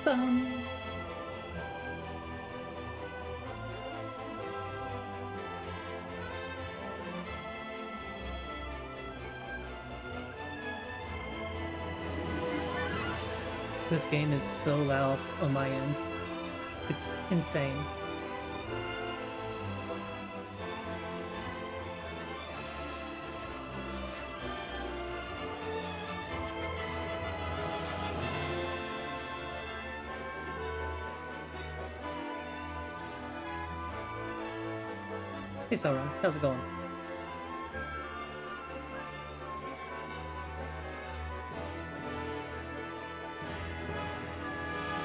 Bum. This game is so loud on my end. It's insane. Hey Sauron, how's it going?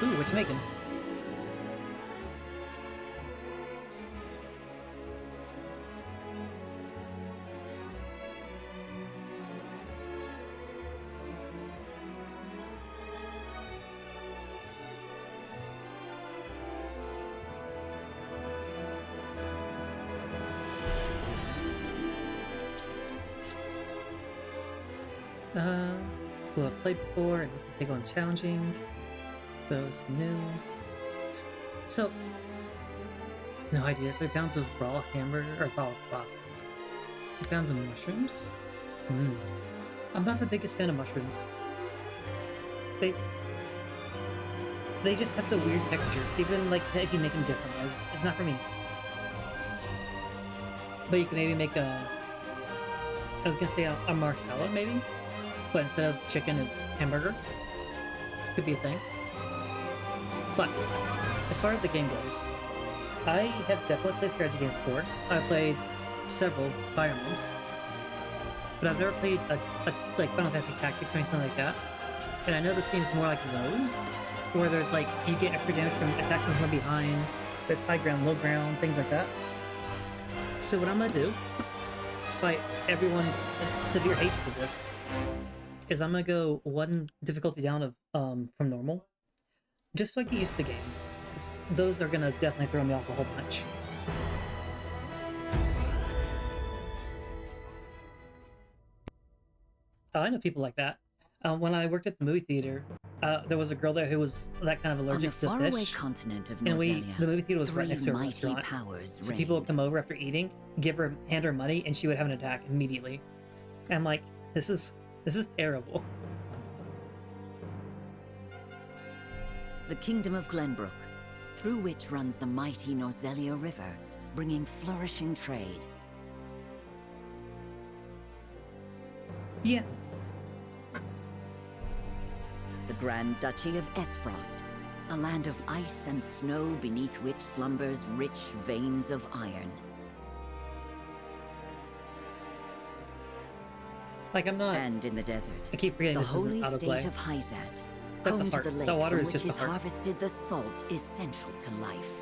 Ooh, what you making? People have played before and we can take on challenging. Those new. So, no idea. 3 pounds of raw hamburger or blah. 2 pounds of mushrooms? I'm not the biggest fan of mushrooms. They just have the weird texture. Even like if you make them different, it's not for me. But you can maybe make a. I was gonna say a marsala maybe, but instead of chicken, it's hamburger. Could be a thing. But as far as the game goes, I have definitely played strategy games before. I've played several Fire Emblems, but I've never played a like Final Fantasy Tactics or anything like that. And I know this game is more like those, where there's like you get extra damage from attacking from behind. There's high ground, low ground, things like that. So what I'm gonna do, despite everyone's severe hate for this, is I'm gonna go 1 difficulty down of from normal. Just so I get used to the game. Those are gonna definitely throw me off a whole bunch. I know people like that. When I worked at the movie theater, there was a girl there who was that kind of allergic to fish. On the faraway continent of And Norzelia, the movie theater was right next to a mighty restaurant. powers So people would reigned. come over after eating, hand her money, and she would have an attack immediately. And I'm like, this is terrible. The kingdom of Glenbrook, through which runs the mighty Norzelia River, bringing flourishing trade. Yeah. The Grand Duchy of Esfrost, a land of ice and snow beneath which slumbers rich veins of iron. Like I'm not. And in the desert, I keep forgetting the this holy isn't state autoplay. of Hyzat, That's a home to heart. the lake The water from is which just is a heart. harvested the salt essential to life.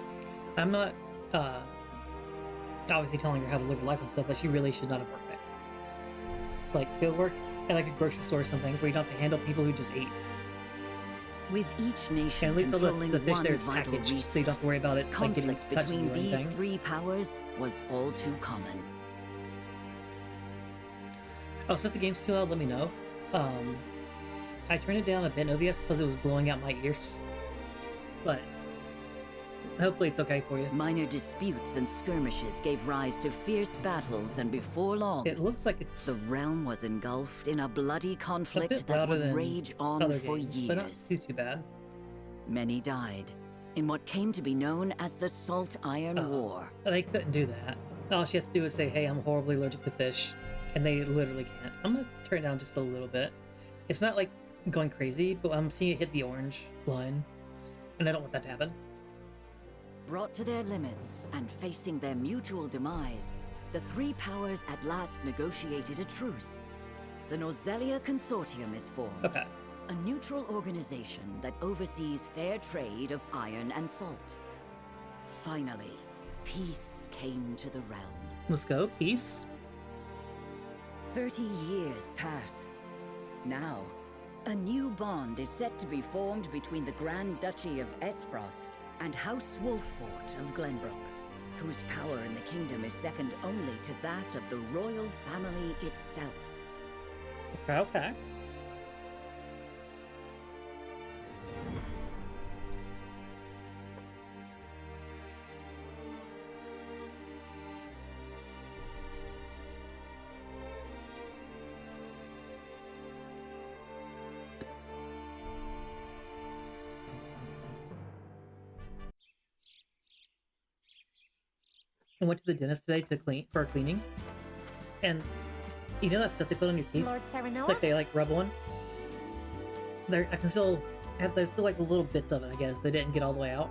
I'm not obviously telling her how to live her life and stuff, but she really should not have worked there. Like, go work at like a grocery store or something where you don't have to handle people who just ate. With each nation And at least all controlling the fish one there is vital packaged, resource, so you don't have to worry about it like getting conflict touching you between or these anything. 3 powers was all too common. Oh, so if the game's too loud, let me know. I turned it down a bit in OBS because it was blowing out my ears. But hopefully it's okay for you. Minor disputes and skirmishes gave rise to fierce battles, and before long, It looks like it's the realm was engulfed in a bloody a conflict bit that louder would than rage on other for games, but not years. too bad. Many died in what came to be known as the Salt Iron War. They couldn't do that. All she has to do is say, hey, I'm horribly allergic to fish. And they literally can't. I'm gonna turn it down just a little bit. It's not like going crazy, but I'm seeing it hit the orange line. And I don't want that to happen. Brought to their limits and facing their mutual demise, the 3 powers at last negotiated a truce. The Norzelia Consortium is formed, Okay. a neutral organization that oversees fair trade of iron and salt. Finally, peace came to the realm. Let's go. Peace. 30 years pass. Now, a new bond is set to be formed between the Grand Duchy of Esfrost and House Wolffort of Glenbrook, whose power in the kingdom is second only to that of the royal family itself. Okay. I went to the dentist today to clean for a cleaning, and you know that stuff they put on your teeth, Lord Serenoa? like they like rub on. There, I can still have. There's still like little bits of it. I guess they didn't get all the way out.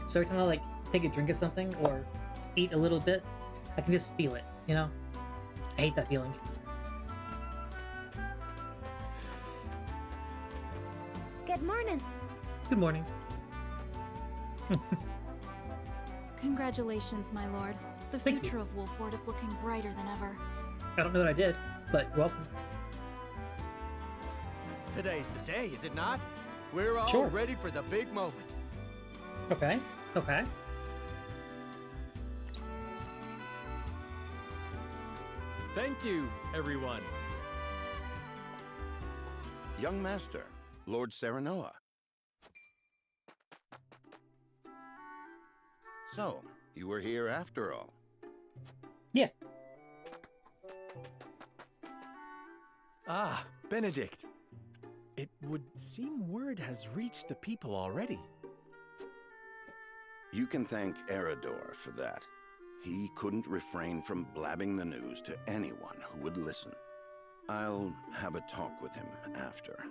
So every time I like take a drink of something or eat a little bit, I can just feel it. You know, I hate that feeling. Good morning. Good morning. Congratulations, my lord. The Thank future of Wolford is looking brighter than ever. I don't know what I did, but you're welcome. Today's the day, is it not? We're all Sure. ready for the big moment. Okay. Okay. Thank you, everyone. Young master, Lord Serenoa. So, you were here after all. Yeah. Ah, Benedict. It would seem word has reached the people already. You can thank Eridor for that. He couldn't refrain from blabbing the news to anyone who would listen. I'll have a talk with him after.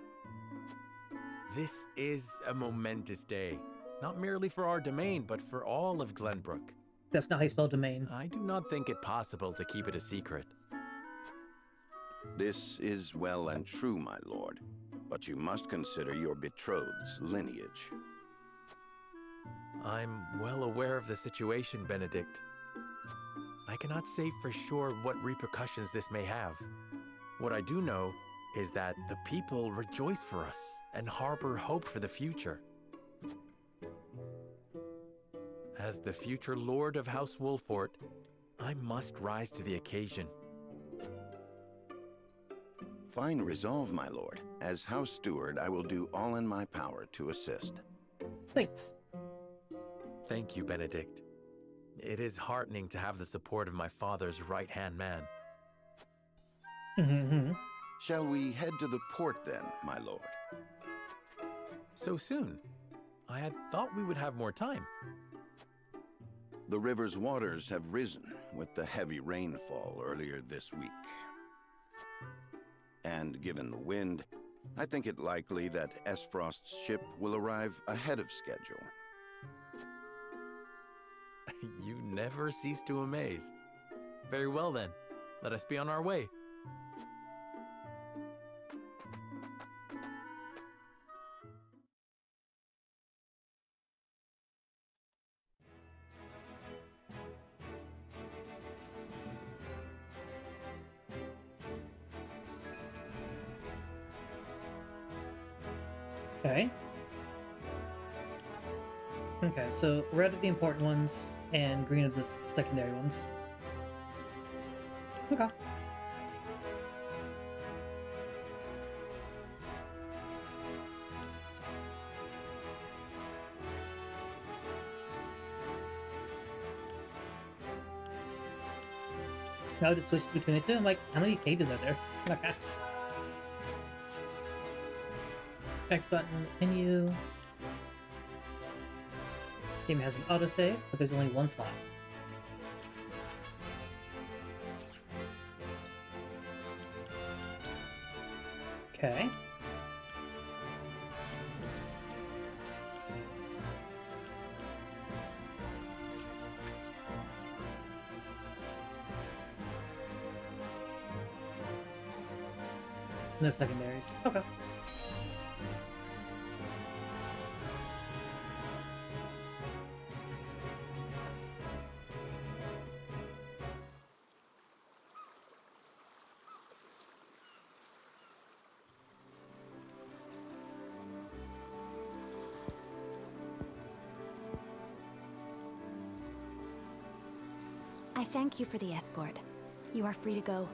This is a momentous day, not merely for our domain, but for all of Glenbrook. That's not how you spell domain. I do not think it possible to keep it a secret. This is well and true, my lord, but you must consider your betrothed's lineage. I'm well aware of the situation, Benedict. I cannot say for sure what repercussions this may have. What I do know is that the people rejoice for us and harbor hope for the future. As the future Lord of House Wolfort, I must rise to the occasion. Fine resolve, my lord. As house steward, I will do all in my power to assist. Thanks. Thank you, Benedict. It is heartening to have the support of my father's right-hand man. Mm-hmm. Shall we head to the port then, my lord? So soon? I had thought we would have more time. The river's waters have risen with the heavy rainfall earlier this week. And given the wind, I think it likely that Esfrost's ship will arrive ahead of schedule. You never cease to amaze. Very well then, let us be on our way. Okay. Okay, so red are the important ones, and green are the secondary ones. Okay. Now it switches between the two. I'm like, how many pages are there? Okay. X button, menu. Game has an autosave, but there's only one slot. Okay. No secondaries. Okay. I thank you for the escort. You are free to go.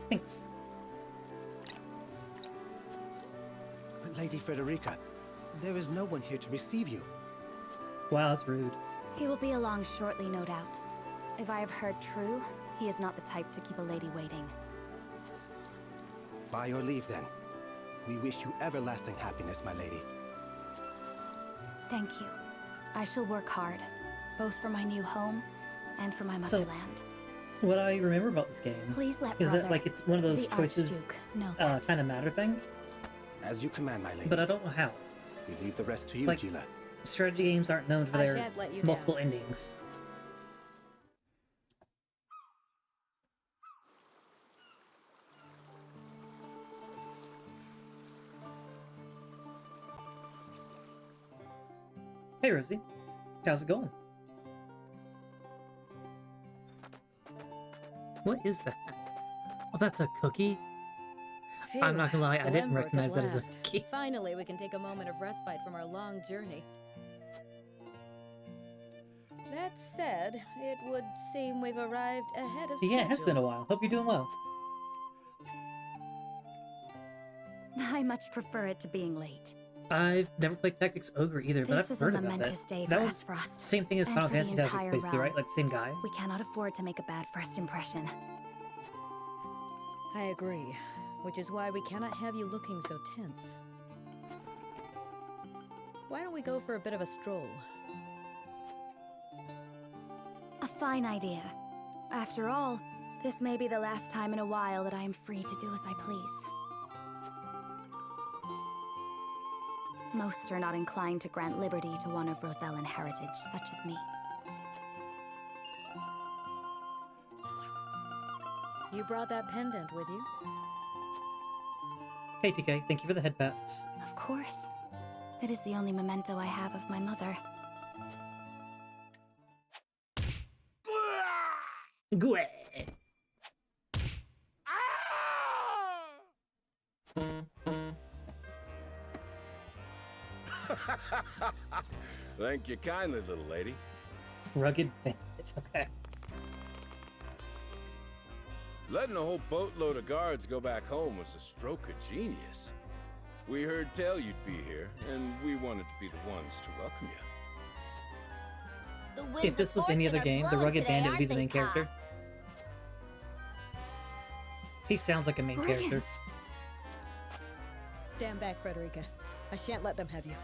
Thanks. But Lady Frederica, there is no one here to receive you. Wow, that's rude. He will be along shortly, no doubt. If I have heard true, he is not the type to keep a lady waiting. By your leave, then. We wish you everlasting happiness, my lady. Thank you. I shall work hard, both for my new home and for my So- motherland. What I remember about this game Please let is brother, that like it's one of those the choices Archduke, know that. kind of matter thing, As you command, my lady. but I don't know how. We leave the rest to you, Like- Gila. Strategy games aren't known for I their shan't let you multiple down. endings. Hey Rosie, how's it going? What is that? Oh, that's a cookie? I'm not gonna lie, I didn't Glenbrook at recognize that as a last. cookie. Finally, we can take a moment of respite from our long journey. That said, it would seem we've arrived ahead of schedule. Yeah, it has been a while. Hope you're doing well. I much prefer it to being late. I've never played Tactics Ogre either, but This I've is a heard about momentous it. day That for was Aesfrost, same thing as and Final for the Fantasy Tactics, entire basically, right? realm. Like same guy. We cannot afford to make a bad first impression. I agree, which is why we cannot have you looking so tense. Why don't we go for a bit of a stroll? A fine idea. After all, this may be the last time in a while that I am free to do as I please. Most are not inclined to grant liberty to one of Rosellan heritage, such as me. You brought that pendant with you? Hey TK, thank you for the head pats. Of course. It is the only memento I have of my mother. Gweh! Thank you kindly, little lady. Rugged bandit, okay. Letting a whole boatload of guards go back home was a stroke of genius. We heard tell you'd be here, and we wanted to be the ones to welcome you. The winds If this of was any fortune other are game, the blowing Rugged today, Bandit would be aren't the they, main Pa? character. He sounds like a main character. Brigands! Stand back, Frederica. I shan't let them have you.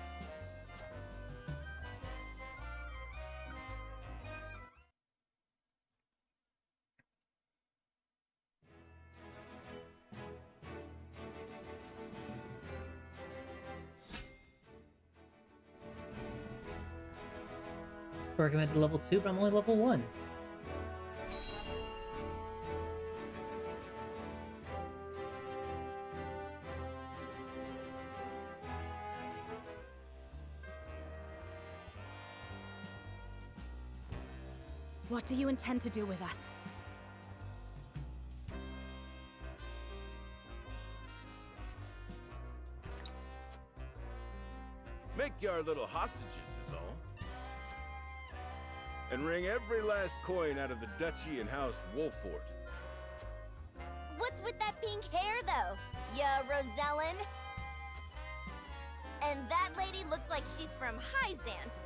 Recommended level 2, but I'm only level 1. What do you intend to do with us? Make you our little hostages is all. And wring every last coin out of the duchy and House Wolfort. What's with that pink hair, though? Ya Rosellan? And that lady looks like she's from Hyzant.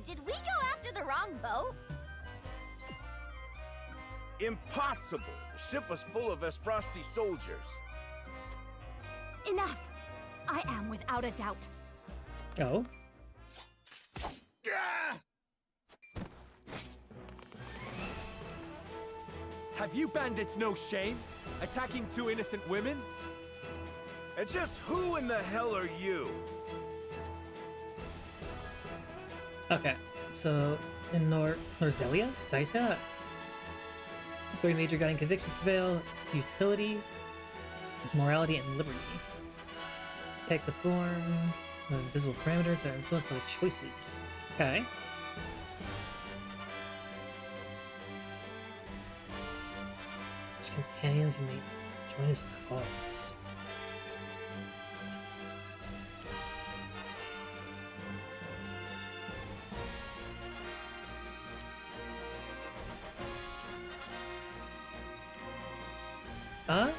Did we go after the wrong boat? Impossible! The ship was full of Aesfrosti soldiers. Enough! I am without a doubt. Oh? Have you bandits no shame? Attacking two innocent women? And just who in the hell are you? Okay, so in Norzelia? Daisa? 3 major guiding convictions prevail: utility, morality, and liberty. Take the form of invisible parameters that are influenced by choices. Okay. Which companions you may join his cause. Huh?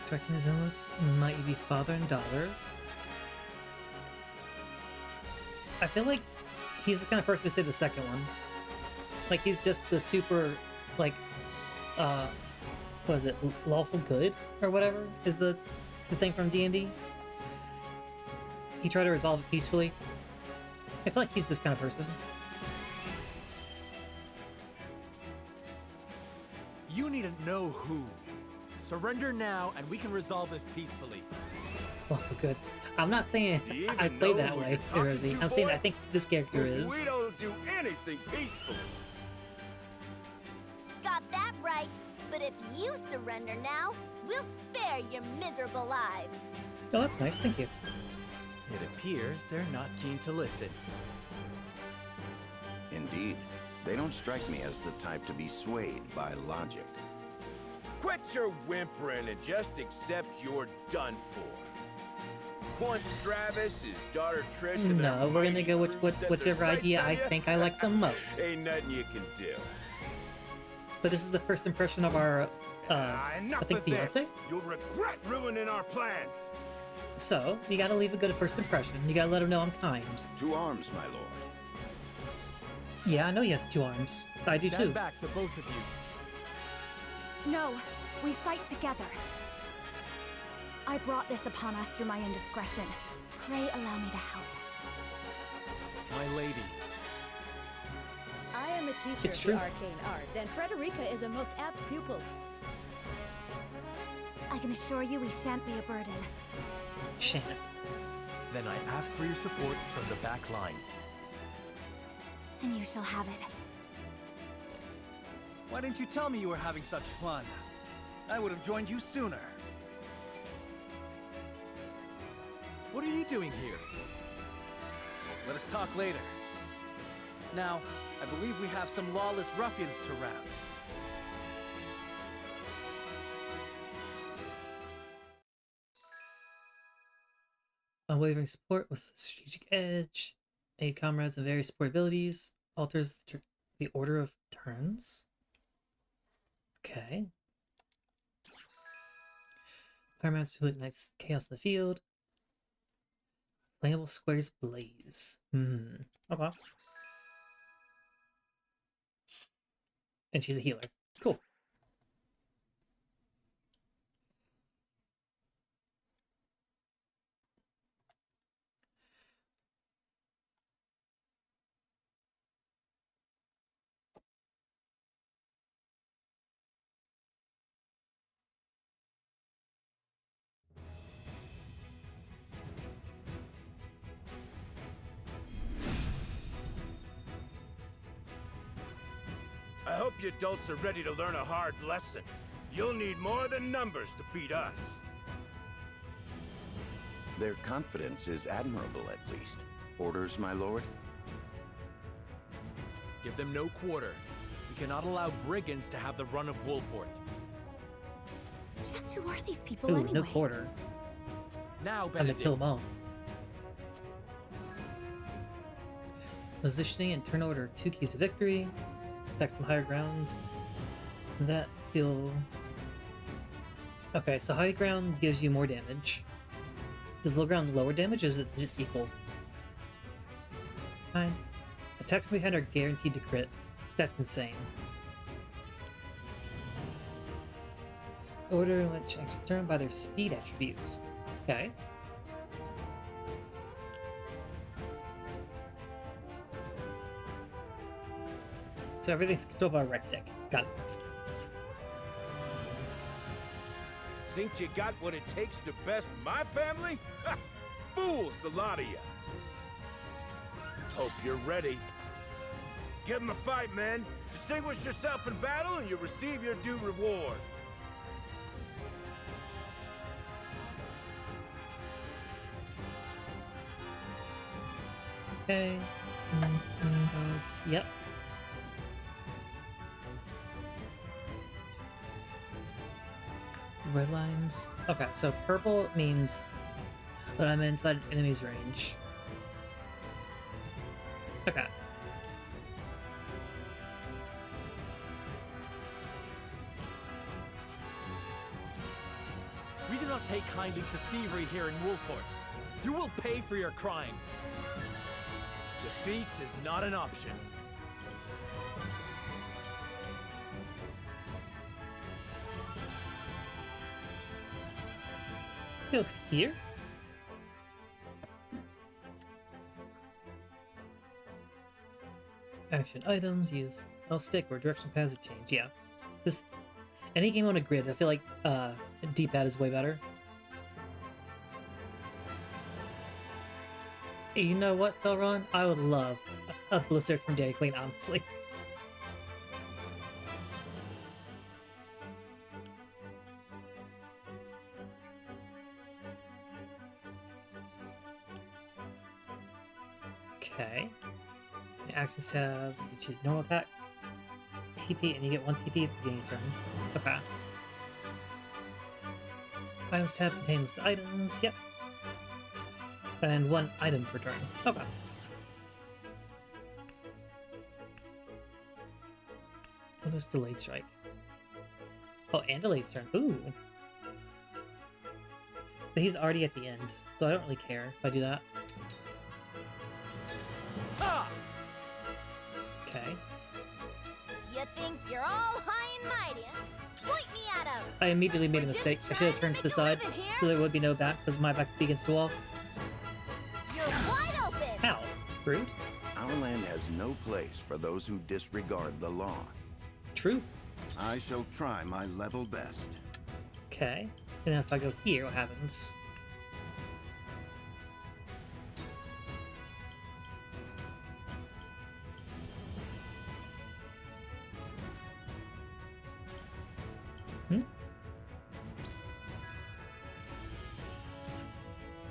Striking his illness might you be father and daughter. I feel like he's the kind of person who say the second one. Like he's just the super, like, what is it, lawful good or whatever is the thing from D&D. he tried to resolve it peacefully. I feel like he's this kind of person. You need to know who. Surrender now, and we can resolve this peacefully. Oh, good. I'm not saying Do you I even play know that who way, you're talking Rosie. to, I'm saying boy? I think this character is. We don't do anything peacefully. Got that right. But if you surrender now, we'll spare your miserable lives. Oh, that's nice. Thank you. It appears they're not keen to listen. Indeed, they don't strike me as the type to be swayed by logic. Quit your whimpering and just accept you're done for. Once Travis, his daughter Trish, and their No, we're gonna mighty go with crew set their whichever sights idea on I ya, think I like the most. Ain't nothing you can do. But this is the first impression of our, I Enough think of this. fiance. You'll regret ruining our plans. So you gotta leave a good first impression. You gotta let him know I'm kind. 2 arms, my lord. Yeah, I know he has 2 arms. I do Stand too. back, the both of you. No, we fight together. I brought this upon us through my indiscretion. Pray allow me to help. My lady. I am a teacher It's of true. the arcane arts, and Frederica is a most apt pupil. I can assure you we shan't be a burden. Shan't. Then I ask for your support from the back lines. And you shall have it. Why didn't you tell me you were having such fun? I would have joined you sooner. What are you doing here? Let us talk later. Now, I believe we have some lawless ruffians to rout. Unwavering support with strategic edge. Aid comrades and various support abilities. Alters the order of turns. Okay. Paramount's who ignites chaos in the field. Flammable squares blaze. Okay. And she's a healer. Cool. I hope you adults are ready to learn a hard lesson. You'll need more than numbers to beat us. Their confidence is admirable, at least. Orders, my lord? Give them no quarter. We cannot allow brigands to have the run of Wolfort. Just who are these people Ooh, anyway? no quarter. Now, I'm gonna Benedict. kill them all. Positioning and turn order 2 keys of victory. Attacks from higher ground. That feel. Okay, so high ground gives you more damage. Does low ground lower damage, or is it just equal? Fine. Attacks from behind are guaranteed to crit. That's insane. Order in which actions determined by their speed attributes. Okay. So everything's controlled by a right stick. Got it. Think you got what it takes to best my family? Ha! Fools, the lot of you. Hope you're ready. Give 'em a fight, men. Distinguish yourself in battle and you receive your due reward. Okay. Yep. Red lines. Okay, so purple means that I'm inside enemy's range. Okay. We do not take kindly to thievery here in Wolfort. You will pay for your crimes. Defeat is not an option. Go here. Action items, use L stick or direction pads to change. Yeah. This any game on a grid, I feel like D-pad is way better. You know what, Celeron? I would love a Blizzard from Dairy Queen, honestly. Okay. The actions tab, you can choose normal attack, TP, and you get 1 TP at the beginning of your turn. Okay. Items tab contains items, yep. And 1 item per turn. Okay. What is delayed strike? Oh, and delayed turn. Ooh. But he's already at the end, so I don't really care if I do that. Okay. You think you're all high and mighty, huh? Point me at him! I immediately made a mistake. I should have turned to the side so there would be no back, because my back would be against the wall. You're wide open! Ow. Rude. Our land has no place for those who disregard the law. True. I shall try my level best. Okay. And if I go here, what happens?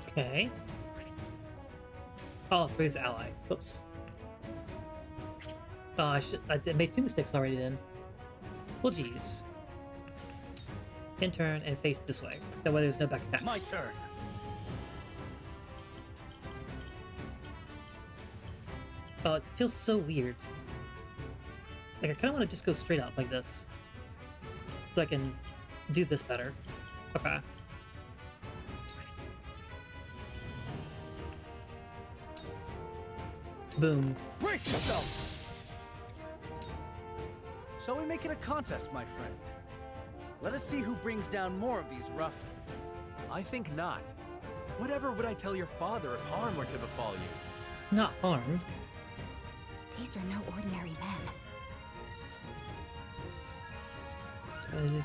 Okay. Oh, so he's ally. Oops. Oh, I made 2 mistakes already then. Well, geez. In turn and face this way. That way there's no back attack. My turn. Oh, it feels so weird. Like, I kind of want to just go straight up like this. So I can do this better. Okay. Boom. Brace yourself! Shall we make it a contest, my friend? Let us see who brings down more of these rough... I think not. Whatever would I tell your father if harm were to befall you? Not harm. These are no ordinary men. What is it?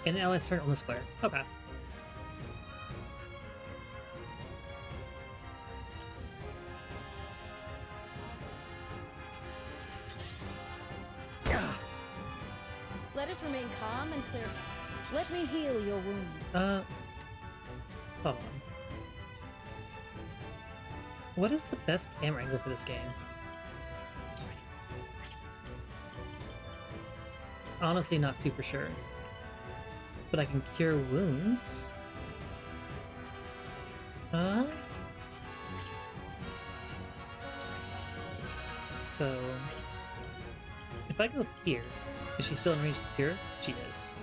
An ally's turn on the square. Okay. Let us remain calm and clear. Let me heal your wounds. Hold on. What is the best camera angle for this game? Honestly, not super sure. But I can cure wounds. So... if I go here, is she still in range to cure? She is.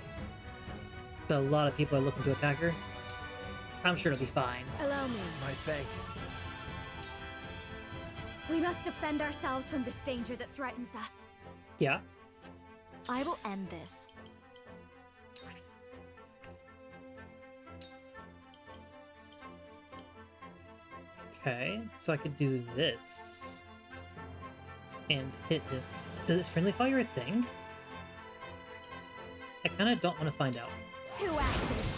But a lot of people are looking to attack her. I'm sure it'll be fine. Allow me. My thanks. We must defend ourselves from this danger that threatens us. Yeah. I will end this. Okay, so I could do this. And hit the... Does this friendly fire a thing? I kinda don't want to find out. 2 ashes.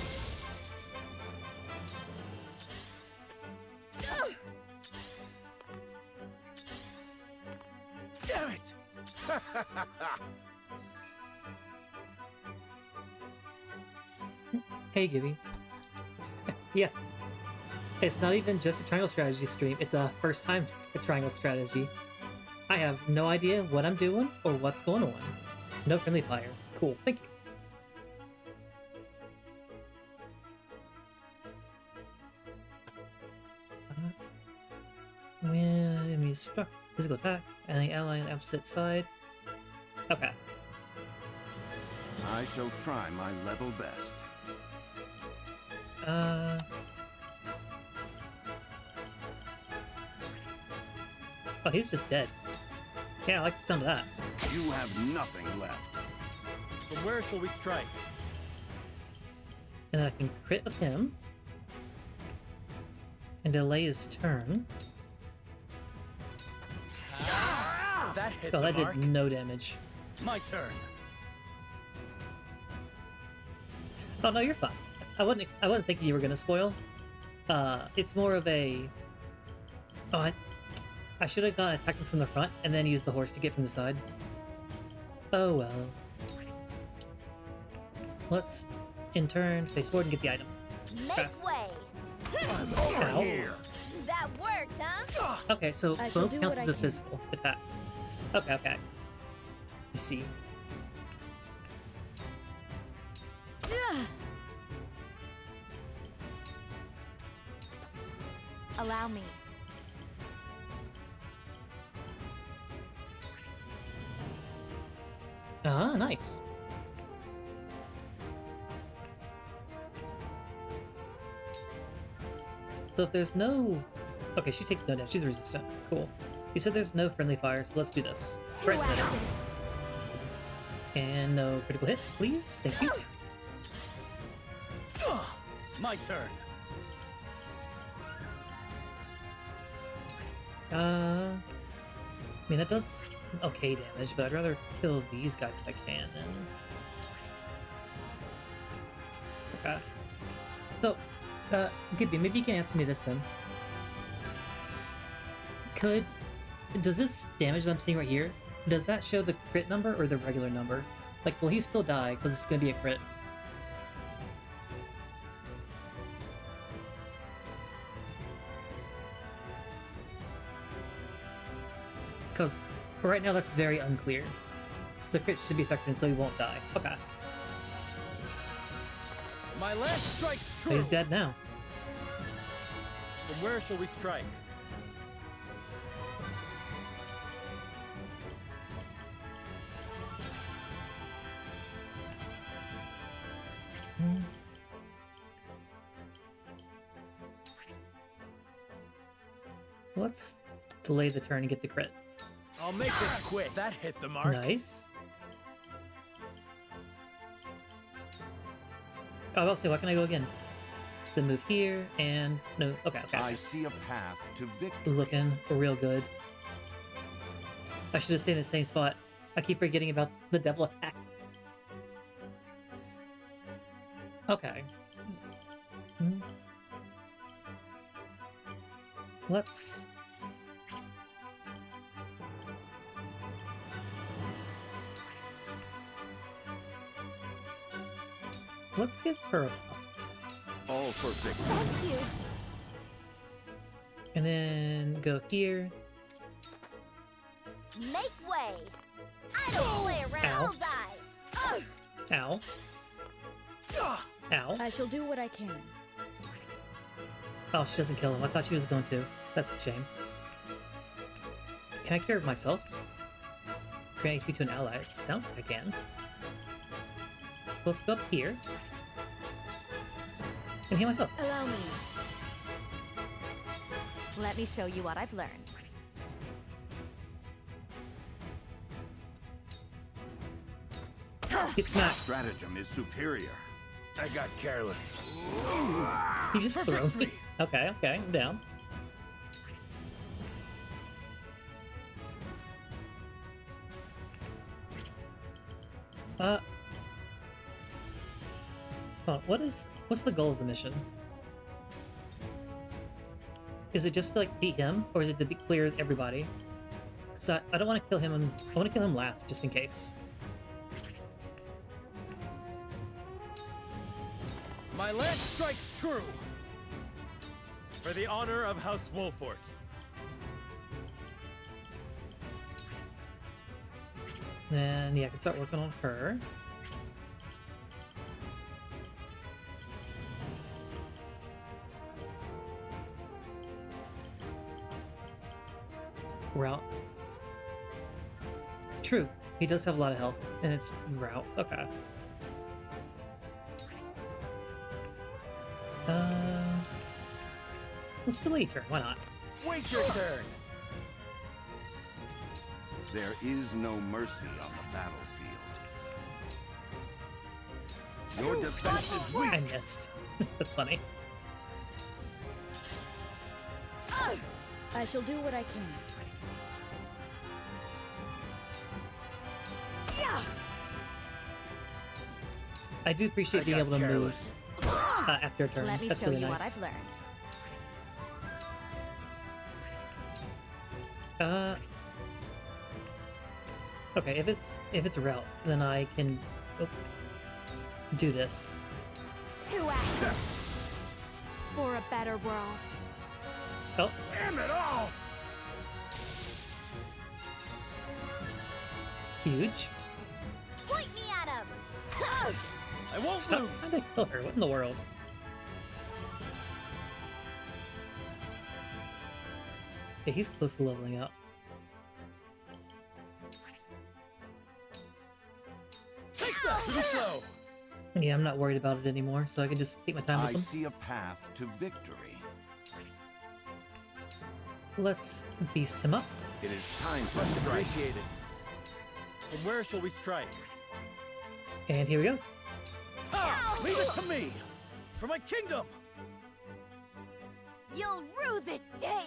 Damn it! Hey, Gibby. Yeah. It's not even just a triangle strategy stream, it's a first time triangle strategy. I have no idea what I'm doing or what's going on. No friendly fire. Cool, thank you. When enemy struck, physical attack, and the ally on the opposite side. Okay. I shall try my level best. Oh, he's just dead. Yeah, I like the sound of that. You have nothing left. From where shall we strike? And then I can crit with him. And delay his turn. That hit Oh, the that mark. did no damage. My turn. Oh no, you're fine. I wasn't thinking you were gonna spoil. It's more of a. Oh, I should have gone attacked him from the front and then used the horse to get from the side. Oh well. Let's, in turn, face forward and get the item. Make way. Ow. That worked, huh? Okay, so I shall both do counts what as I a can. physical attack. Okay, okay. I see. Allow me. Ah, nice. So if there's no... Okay, she takes no damage. She's resistant. Cool. You said there's no friendly fire, so let's do this. Two Threat hit. actions. And no critical hit, please. Thank you. My turn. I mean, that does okay damage, but I'd rather kill these guys if I can. Okay. So, Gibby, maybe you can answer me this then. Does this damage that I'm seeing right here, does that show the crit number or the regular number? Like, will he still die because it's going to be a crit? Because right now that's very unclear. The crit should be effective so he won't die. Okay. My last strike's So true. he's dead now. From where shall we strike? Let's delay the turn and get the crit. I'll make this quick. That hit the mark. Nice. Oh, I'll say, why can I go again? Then move here, and... No, okay, okay. I see a path to victory. Looking real good. I should have stayed in the same spot. I keep forgetting about the devil attack. Okay. Hmm. Let's... Let's give her a buff. All for victory. Thank you. And then go here. Make way. I don't play around, Ow. I. Ow. Ow. I shall do what I can. Oh, she doesn't kill him. I thought she was going to. That's a shame. Can I cure myself? Grant HP to an ally. It sounds like I can. Let's go up here. And heal myself. Allow me. Let me show you what I've learned. Get smacked. Stratagem is superior. I got careless. He just threw me. Okay, okay, I'm down. Oh, what's the goal of the mission? Is it just to, like, beat him, or is it to clear everybody? So I don't want to kill him, I want to kill him last, just in case. My last strike's true. For the honor of House Wolfort. Then, yeah, I can start working on her. Route. True, he does have a lot of health, and it's route. Okay. Let's delay turn. Why not? Wait your turn. There is no mercy on the battlefield. Your defense is I weak. missed. That's funny. I shall do what I can. I do appreciate being able to careless. move after a turn. Let me That's show really you nice. what I've learned. Okay, if it's a route, then I can do this. Two actions for a better world. Oh, Damn it all! huge. Point me at him! I won't Stop lose. trying to kill her. What in the world? Yeah, he's close to leveling up. Take that to the flow. Yeah, I'm not worried about it anymore, so I can just take my time I with him. see a path to victory. Let's beast him up. It is time to Much strike. appreciated. But where shall we strike? And here we go. Ha! Leave it to me! For my kingdom! You'll rue this day,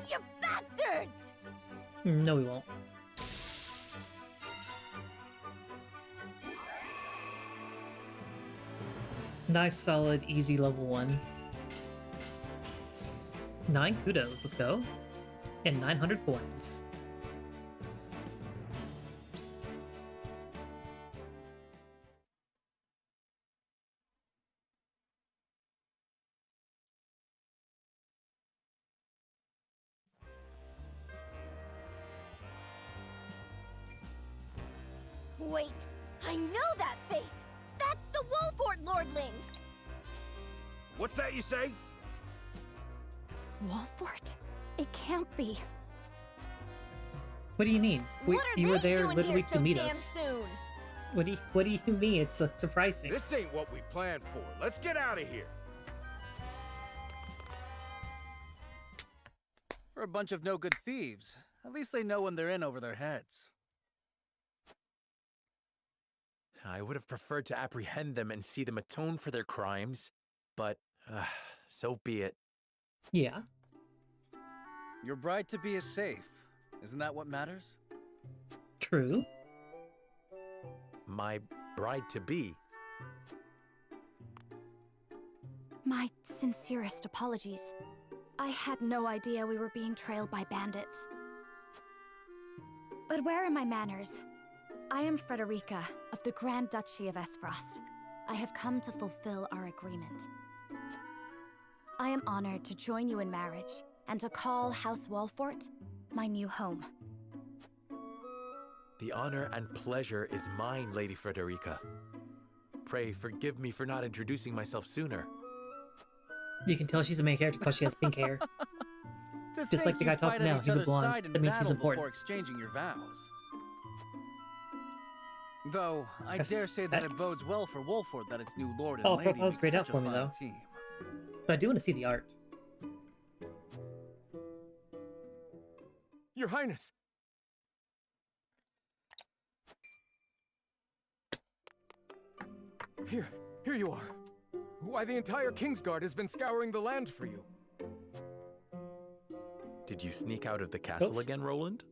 you bastards! No, we won't. Nice, solid, easy level 1. 9 kudos, let's go. And 900 points. Wait, I know that face! That's the Wolfort Lordling! What's that you say? Wolfort? It can't be. What do you mean? What are You were they there doing literally here to so meet damn us. soon? What do you mean? It's surprising. This ain't what we planned for. Let's get out of here. For a bunch of no-good thieves. At least they know when they're in over their heads. I would have preferred to apprehend them and see them atone for their crimes, but so be it. Yeah. Your bride-to-be is safe. Isn't that what matters? True. My bride-to-be. My sincerest apologies. I had no idea we were being trailed by bandits. But where are my manners? I am Frederica of the Grand Duchy of Esfrost. I have come to fulfill our agreement. I am honored to join you in marriage and to call House Wolfort my new home. The honor and pleasure is mine, Lady Frederica. Pray forgive me for not introducing myself sooner. You can tell she's a main character because she has pink hair. To Just like think the guy you talking fight on now, each he's a other's blonde. side in That means he's battle important. Before exchanging your vows. Though, I Yes, dare say that it that's- bodes well for Wolford that its new lord and Oh, lady profile's makes grayed out such a for me, fine though. team. But I do want to see the art. Your Highness! Here you are. Why, the entire Kingsguard has been scouring the land for you. Did you sneak out of the castle Oof. again, Roland?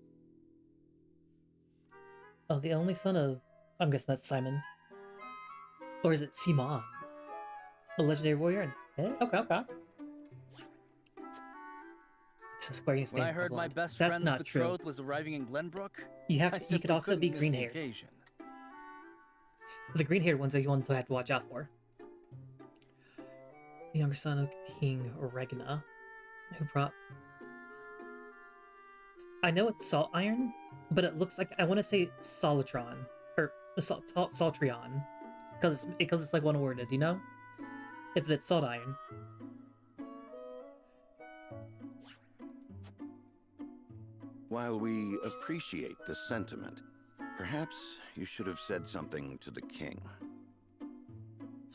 Oh, the only son of... I'm guessing that's Simon. Or is it Simon? A legendary warrior? Okay. It's a Square Enix When name I heard my blood. best That's friend's not true. betrothed was arriving in Glenbrook, You I could simply also be couldn't miss green the haired. occasion. The green haired ones are the ones to have to watch out for. The younger son of King Regna, who brought... I know it's Salt Iron, but it looks like... I want to say Solitron. Or Saltrion. Because it's like one worded, you know? If it's Salt Iron. While we appreciate the sentiment, perhaps you should have said something to the king.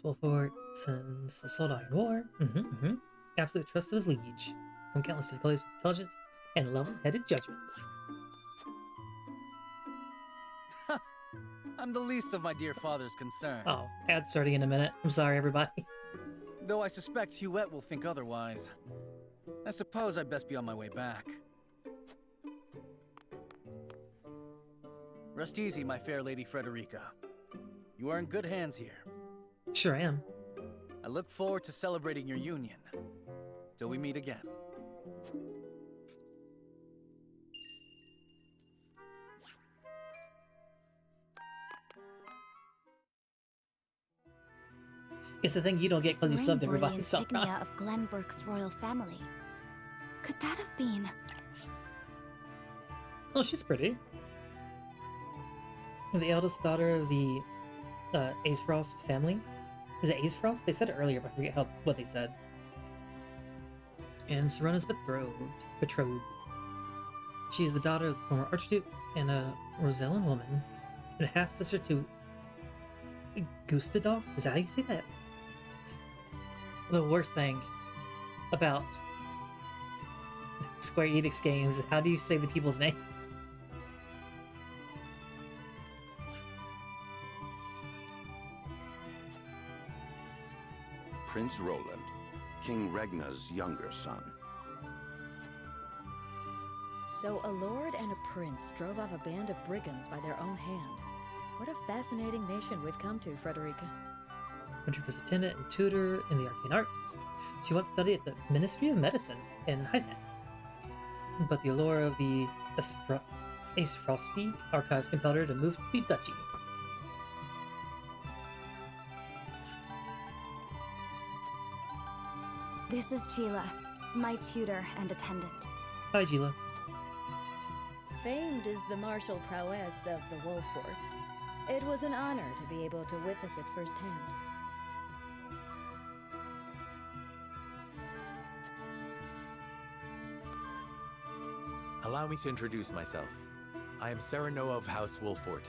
Swellfort since the Salt Iron War. Absolute trust of his liege. From countless difficulties with intelligence and level-headed judgment. I'm the least of my dear father's concerns. Oh, ad starting in a minute. I'm sorry, everybody. Though I suspect Huette will think otherwise. I suppose I'd best be on my way back. Rest easy, my fair Lady Frederica. You are in good hands here. Sure am. I look forward to celebrating your union. Till we meet again. It's the thing you don't get because you This subbed rainbow everybody. the So. insignia of Glenbrook's royal family. Could that have been? Oh, she's pretty. The eldest daughter of the Ace Frost family. Is it Ace Frost? They said it earlier, but I forget what they said. And Sereno's betrothed. She is the daughter of the former Archduke and a Rosellan woman, and a half-sister to Gustadolf? Is that how you say that? The worst thing about Square Enix games is how do you say the people's names? Prince Roland, King Regna's younger son. So a lord and a prince drove off a band of brigands by their own hand. What a fascinating nation we've come to, Frederica. Frederica was attendant and tutor in the arcane arts. She once studied at the Ministry of Medicine in Heisant. But the allure of the Ace Frosty archives compelled her to move to the duchy. This is Gila, my tutor and attendant. Hi, Gila. Famed is the martial prowess of the Wolforts. It was an honor to be able to witness it firsthand. Allow me to introduce myself. I am Serenoa of House Wolfort.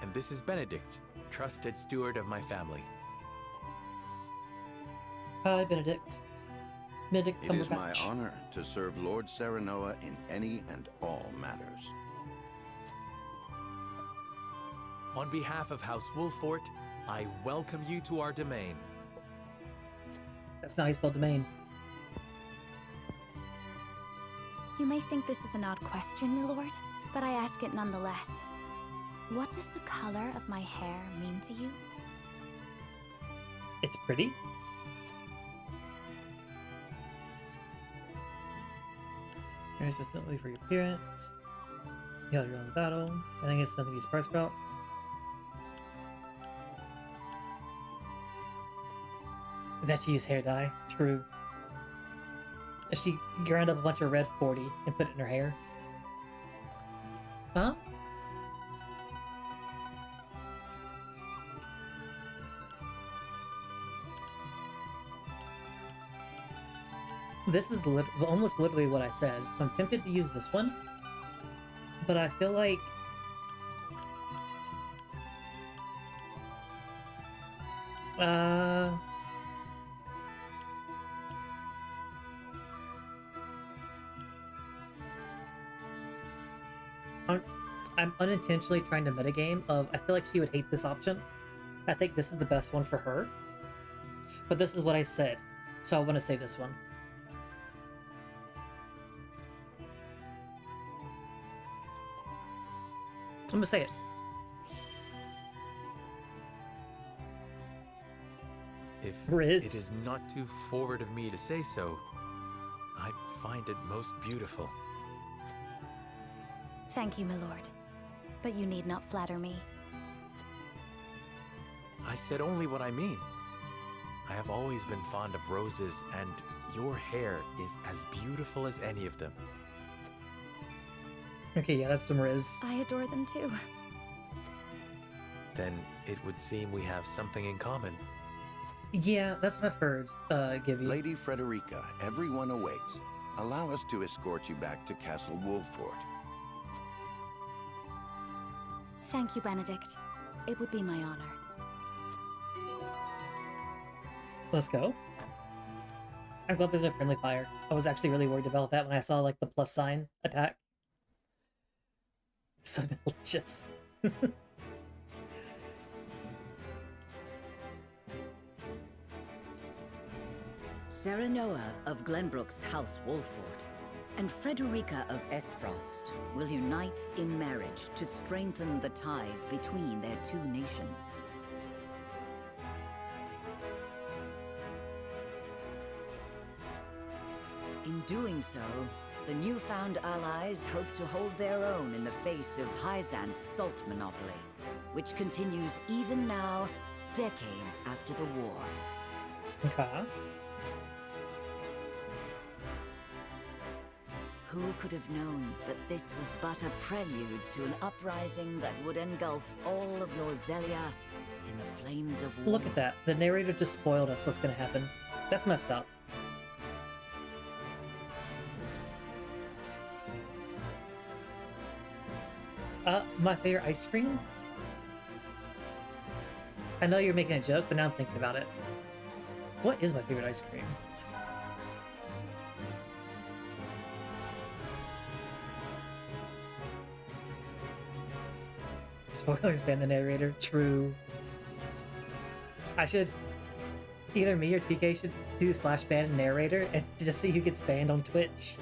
And this is Benedict, trusted steward of my family. Hi, Benedict. Benedict It is my Cumberbatch. honor to serve Lord Serenoa in any and all matters. On behalf of House Wolfort, I welcome you to our domain. That's not how you spell domain. You may think this is an odd question, my lord, but I ask it nonetheless. What does the color of my hair mean to you? It's pretty. Very specifically for your appearance. You held your own battle. I think it's something to be surprised about. That she used hair dye. True. She ground up a bunch of red 40 and put it in her hair. Huh? This is almost literally what I said, so I'm tempted to use this one. But I feel like... I'm unintentionally trying to metagame of, I feel like she would hate this option. I think this is the best one for her. But this is what I said, so I want to say this one. I'm gonna say it. If Riz. it is not too forward of me to say so, I find it most beautiful. Thank you, my lord. But you need not flatter me. I said only what I mean. I have always been fond of roses, and your hair is as beautiful as any of them. Okay, yeah, that's some Riz. I adore them too. Then it would seem we have something in common. Yeah, that's what I've heard, Gibby. Lady Frederica, everyone awaits. Allow us to escort you back to Castle Wolfort. Thank you, Benedict. It would be my honor. Let's go. I'm glad there's no friendly fire. I was actually really worried about that when I saw, like, the plus sign attack. So delicious. Serenoa of Glenbrook's House Wolfort. and Frederica of Esfrost will unite in marriage to strengthen the ties between their two nations. In doing so, the newfound allies hope to hold their own in the face of Hyzanth's salt monopoly, which continues even now, decades after the war. Okay. Who could have known that this was but a prelude to an uprising that would engulf all of Norzelia in the flames of war? Look at that. The narrator just spoiled us what's gonna happen. That's messed up. My favorite ice cream? I know you're making a joke, but now I'm thinking about it. What is my favorite ice cream? Spoilers ban the narrator. True. I should... Either me or TK should do /ban narrator and just see who gets banned on Twitch.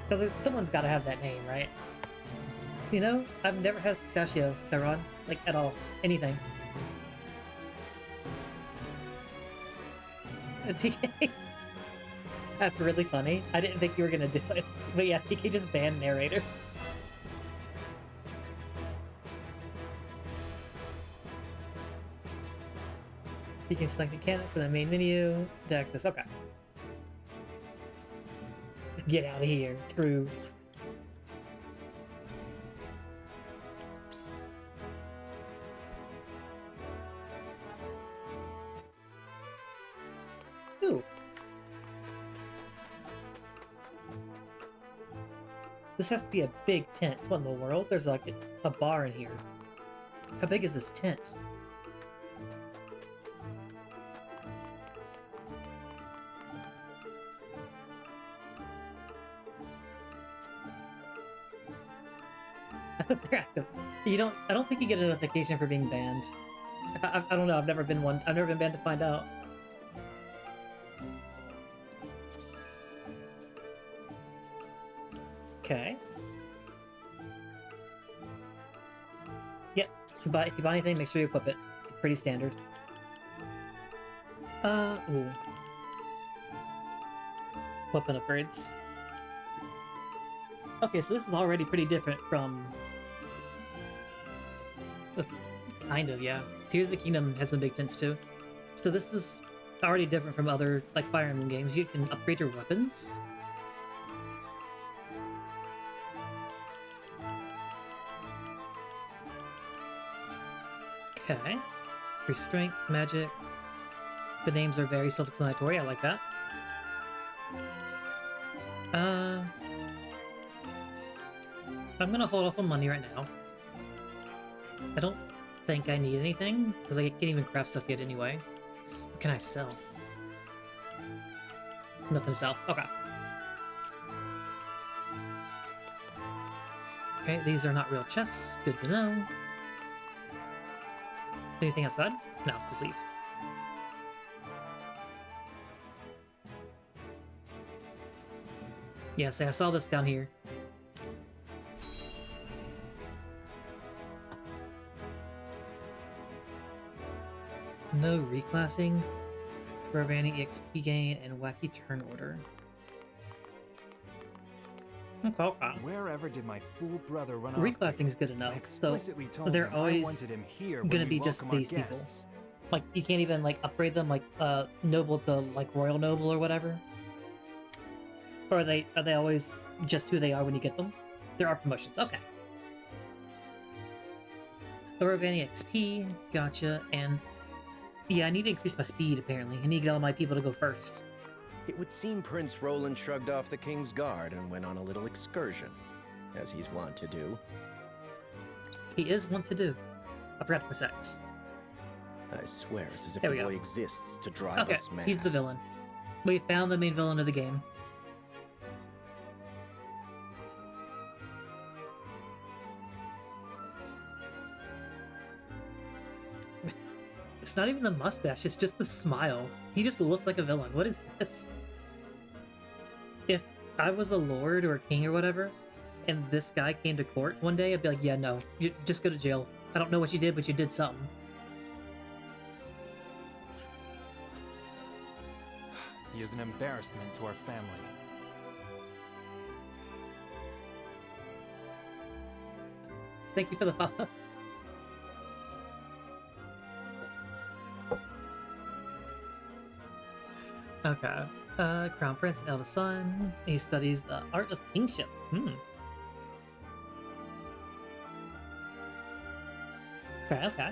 Because someone's got to have that name, right? You know, I've never had pistachio, Tyron. Like, at all. Anything. TK... That's really funny. I didn't think you were gonna do it. But yeah, TK just banned narrator. You can select a candidate for the main menu to access. Okay. Get out of here. True. Ooh. This has to be a big tent. What in the world? There's like a bar in here. How big is this tent? I don't think you get a notification for being banned. I don't know, I've never been one. I've never been banned to find out. Okay. Yep, if you buy anything, make sure you equip it. It's pretty standard. Ooh. Weapon upgrades. Okay, so this is already pretty different from... Kind of, yeah. Tears of the Kingdom has some big tents too. So this is already different from other, like, Fire Emblem games. You can upgrade your weapons. Okay. Your strength, magic. The names are very self-explanatory, I like that. I'm gonna hold off on money right now. I don't think I need anything, because I can't even craft stuff yet anyway. What can I sell? Nothing to sell. Okay. Okay, these are not real chests. Good to know. Anything outside? No, just leave. Yes, I saw this down here. No reclassing, Barbani EXP gain, and wacky turn order. Okay. Wherever did my fool brother run off Reclassing is good enough, so they're always gonna be just these people. Like, you can't even, like, upgrade them, like, noble to, like, royal noble or whatever? Or are they always just who they are when you get them? There are promotions, okay. Barbani XP, gotcha, and... Yeah, I need to increase my speed, apparently. I need to get all my people to go first. It would seem Prince Roland shrugged off the King's Guard and went on a little excursion, as he's wont to do. He is wont to do. I forgot to press X. I swear it's as if There the we boy go. exists to drive us mad. He's the villain. We found the main villain of the game. It's not even the mustache, it's just the smile. He just looks like a villain. What is this? I was a lord or a king or whatever, and this guy came to court one day, I'd be like, yeah, no, you just go to jail. I don't know what you did, but you did something. He is an embarrassment to our family. Thank you for the follow. Okay. Crown Prince and eldest son. He studies the art of kingship. Okay.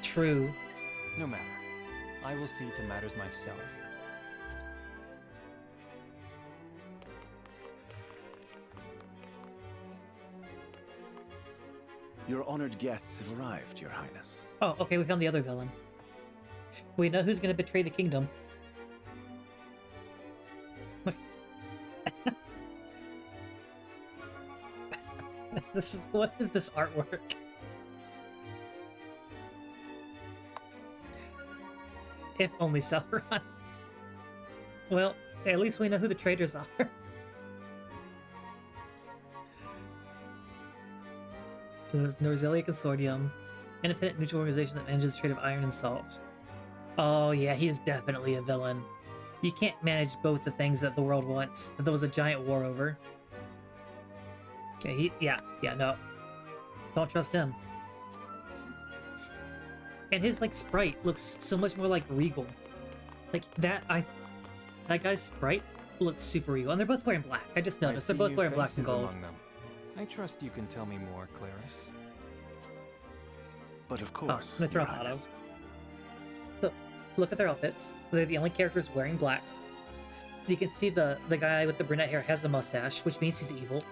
True. No matter. I will see to matters myself. Your honored guests have arrived, Your Highness. Oh, okay, we found the other villain. We know who's gonna betray the kingdom. What is this artwork? If only Sauron. Well, at least we know who the traitors are. The Norzelia Consortium, independent neutral organization that manages the trade of iron and salt. Oh yeah, he is definitely a villain. You can't manage both the things that the world wants, that there was a giant war over. Yeah, no. Don't trust him. And his, like, sprite looks so much more like regal. Like, that guy's sprite looks super regal. And they're both wearing black. I just noticed. They're both wearing black and gold. Among them. I trust you can tell me more, Claris. But of course, Your Highness. So, look at their outfits. They're the only characters wearing black. You can see the guy with the brunette hair has a mustache, which means he's evil.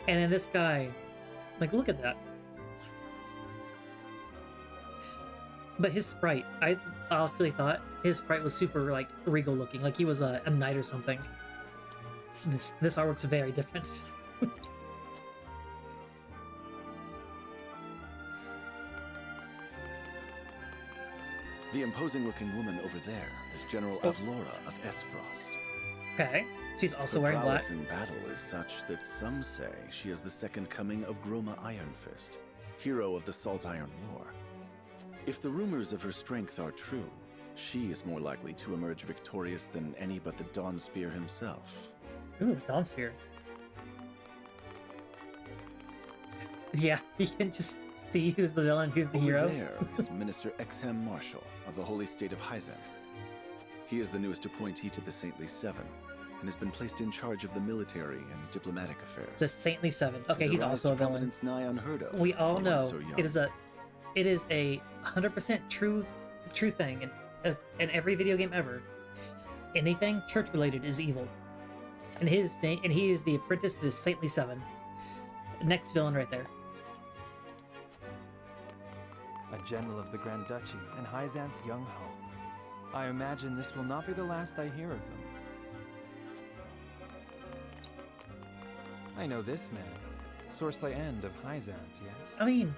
And then this guy, like, look at that. But his sprite, I actually thought his sprite was super, like, regal looking, like he was a knight or something. This artwork's very different. The imposing-looking woman over there is General Avlora of Esfrost. Okay, she's also Her wearing black. prowess in battle is such that some say she is the second coming of Groma Ironfist, hero of the Salt Iron War. If the rumors of her strength are true, she is more likely to emerge victorious than any but the Dawnspear himself. Ooh, Dawnspear. Yeah, you can just see who's the villain, who's the hero. Over there is Minister Exham Marshall of the Holy State of Hyzant. He is the newest appointee to the Saintly Seven, and has been placed in charge of the military and diplomatic affairs. The Saintly Seven. Okay, His he's rise also to a villain. prominence nigh unheard of We all for one know so young. it is a 100% true thing in every video game ever. Anything church related is evil. And his name, and he is the apprentice to the Saintly Seven. Next villain right there. A general of the Grand Duchy and Hyzant's young hope. I imagine this will not be the last I hear of them. I know this man, Sorsle End of Hyzant, yes? I mean,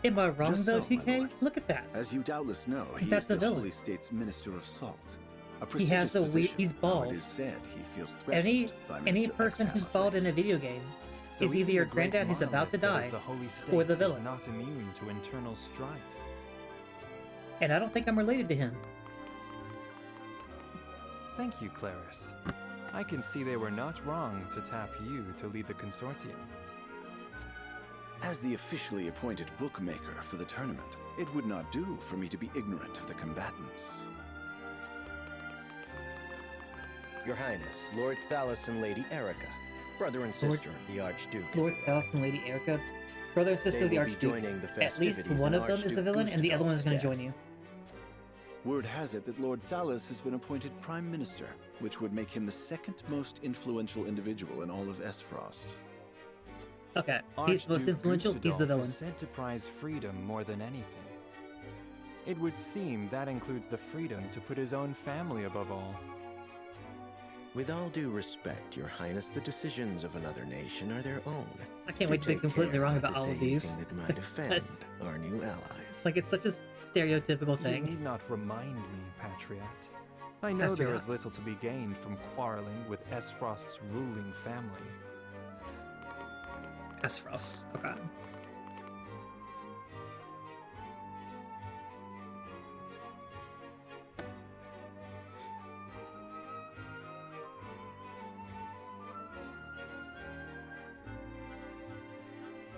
am I wrong Just though, so, my TK? lord. Look at that. As you doubtless know, he That's is the the villain. Holy State's Minister of Salt. A He has prestigious a position, he's though bald. It is said he feels threatened by Any Minister person Exham who's of bald in a video game So is even either your the great granddad who's about to monolith that is die, the Holy State or the is villain. not immune to internal strife. And I don't think I'm related to him. Thank you, Claris. I can see they were not wrong to tap you to lead the consortium. As the officially appointed bookmaker for the tournament, it would not do for me to be ignorant of the combatants. Your Highness, Lord Thalos and Lady Erica, brother and sister of the Archduke. Lord Thalos and Lady Erica, brother and sister They of the will be Archduke. joining the At least festivities one in of them is a Archduke villain, and the other one is going to Gustav's join you. Word has it that Lord Thalos has been appointed Prime Minister, which would make him the second most influential individual in all of Esfrost. Okay, he's the most Archduke influential, he's the Gustadolf villain. is said to prize freedom more than anything. It would seem that includes the freedom to put his own family above all. With all due respect, Your Highness, the decisions of another nation are their own. I can't wait to be take completely care wrong not about to all say of these. anything that might offend our new allies. Like, it's such a stereotypical You thing. need not remind me, Patriot. I know After there is that. little to be gained from quarreling with Esfrost's ruling family. Esfrost. Okay.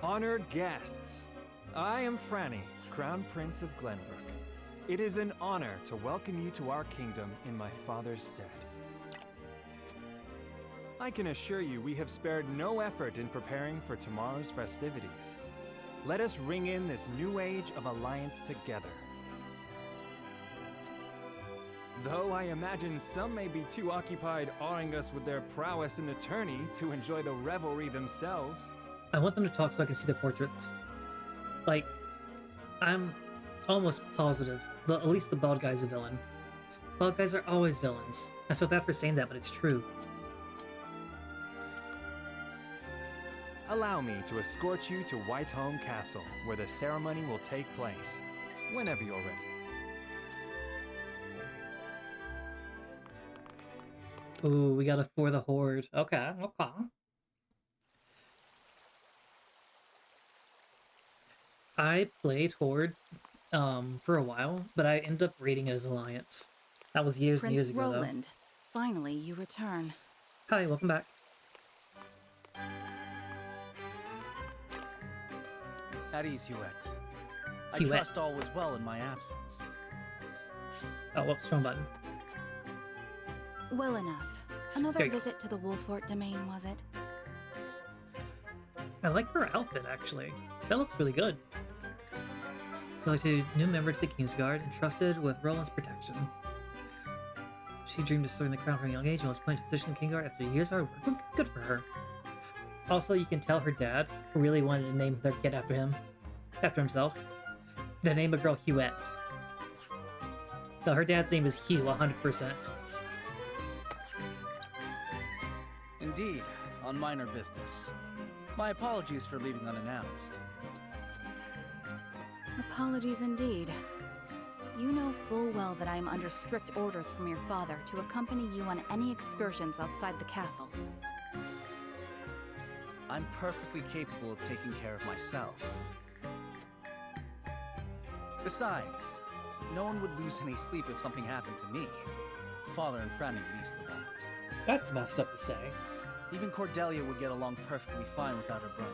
Honored guests, I am Franny, Crown Prince of Glenbrook. It is an honor to welcome you to our kingdom in my father's stead. I can assure you we have spared no effort in preparing for tomorrow's festivities. Let us ring in this new age of alliance together. Though I imagine some may be too occupied awing us with their prowess in the tourney to enjoy the revelry themselves. I want them to talk so I can see their portraits. Like, I'm almost positive at least the bald guy's a villain. Bald guys are always villains. I feel bad for saying that, but it's true. Allow me to escort you to Whitehome Castle, where the ceremony will take place, whenever you're ready. Ooh, we got a For the Horde. Okay, okay. I played Horde for a while, but I ended up rating it as Alliance. That was years and Prince years ago, Roland, finally you return. though. Hi, welcome back. At ease, Huette. I Huette. trust all was well in my absence. Oh, whoops, wrong button. Well enough. There Another you go. visit to the Wolfort domain, was it? I like her outfit, actually. That looks really good. Elected new member to the Kingsguard, entrusted with Roland's protection. She dreamed of soaring the crown from a young age and was put into position in the Kingsguard after years of hard work. Good for her. Also, you can tell her dad really wanted to name their kid after himself. To name a girl Huette. No, her dad's name is Hugh, 100%. Indeed, on minor business. My apologies for leaving unannounced. Apologies indeed. You know full well that I am under strict orders from your father to accompany you on any excursions outside the castle. I'm perfectly capable of taking care of myself. Besides, no one would lose any sleep if something happened to me. Father and Franny least of all. That's messed up to say. Even Cordelia would get along perfectly fine without her brother.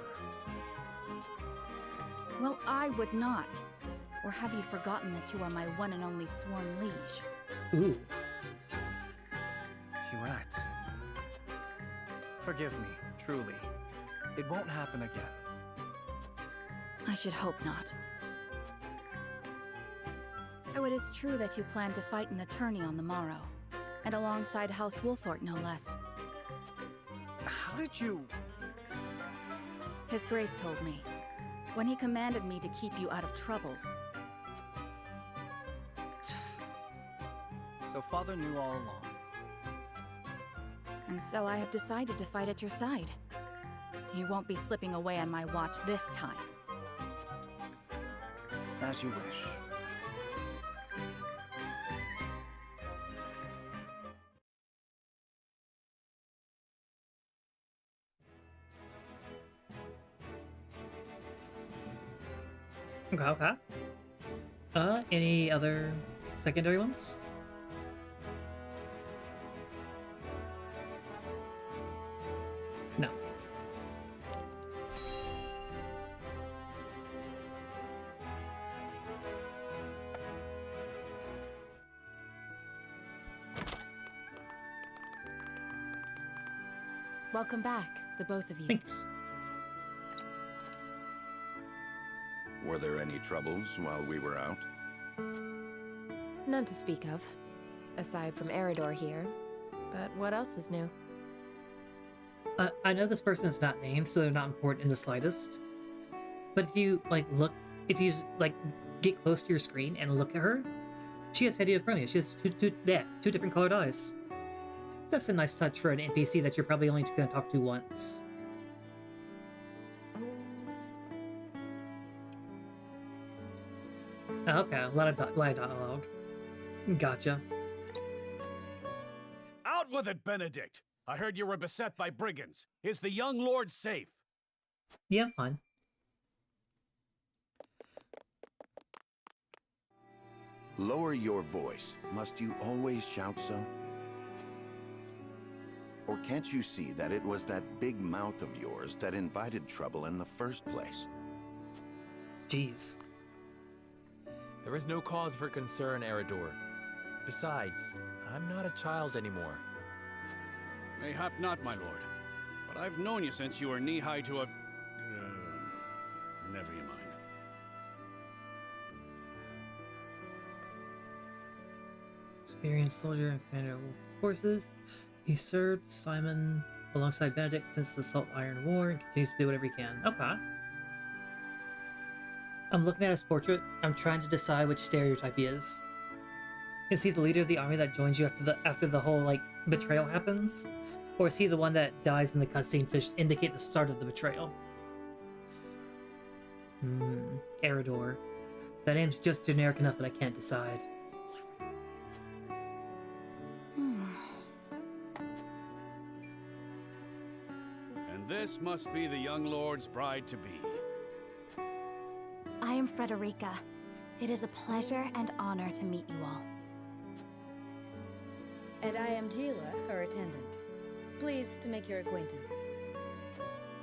Well, I would not. Or have you forgotten that you are my one and only sworn liege? Ooh. Huette. Forgive me, truly. It won't happen again. I should hope not. So it is true that you plan to fight in the tourney on the morrow, and alongside House Wolfort, no less. How did you... His Grace told me, when he commanded me to keep you out of trouble. So Father knew all along. And so I have decided to fight at your side. You won't be slipping away on my watch this time. As you wish. Okay, okay. Any other secondary ones? No. Welcome back, the both of you. Thanks. Were there any troubles while we were out? None to speak of, aside from Eridor here. But what else is new? I know this person is not named, so they're not important in the slightest. But if you, get close to your screen and look at her, she has hediachronia. She has two different colored eyes. That's a nice touch for an NPC that you're probably only going to talk to once. Okay, a lot of dialogue. Gotcha. with it, Benedict. I heard you were beset by brigands. Is the young lord safe? Yeah, fine. Lower your voice. Must you always shout so? Or can't you see that it was that big mouth of yours that invited trouble in the first place? Jeez. There is no cause for concern, Eridor. Besides, I'm not a child anymore. Mayhap not, my lord. But I've known you since you were knee-high to a... never you mind. Experienced soldier and commander of forces. He served Simon alongside Benedict since the Salt Iron War and continues to do whatever he can. Okay. I'm looking at his portrait. I'm trying to decide which stereotype he is. Is he the leader of the army that joins you after the whole like betrayal happens? Or is he the one that dies in the cutscene to indicate the start of the betrayal? Eridor. That name's just generic enough that I can't decide. And this must be the young lord's bride-to-be. I am Frederica. It is a pleasure and honor to meet you all. And I am Gila, her attendant. Pleased to make your acquaintance.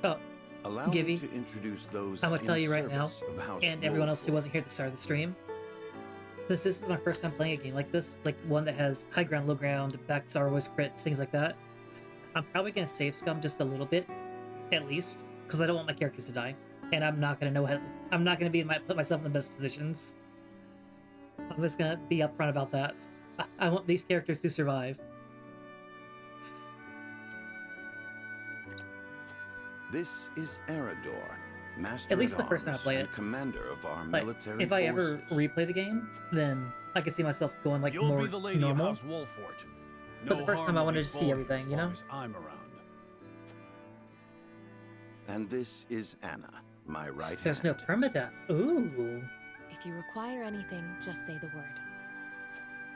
Oh, Allow me Gibby, to introduce those I'm gonna tell you right now, service of House and everyone else who Wolford. wasn't here at the start of the stream, since this is my first time playing a game like this, like one that has high ground, low ground, back Star Wars crits, things like that, I'm probably gonna save scum just a little bit, at least, because I don't want my characters to die, and I'm not gonna know how. I'm not gonna put myself in the best positions. I'm just gonna be upfront about that. I want these characters to survive. This is Eridor, master At least the first time I arms play and it. commander of our Like, military if I ever forces. replay the game, then I could see myself going like You'll more be the lady normal. of House Wolford. But the first harm time I will wanted to befall see everything, as you know? long as I'm around. And this is Anna, my right There's hand. no permadeath. Ooh. If you require anything, just say the word.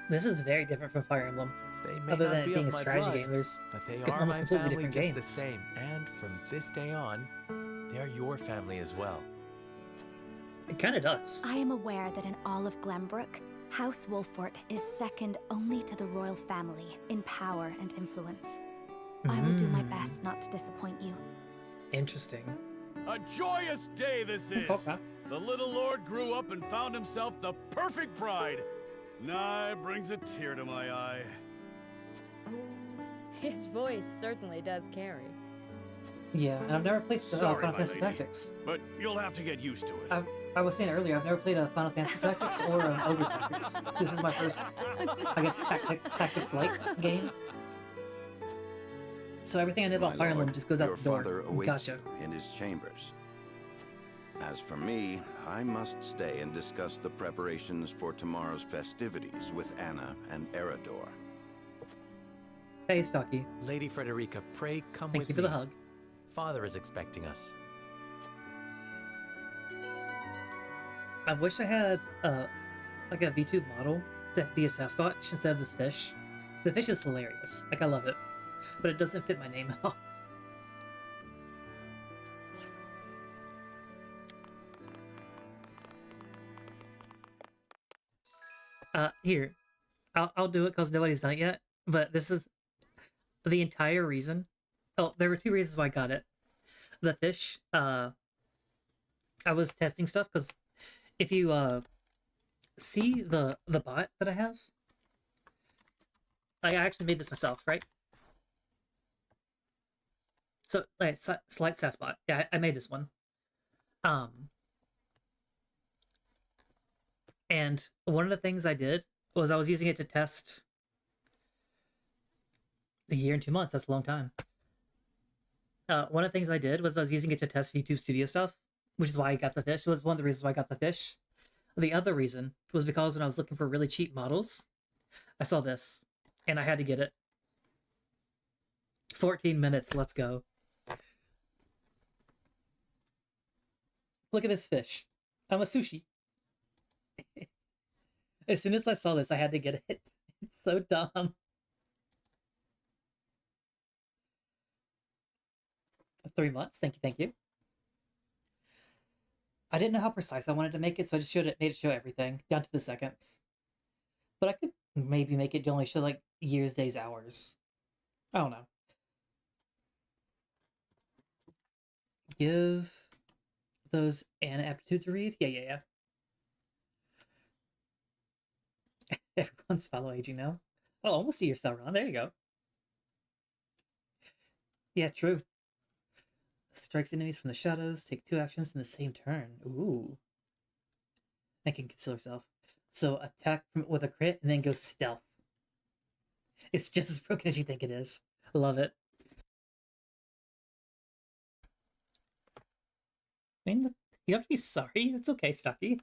This is very different from Fire Emblem. They may Other not than it be being of a my strategy blood, game, there's but they almost are my completely family different just the games. same. And from this day on, they are your family as well. It kind of does. I am aware that in all of Glenbrook, House Wolfort is second only to the royal family in power and influence. I will do my best not to disappoint you. Interesting. A joyous day this is! Okay. The little lord grew up and found himself the perfect bride. Nigh brings a tear to my eye. His voice certainly does carry. Yeah, and I've never played Sorry, Final my Fantasy lady, Tactics. but you'll have to get used to it. I was saying earlier, I've never played a Final Fantasy Tactics or an Ogre Tactics. This is my first, I guess, Tactics-like game. So everything I know about My Fire Emblem lord, just goes out your the door. father awaits Gotcha. you in his chambers. As for me, I must stay and discuss the preparations for tomorrow's festivities with Anna and Eridor. Hey, Stocky. Lady Frederica, pray come Thank with you for the me. hug. Father is expecting us. I wish I had like a V2 model to be a Sasquatch instead of this fish. The fish is hilarious. Like, I love it. But it doesn't fit my name at all. Here. I'll do it because nobody's done it yet. But this is the entire reason. Oh, there were two reasons why I got it. The fish, I was testing stuff because if you see the bot that I have, I actually made this myself, right? So like Slight Sassbot, yeah, I made this one. And one of the things I did was I was using it to test a year and 2 months. That's a long time. One of the things I did was I was using it to test VTube Studio stuff, which is why I got the fish. It was one of the reasons why I got the fish. The other reason was because when I was looking for really cheap models, I saw this, and I had to get it. 14 minutes, let's go. Look at this fish. I'm a sushi. As soon as I saw this, I had to get it. It's so dumb. 3 months. Thank you, thank you. I didn't know how precise I wanted to make it, so I just made it show everything down to the seconds. But I could maybe make it only show like years, days, hours. I don't know. Give those an aptitude to read? Yeah. Everyone's follow aging now. Oh, almost a year, Sauron. There you go. Yeah, true. Strikes enemies from the shadows. Take 2 actions in the same turn. Ooh. I can conceal herself. So attack with a crit and then go stealth. It's just as broken as you think it is. Love it. I mean, you don't have to be sorry. It's okay, Stucky.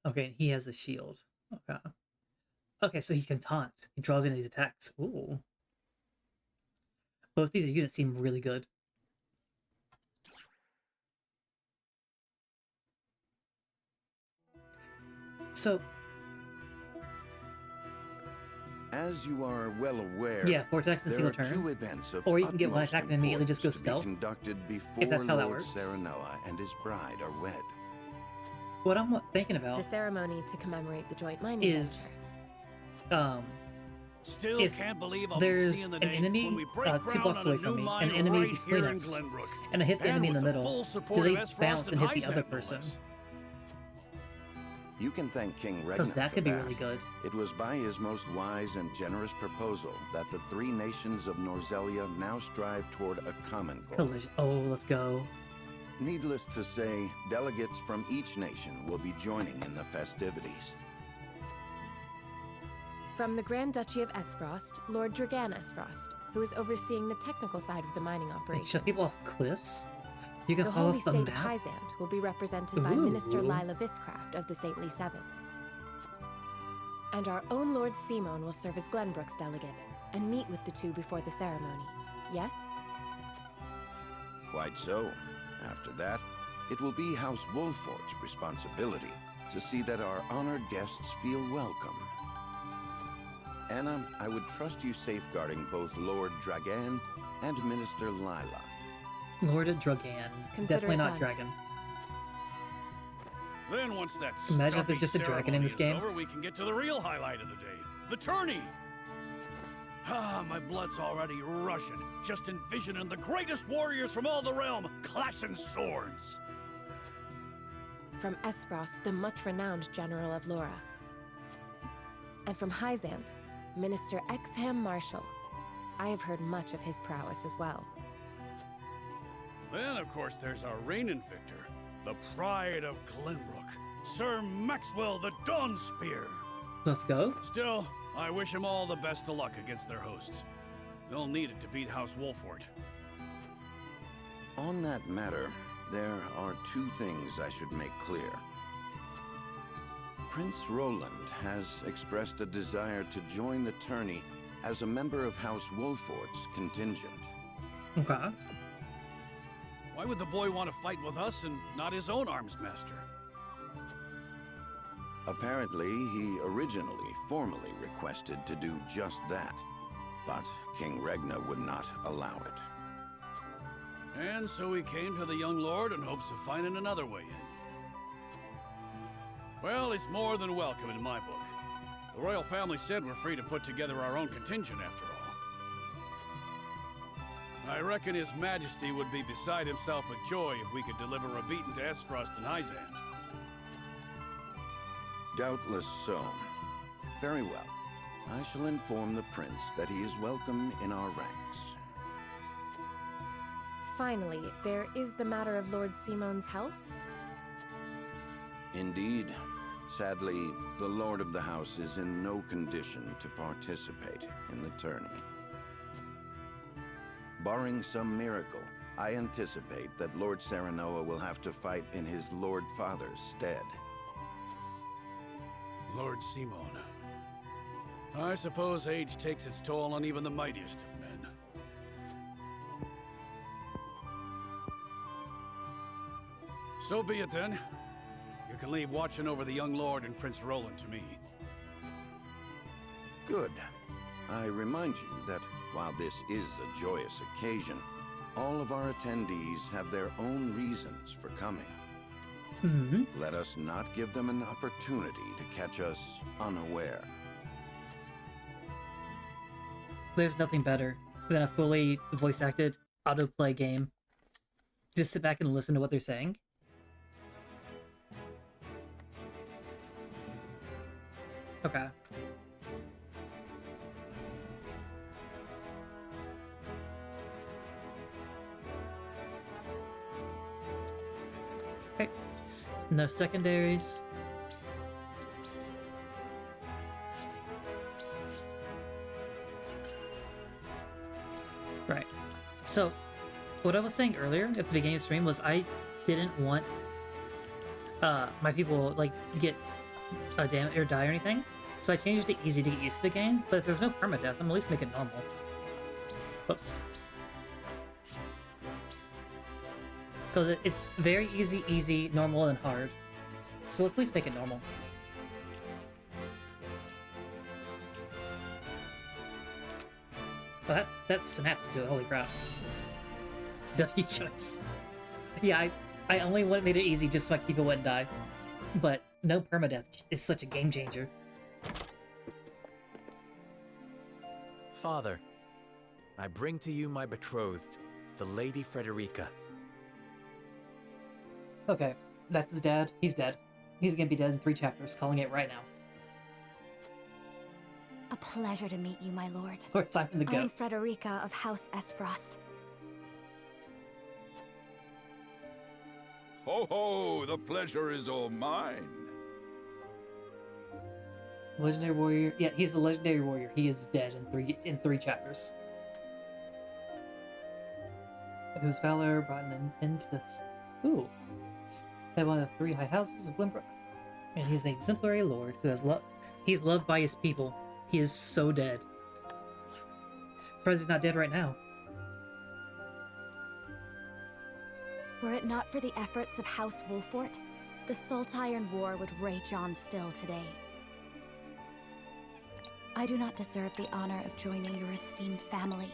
Okay, he has a shield. Okay. Okay, so he can taunt. He draws in these attacks. Ooh. Both these units seem really good. So, as you are well aware, yeah, 4 attacks in a single there are turn. 2 events of Or you can get 1 utmost attack and immediately just go importance to be stealth. conducted before If that's how that Lord works. Serenoa and his bride are wed. What I'm thinking The about ceremony to commemorate the joint mining is, Still if can't believe I'll there's be seeing the an day enemy when we break 2 ground blocks on away a from new me, mine an enemy right between here in us, Glenbrook. and I hit the And enemy in the with middle, full support do they of Esfrost bounce and hit the Hyzant, other no person? less. You can thank King Regna Because that for could be that. really good. It was by his most wise and generous proposal that the 3 nations of Norzelia now strive toward a common goal. Collision. Oh, let's go. Needless to say, delegates from each nation will be joining in the festivities. From the Grand Duchy of Esfrost, Lord Dragan Esfrost, who is overseeing the technical side of the mining Wait, operation. shut people off cliffs? You can The fall holy off the state of map? Hyzant will be represented by Ooh. Minister Lila Viscraft of the Saintly Seven. And our own Lord Simon will serve as Glenbrook's delegate and meet with the 2 before the ceremony. Yes? Quite so. After that, it will be House Wolfort's responsibility to see that our honored guests feel welcome. Anna, I would trust you safeguarding both Lord Dragan and Minister Lila. Lord Dragan. Consider Definitely it not done. Dragon. Then once that Imagine if there's stuffy just a dragon in this ceremony is game. over, we can get to the real highlight of the day, the tourney. Ah, my blood's already rushing, just envisioning the greatest warriors from all the realm clashing swords. From Esfrost, the much-renowned General of Laura. And from Hyzant, Minister Exham Marshall. I have heard much of his prowess as well. Then, of course, there's our reigning victor, the pride of Glenbrook, Sir Maxwell the Dawnspear. Let's go. Still, I wish him all the best of luck against their hosts. They'll need it to beat House Wolfort. On that matter, there are 2 things I should make clear. Prince Roland has expressed a desire to join the tourney as a member of House Wolfort's contingent. Okay. Why would the boy want to fight with us and not his own arms master? Apparently, he originally formally requested to do just that, but King Regna would not allow it. And so he came to the young lord in hopes of finding another way in. Well, he's more than welcome in my book. The royal family said we're free to put together our own contingent after all. I reckon His Majesty would be beside himself with joy if we could deliver a beating to Esfrost and Hyzant. Doubtless so. Very well. I shall inform the prince that he is welcome in our ranks. Finally, there is the matter of Lord Simon's health. Indeed. Sadly, the Lord of the House is in no condition to participate in the tourney. Barring some miracle, I anticipate that Lord Serenoa will have to fight in his Lord Father's stead. Lord Simon. I suppose age takes its toll on even the mightiest of men. So be it then. You can leave watching over the young lord and Prince Roland to me. Good. I remind you that while this is a joyous occasion, all of our attendees have their own reasons for coming. Mm-hmm. Let us not give them an opportunity to catch us unaware. There's nothing better than a fully voice-acted autoplay game. Just sit back and listen to what they're saying. Okay. Okay. No secondaries. Right. So, what I was saying earlier at the beginning of the stream was I didn't want my people like get damage or die or anything. So I changed it to easy to get used to the game, but if there's no permadeath, I'm at least make it normal. Whoops. Because it's very easy, normal, and hard. So let's at least make it normal. Oh, that snapped to it, holy crap. W choice. Yeah, I only made it easy just so my people wouldn't die. But no permadeath is such a game changer. Father, I bring to you my betrothed, the Lady Frederica. Okay, that's the dad. He's dead. He's gonna be dead in 3 chapters, calling it right now. A pleasure to meet you, my lord. Lord Simon the I am Goat. Frederica of House Esfrost. Ho ho! The pleasure is all mine. Legendary warrior. Yeah, he's a legendary warrior. He is dead in 3 chapters. Whose valor brought an end to this. Ooh. Head one of the 3 high houses of Glenbrook. And he's an exemplary lord who has he's loved by his people. He is so dead. Surprised he's not dead right now. Were it not for the efforts of House Wolfort, the Saltiron War would rage on still today. I do not deserve the honor of joining your esteemed family,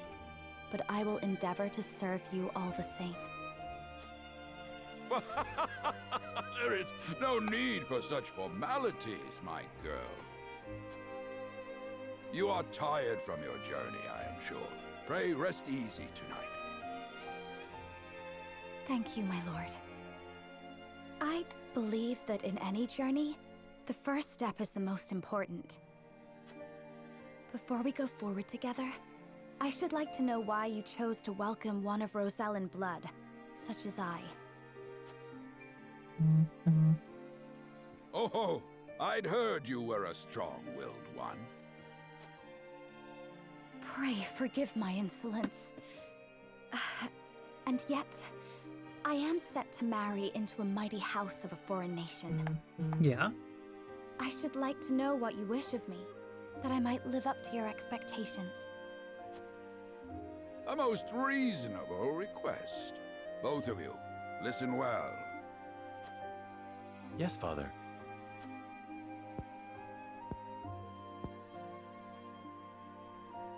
but I will endeavor to serve you all the same. There is no need for such formalities, my girl. You are tired from your journey, I am sure. Pray rest easy tonight. Thank you, my lord. I believe that in any journey, the first step is the most important. Before we go forward together, I should like to know why you chose to welcome one of Rosellan blood, such as I. Oh, I'd heard you were a strong-willed one. Pray forgive my insolence. And yet, I am set to marry into a mighty house of a foreign nation. Yeah? I should like to know what you wish of me, that I might live up to your expectations. A most reasonable request. Both of you, listen well. Yes, Father.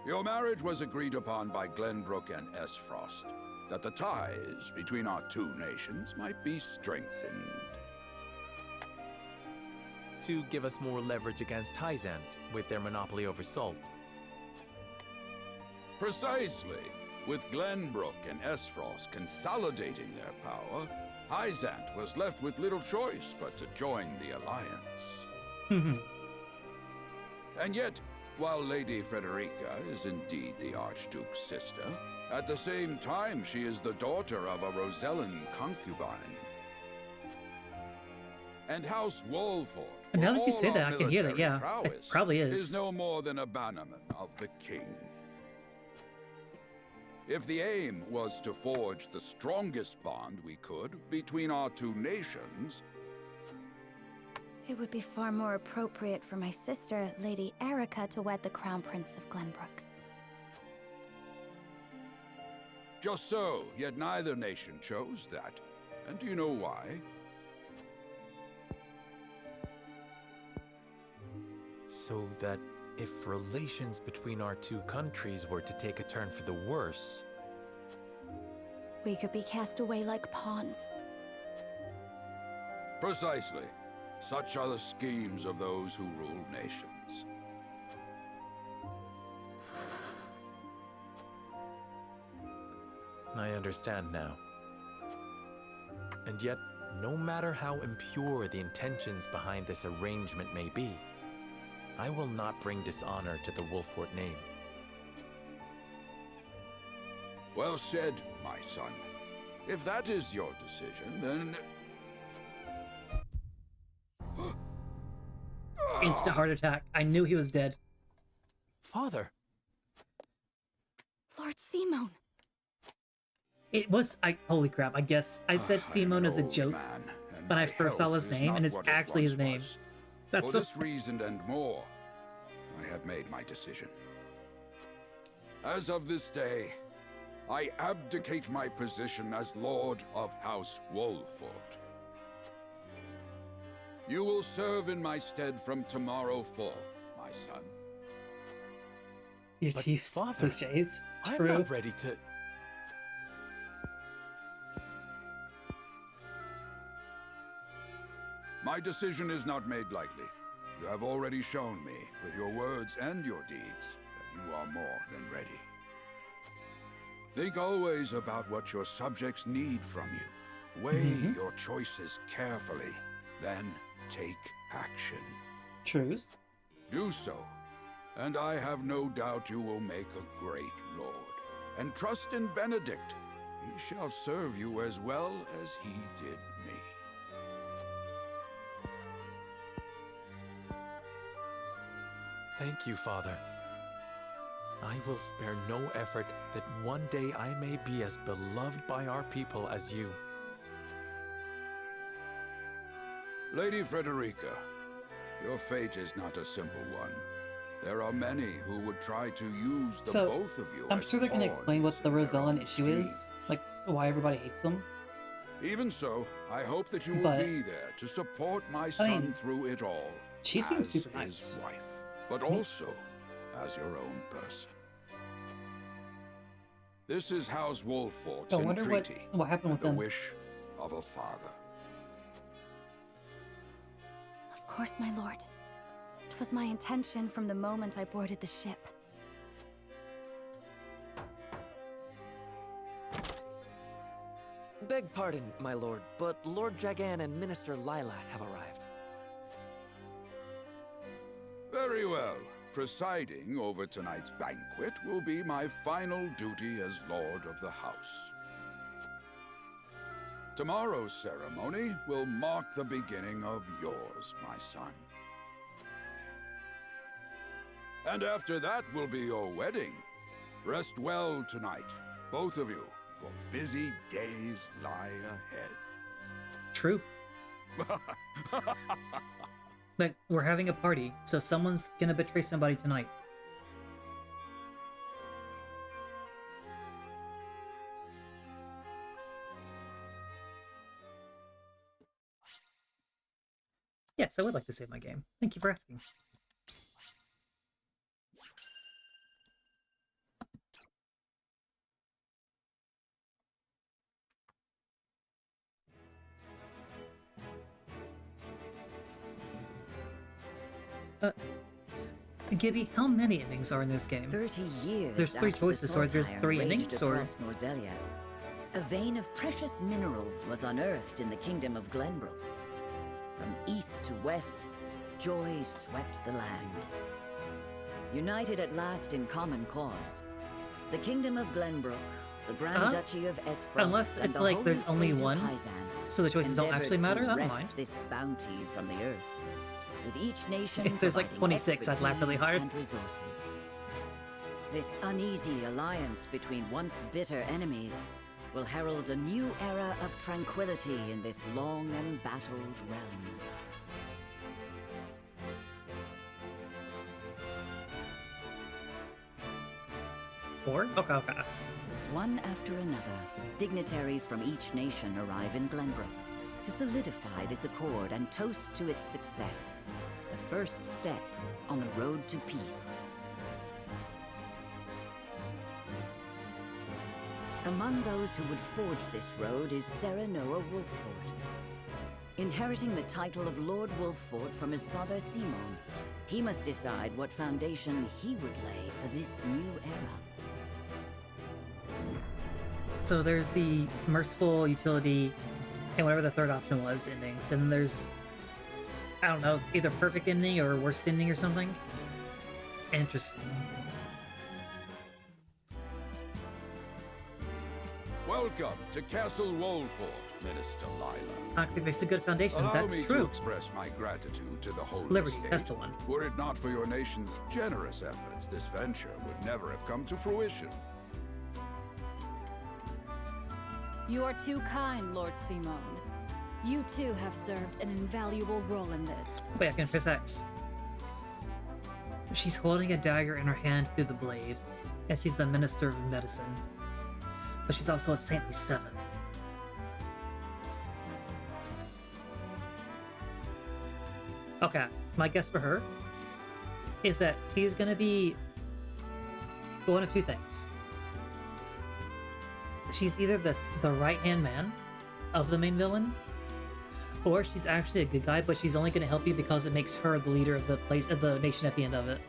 Your marriage was agreed upon by Glenbrook and Esfrost, that the ties between our 2 nations might be strengthened. To give us more leverage against Hyzant with their monopoly over salt. Precisely. With Glenbrook and Esfrost consolidating their power, Hyzant was left with little choice but to join the alliance. And yet, while Lady Frederica is indeed the Archduke's sister, at the same time she is the daughter of a Rosellan concubine. And House Wolfort, And now for that you say all that, our I can hear that, military yeah. It prowess, probably is. is no more than a bannerman of the king. If the aim was to forge the strongest bond we could between our 2 nations, It would be far more appropriate for my sister, Lady Erica, to wed the Crown Prince of Glenbrook. just so, yet neither nation chose that. And do you know why? So that if relations between our two countries were to take a turn for the worse... We could be cast away like pawns. Precisely. Such are the schemes of those who rule nations. I understand now. And yet, no matter how impure the intentions behind this arrangement may be, I will not bring dishonor to the Wolffort name. Well said, my son. If that is your decision, then... Instant heart attack. I knew he was dead. Father! Lord Simon! It was... holy crap, I guess I said Simon as a joke when I first saw his name, and it's actually his name. That's For so... this reason and more, I have made my decision. As of this day, I abdicate my position as Lord of House Wolffort. You will serve in my stead from tomorrow forth, my son. You're used to cliches. I'm True. not ready to... My decision is not made lightly. You have already shown me, with your words and your deeds, that you are more than ready. Think always about what your subjects need from you. Weigh your choices carefully, then take action. Truth. Do so, and I have no doubt you will make a great lord. And trust in Benedict. He shall serve you as well as he did me. Thank you, Father. I will spare no effort that one day I may be as beloved by our people as you. Lady Frederica, your fate is not a simple one. There are many who would try to use the both of you I'm as sure they're going to pawns explain what the in their Rosellan own issue scheme. is. Like, why everybody hates them. Even so, I hope that you will But- be there to support my son through it all. She seems as super his nice. wife, but also as your own person. This is House Wolffort's I wonder entreaty, what happened with and the them. wish of a father. Of course, my lord. It was my intention from the moment I boarded the ship. Beg pardon, my lord, but Lord Jagan and Minister Lila have arrived. Very well. Presiding over tonight's banquet will be my final duty as Lord of the House. Tomorrow's ceremony will mark the beginning of yours, my son. And after that will be your wedding. Rest well tonight, both of you, for busy days lie ahead. True. Like, we're having a party, so someone's gonna betray somebody tonight. Yes, I would like to save my game. Thank you for asking. Gibby, how many endings are in this game? 30 years There's three after the choices, or there's Saltire three raged endings, or... across Norzelia, a vein of precious minerals was unearthed in the kingdom of Glenbrook. From east to west, joy swept the land. United at last in common cause, the kingdom of Glenbrook, the Grand Duchy of Esfrost, Unless and it's the like holy there's only state of one, Hyzant so the choices don't endeavored actually matter? to I don't wrest mind. this bounty from the earth, with each nation If there's like providing 26, I'd laugh really expertise hard. and resources. This uneasy alliance between once bitter enemies will herald a new era of tranquility in this long embattled realm. Or? Okay, okay. One after another, dignitaries from each nation arrive in Glenbrook to solidify this accord and toast to its success. The first step on the road to peace. Among those who would forge this road is Serenoa Wolffort. Inheriting the title of Lord Wolffort from his father Simon, he must decide what foundation he would lay for this new era. So there's the merciful, utility, and whatever the third option was endings, and then there's, I don't know, either perfect ending or worst ending or something. Interesting. Welcome to Castle Wolffort, Minister Lila. Octave makes a good foundation. Allow That's me true. to express my gratitude to the Holy Liberty, State. that's the one. Were it not for your nation's generous efforts, this venture would never have come to fruition. You are too kind, Lord Simon. You too have served an invaluable role in this. Wait, I can press X. She's holding a dagger in her hand through the blade, and she's the Minister of Medicine. But she's also a saintly 7. Okay, my guess for her is that she's gonna be one of two things. She's either the right-hand man of the main villain, or she's actually a good guy, but she's only gonna help you because it makes her the leader of the place of the nation at the end of it.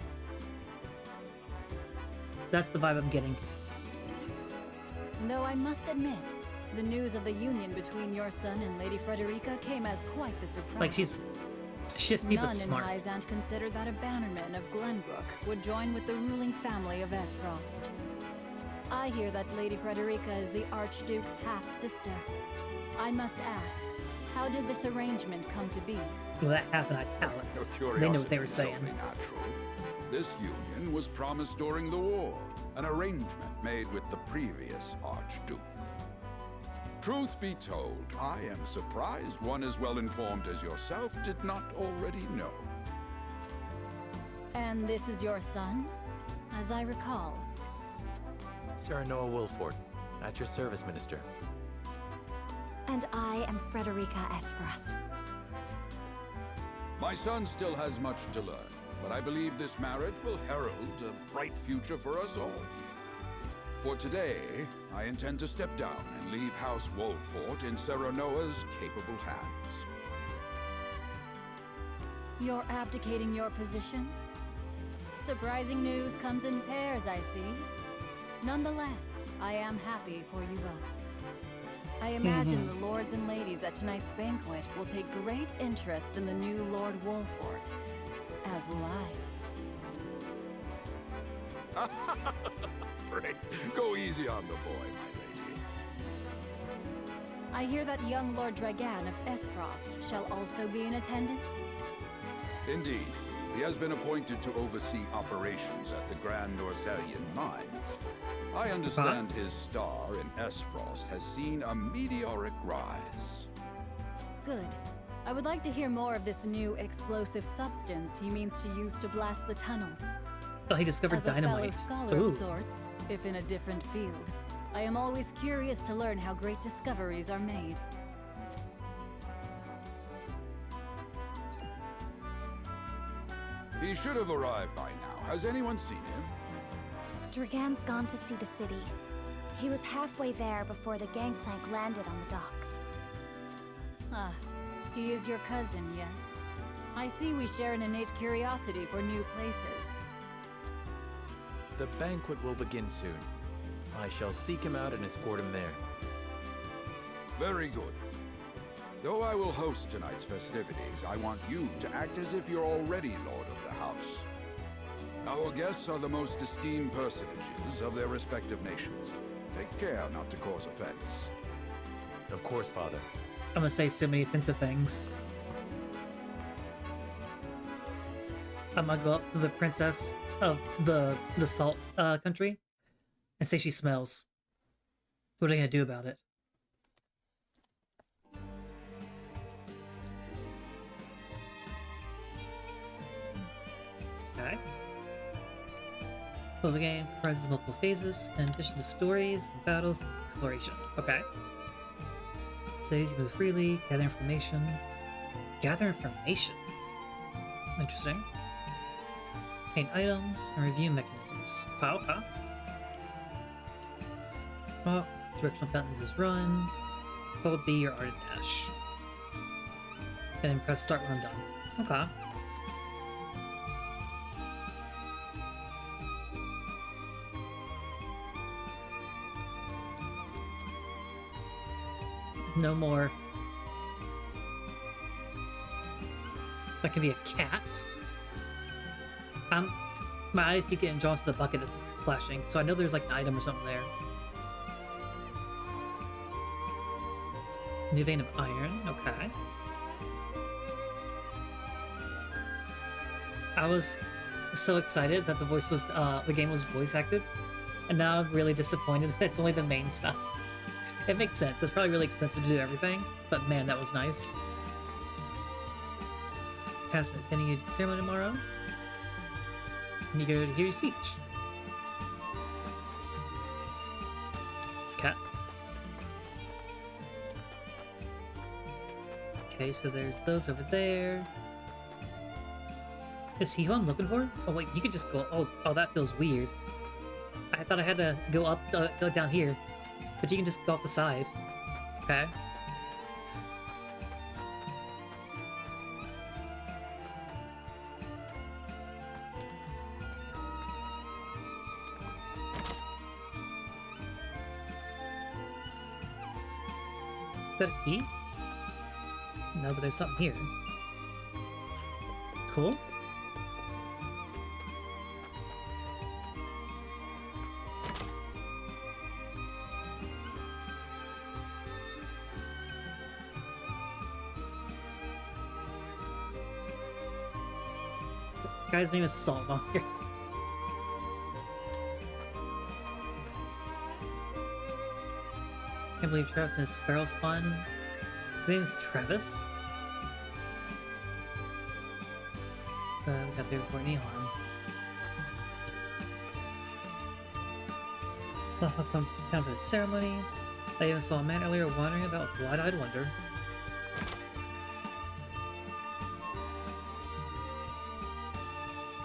That's the vibe I'm getting. Though I must admit, the news of the union between your son and Lady Frederica came as quite the surprise. Like, she's shifty but smart. None in Hyzant considered that a bannerman of Glenbrook would join with the ruling family of Esfrost. I hear that Lady Frederica is the Archduke's half-sister. I must ask, how did this arrangement come to be? Well, that happened at Talents. Your They knew what they were curiosity is saying. only natural. This union was promised during the war, an arrangement made with the previous Archduke. Truth be told, I am surprised one as well informed as yourself did not already know. And this is your son? As I recall. Serenoa Wolffort, at your service, Minister. And I am Frederica Esfrost. My son still has much to learn, but I believe this marriage will herald a bright future for us all. For today, I intend to step down and leave House Wolffort in Serenoa's capable hands. You're abdicating your position? Surprising news comes in pairs, I see. Nonetheless, I am happy for you both. I imagine the lords and ladies at tonight's banquet will take great interest in the new Lord Wolffort, as will I. Pray, go easy on the boy, my lady. I hear that young Lord Dragan of Esfrost shall also be in attendance? Indeed, he has been appointed to oversee operations at the Grand Orselian mines. I understand his star in Esfrost has seen a meteoric rise. Good. I would like to hear more of this new explosive substance he means to use to blast the tunnels. Oh, he discovered As dynamite. a fellow scholar Ooh. of sorts, if in a different field, I am always curious to learn how great discoveries are made. He should have arrived by now. Has anyone seen him? Dragan's gone to see the city. He was halfway there before the gangplank landed on the docks. Ah, he is your cousin, yes? I see we share an innate curiosity for new places. The banquet will begin soon. I shall seek him out and escort him there. Very good. Though I will host tonight's festivities, I want you to act as if you're already Lord of the House. Our guests are the most esteemed personages of their respective nations. Take care not to cause offense. Of course, Father. I'm gonna say so many offensive things. I'm gonna go up to the princess of the salt country and say she smells. What are they gonna do about it? Okay. So the game comprises multiple phases, in addition to stories, battles, exploration. Okay. Says you move freely, gather information. Gather information? Interesting. Obtain items and review mechanisms. Wow, okay. Oh, directional buttons is run. Hold B or R to dash. And then press start when I'm done. Okay. No more. That can be a cat. My eyes keep getting drawn to the bucket that's flashing, so I know there's like an item or something there. New vein of iron, okay. I was so excited that the game was voice acted, and now I'm really disappointed that it's only the main stuff. It makes sense, it's probably really expensive to do everything, but man, that was nice. Task attending your ceremony tomorrow. I'm eager to hear your speech. Cat. Okay, so there's those over there. Is he who I'm looking for? Oh wait, you could just go. Oh, that feels weird. I thought I had to go up, go down here, but you can just go off the side. Okay. Is that a key? No, but there's something here. Cool. Guy's name is Saltmonger. Can't believe Travis and his feral spawn. His name is Travis. We got there before any harm. Left up come down for the ceremony. I even saw a man earlier wandering about with wide-eyed wonder.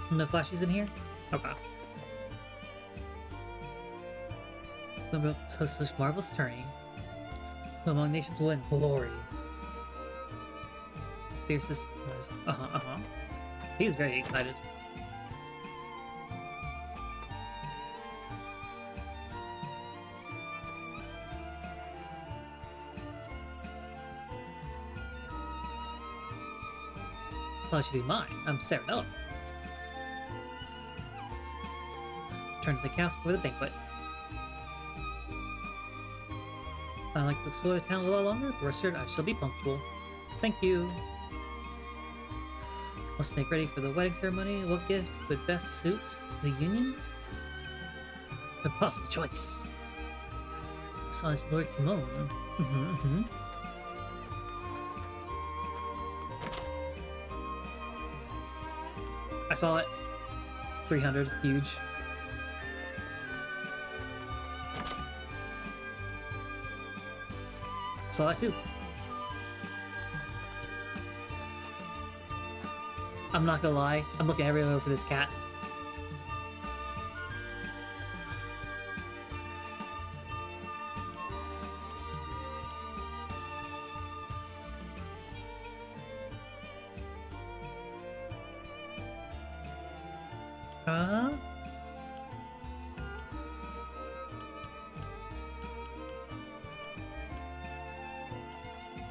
No flashies in here? Okay. So such marvelous tourney. Among nations will in glory. Fiercest. He's very excited. Well, it should be mine. I'm Serenella. Turn to the castle for the banquet. I'd like to explore the town a little longer, but rest assured I shall be punctual. Thank you. Must make ready for the wedding ceremony. What gift would best suit the union? It's an impossible choice. Besides Lord Simone. I saw it. 300, huge. Saw that too. I'm not gonna lie, I'm looking everywhere for this cat.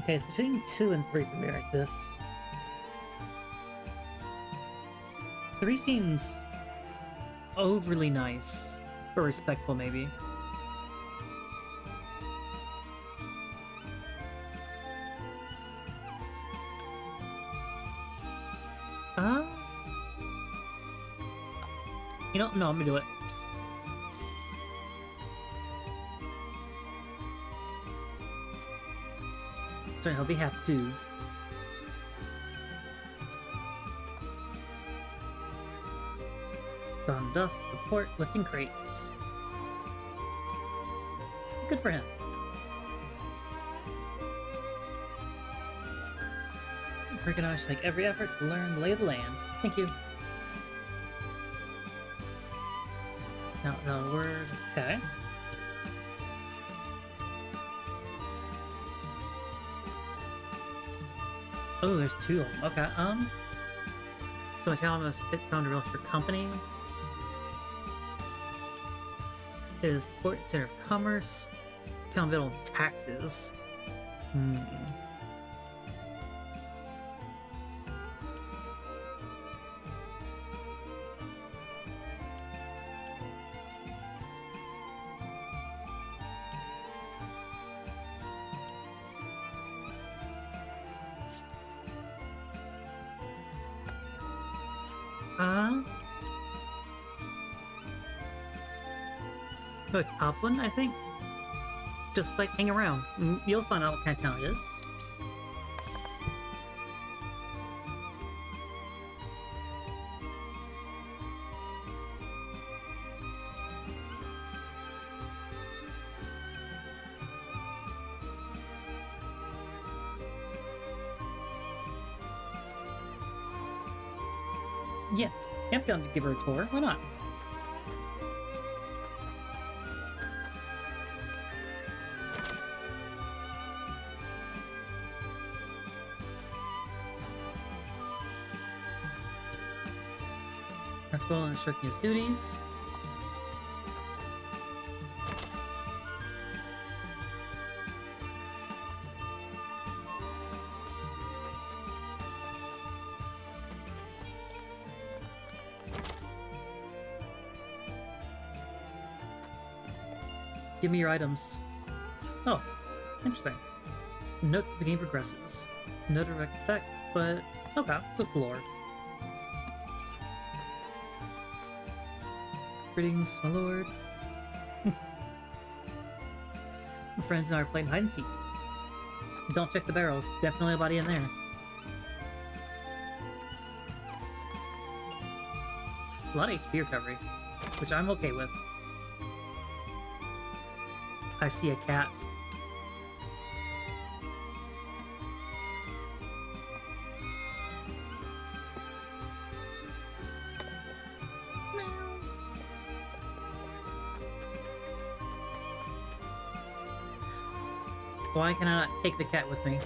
Okay, it's between 2 and 3 for me like this. 3 seems overly nice. Or respectful, maybe. You know, no, I'm gonna do it. Sorry, I'll be happy too. Dawn dust, report, lifting crates. Good for him. Hurricane should make every effort to learn the lay of the land. Thank you. Not without a word. Okay. Oh, there's two of them. Okay, so I tell them to stick down to real your company. It is port center of commerce. Town bill taxes. The top one, I think. Just like hang around. You'll find out what kind of town it is. Yeah, I'm down to give her a tour. Why not? As well as shirking his duties. Give me your items. Oh, interesting. Notes as the game progresses. No direct effect, but okay, so it's lore. Greetings, my lord. My friends and I are playing hide and seek. Don't check the barrels, definitely a body in there. A lot of HP recovery, which I'm okay with. I see a cat. Why can I not take the cat with me?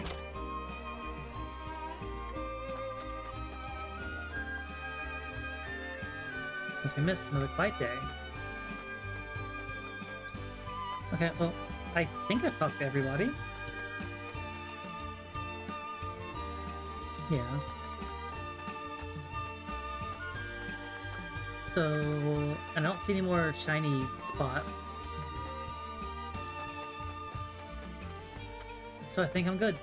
Since I missed another quiet day. Okay, well, I think I've talked to everybody. Yeah. So, I don't see any more shiny spots. So I think I'm good.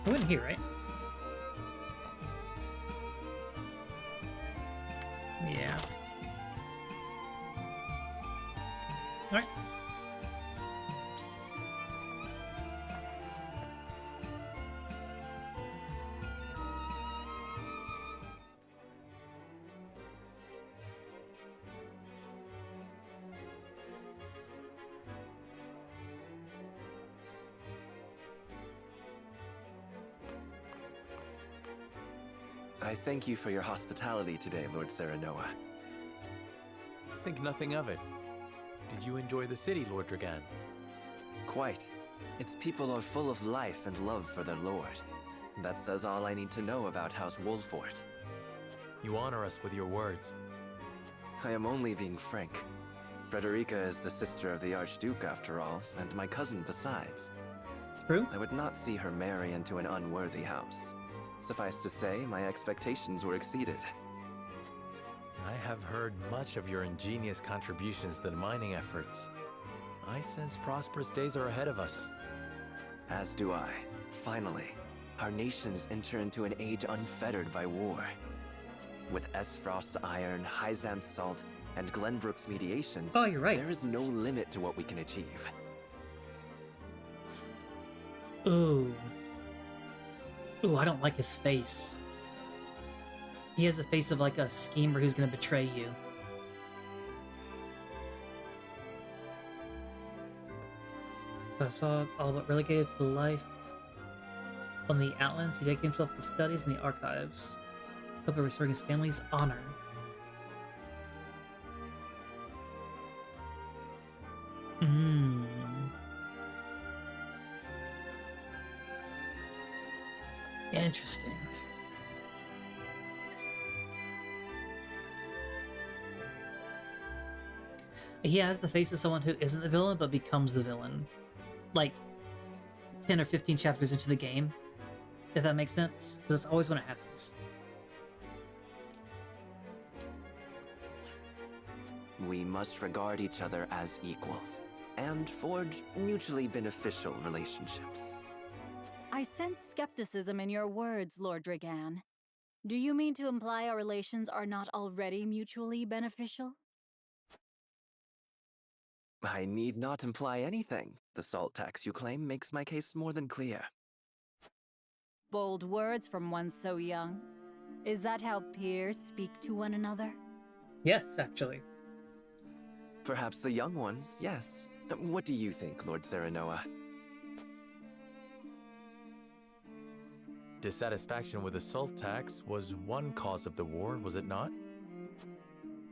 I went here, right? Yeah. Alright. I thank you for your hospitality today, Lord Serenoa. Think nothing of it. Did you enjoy the city, Lord Dragan? Quite. Its people are full of life and love for their lord. That says all I need to know about House Wolffort. You honor us with your words. I am only being frank. Frederica is the sister of the Archduke, after all, and my cousin besides. True. I would not see her marry into an unworthy house. Suffice to say, my expectations were exceeded. I have heard much of your ingenious contributions to the mining efforts. I sense prosperous days are ahead of us. As do I. Finally, our nations enter into an age unfettered by war. With Esfrost's iron, Hyzant's salt, and Glenbrook's mediation, oh, you're right. There is no limit to what we can achieve. Ooh. Ooh, I don't like his face. He has the face of like a schemer who's gonna betray you. Fog, all but relegated to life on the Outlands, he dedicated himself to studies in the archives. Hope of restoring his family's honor. Hmm. Interesting. He has the face of someone who isn't the villain but becomes the villain. Like 10 or 15 chapters into the game, if that makes sense. Because that's always when it happens. We must regard each other as equals and forge mutually beneficial relationships. I sense skepticism in your words, Lord Dragan. Do you mean to imply our relations are not already mutually beneficial? I need not imply anything. The salt tax you claim makes my case more than clear. Bold words from one so young. Is that how peers speak to one another? Yes, actually. Perhaps the young ones, yes. What do you think, Lord Serenoa? Dissatisfaction with the salt tax was one cause of the war, was it not?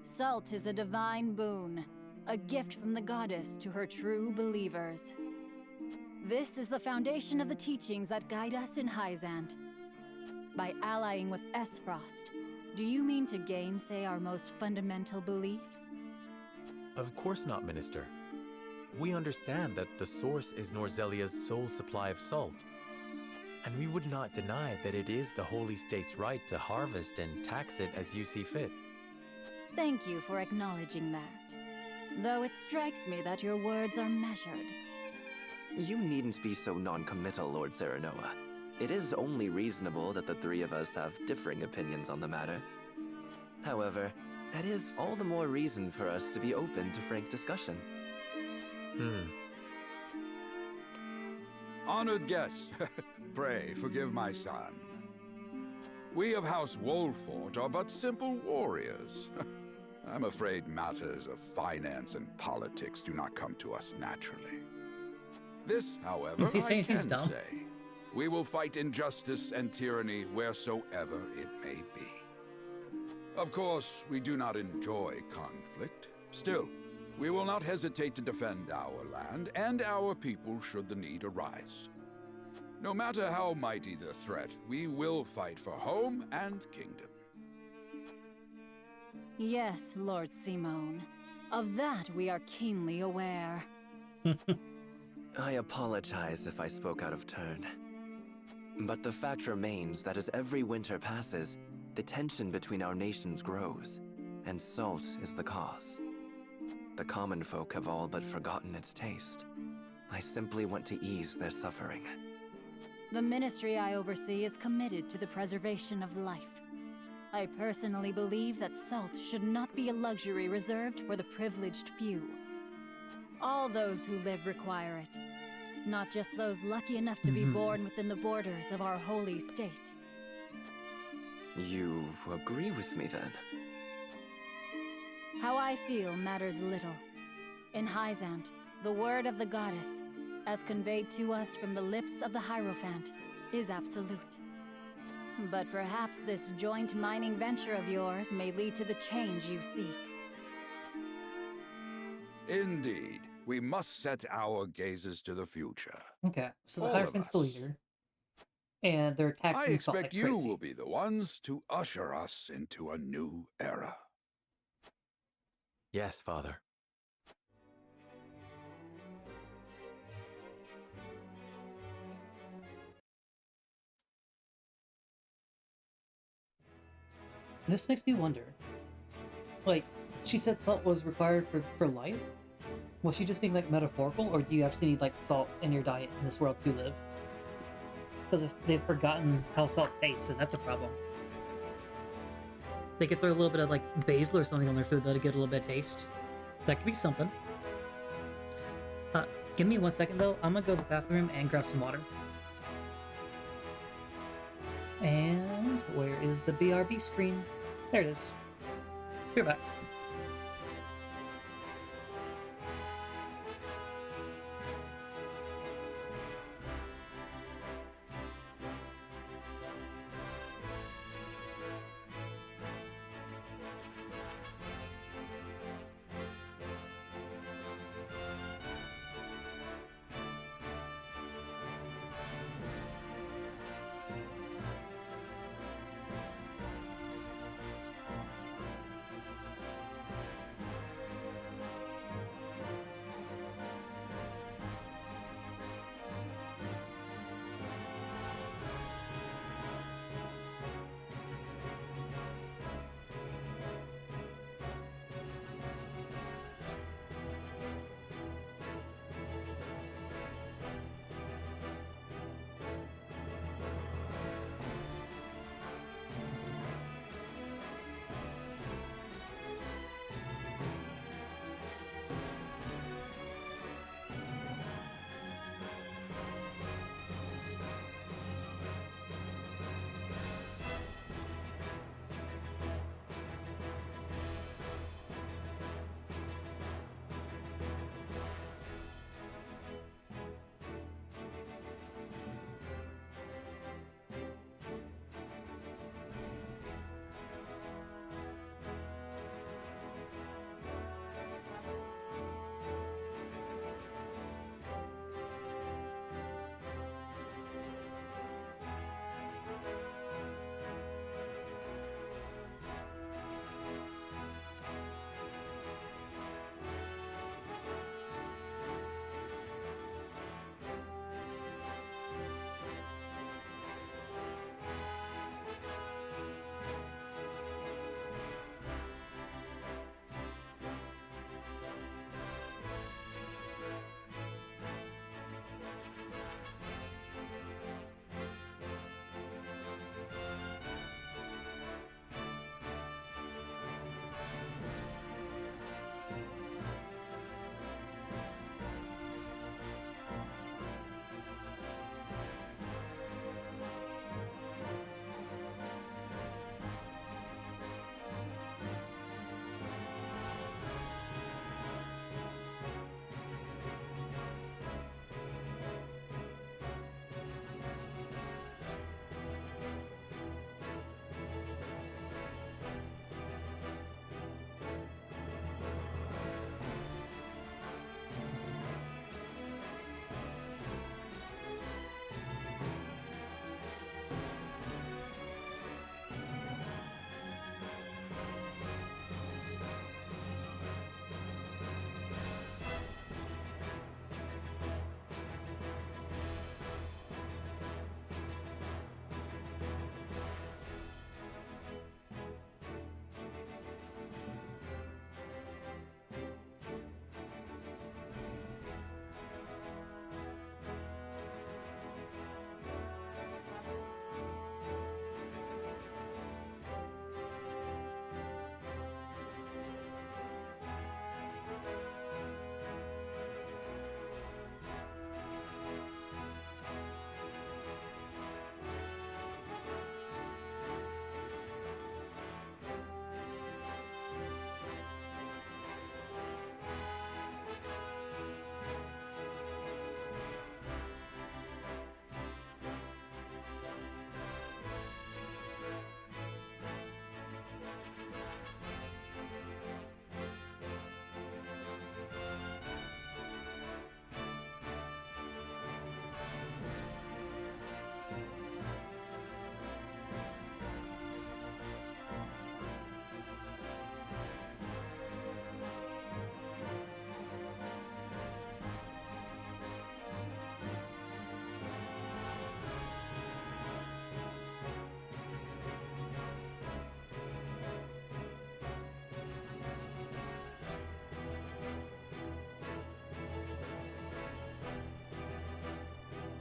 Salt is a divine boon, a gift from the goddess to her true believers. This is the foundation of the teachings that guide us in Hyzant. By allying with Esfrost, do you mean to gainsay our most fundamental beliefs? Of course not, Minister. We understand that the source is Norzelia's sole supply of salt. And we would not deny that it is the Holy State's right to harvest and tax it as you see fit. Thank you for acknowledging that. Though it strikes me that your words are measured. You needn't be so non-committal, Lord Serenoa. It is only reasonable that the three of us have differing opinions on the matter. However, that is all the more reason for us to be open to frank discussion. Honored guests, pray forgive my son. We of House Wolfort are but simple warriors. I'm afraid matters of finance and politics do not come to us naturally. This, however, Is he saying I can he's dumb? say. We will fight injustice and tyranny wheresoever it may be. Of course, we do not enjoy conflict. Still, we will not hesitate to defend our land and our people should the need arise. No matter how mighty the threat, we will fight for home and kingdom. Yes, Lord Simone. Of that we are keenly aware. I apologize if I spoke out of turn. But the fact remains that as every winter passes, the tension between our nations grows, and salt is the cause. The common folk have all but forgotten its taste. I simply want to ease their suffering. The ministry I oversee is committed to the preservation of life. I personally believe that salt should not be a luxury reserved for the privileged few. All those who live require it, not just those lucky enough to be born within the borders of our holy state. You agree with me then? How I feel matters little. In Hyzant, the word of the goddess, as conveyed to us from the lips of the Hierophant, is absolute. But perhaps this joint mining venture of yours may lead to the change you seek. Indeed, we must set our gazes to the future. Okay, so the All of Hierophant's the leader. And they're I taxing salt like expect you crazy. will be the ones to usher us into a new era. Yes, Father. This makes me wonder. Like, she said salt was required for life? Was she just being like metaphorical, or do you actually need like salt in your diet in this world to live? Because if they've forgotten how salt tastes, then that's a problem. They could throw a little bit of like basil or something on their food that'll get a little bit of taste. That could be something. Give me 1 second though. I'm gonna go to the bathroom and grab some water. And where is the BRB screen? There it is. We're back.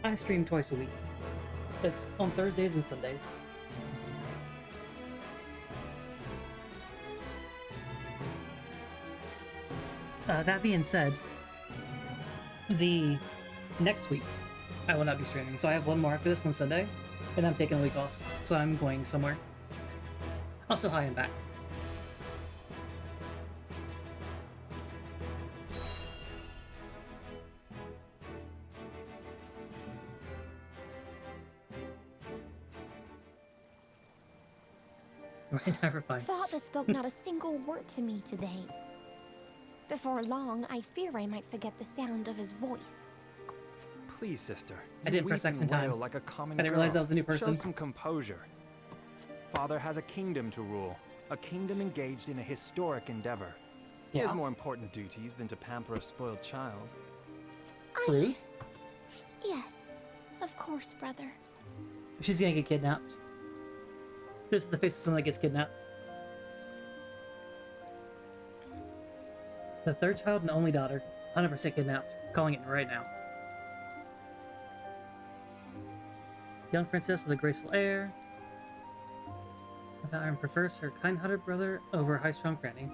I stream twice a week. It's on Thursdays and Sundays. That being said, the next week I will not be streaming, so I have one more after this on Sunday, and I'm taking a week off, so I'm going somewhere. Also, hi and back. Right, never mind. Father spoke not a single word to me today. Before long, I fear I might forget the sound of his voice. Please, sister. I didn't press X in time. Like a common I didn't realize that was a new Show person. some composure. Father has a kingdom to rule, a kingdom engaged in a historic endeavor. He has more important duties than to pamper a spoiled child. True. Yes, of course, brother. She's gonna get kidnapped. This is the face of someone that gets kidnapped. The third child and only daughter, 100% kidnapped. Calling it right now. Young princess with a graceful air. Valerian prefers her kind-hearted brother over high-strung granny.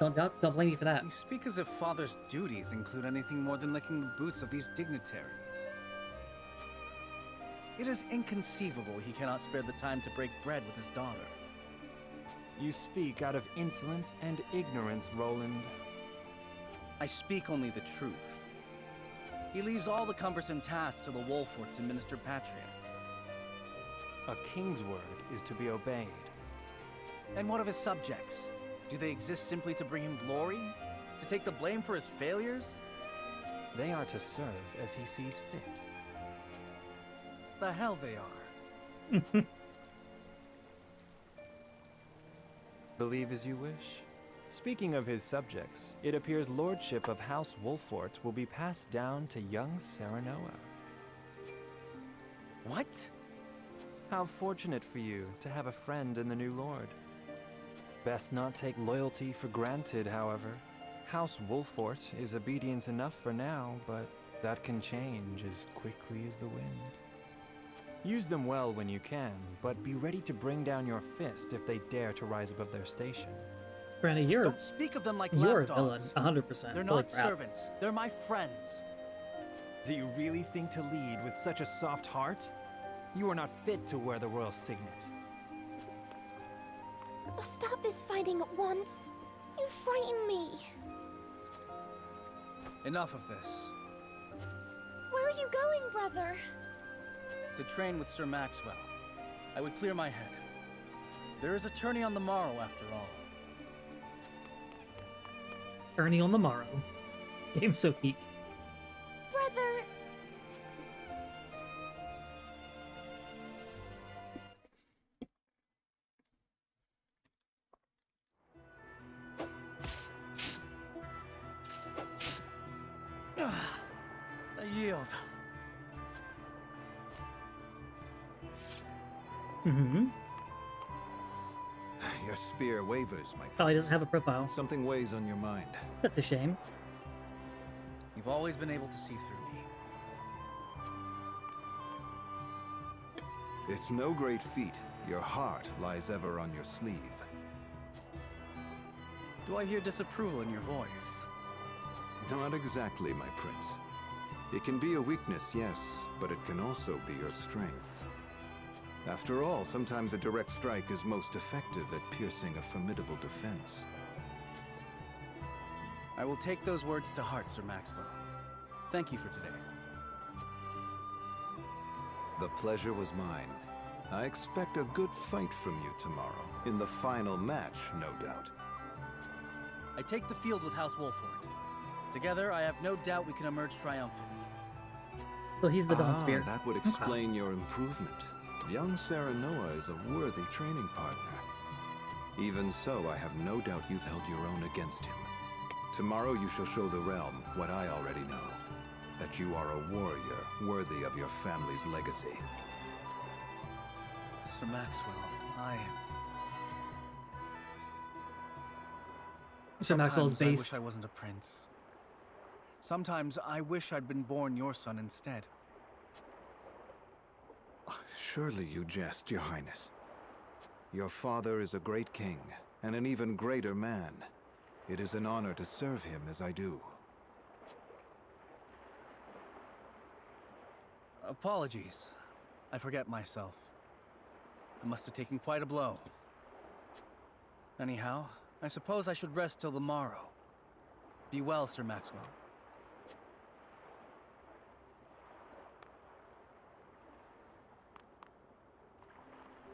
Don't blame me for that. You speak as if Father's duties include anything more than licking the boots of these dignitaries. It is inconceivable he cannot spare the time to break bread with his daughter. You speak out of insolence and ignorance, Roland. I speak only the truth. He leaves all the cumbersome tasks to the Wolforts and Minister Patria. A king's word is to be obeyed. And what of his subjects? Do they exist simply to bring him glory? To take the blame for his failures? They are to serve as he sees fit. The hell they are. Believe as you wish. Speaking of his subjects, it appears lordship of House Wolfort will be passed down to young Serenoa. What? How fortunate for you to have a friend in the new lord. Best not take loyalty for granted, however. House Wolfort is obedient enough for now, but that can change as quickly as the wind. Use them well when you can, but be ready to bring down your fist if they dare to rise above their station. Granny, Don't speak of them like you're a lapdogs. villain, 100%. They're Holy not crap. servants. They're my friends. Do you really think to lead with such a soft heart? You are not fit to wear the royal signet. Stop this fighting at once. You frighten me. Enough of this. Where are you going, brother? To train with Sir Maxwell. I would clear my head. There is a tourney on the morrow, after all. Ernie on the morrow. Game's so peak. Brother. I yield. Mm-hmm. Your spear wavers, my Oh, he doesn't have a profile. Something weighs on your mind. That's a shame. You've always been able to see through me. It's no great feat. Your heart lies ever on your sleeve. Do I hear disapproval in your voice? Not exactly, my prince. It can be a weakness, yes, but it can also be your strength. After all, sometimes a direct strike is most effective at piercing a formidable defense. I will take those words to heart, Sir Maxwell. Thank you for today. The pleasure was mine. I expect a good fight from you tomorrow. In the final match, no doubt. I take the field with House Wolfort. Together, I have no doubt we can emerge triumphant. So he's the Dawn Spear. That would explain your improvement. Young Serenoa is a worthy training partner. Even so, I have no doubt you've held your own against him. Tomorrow you shall show the realm what I already know. That you are a warrior worthy of your family's legacy. Sir Maxwell, Sir Maxwell's Sometimes based. I wish I wasn't a prince. Sometimes I wish I'd been born your son instead. Surely you jest, Your Highness. Your father is a great king, and an even greater man. It is an honor to serve him as I do. Apologies. I forget myself. I must have taken quite a blow. Anyhow, I suppose I should rest till the morrow. Be well, Sir Maxwell.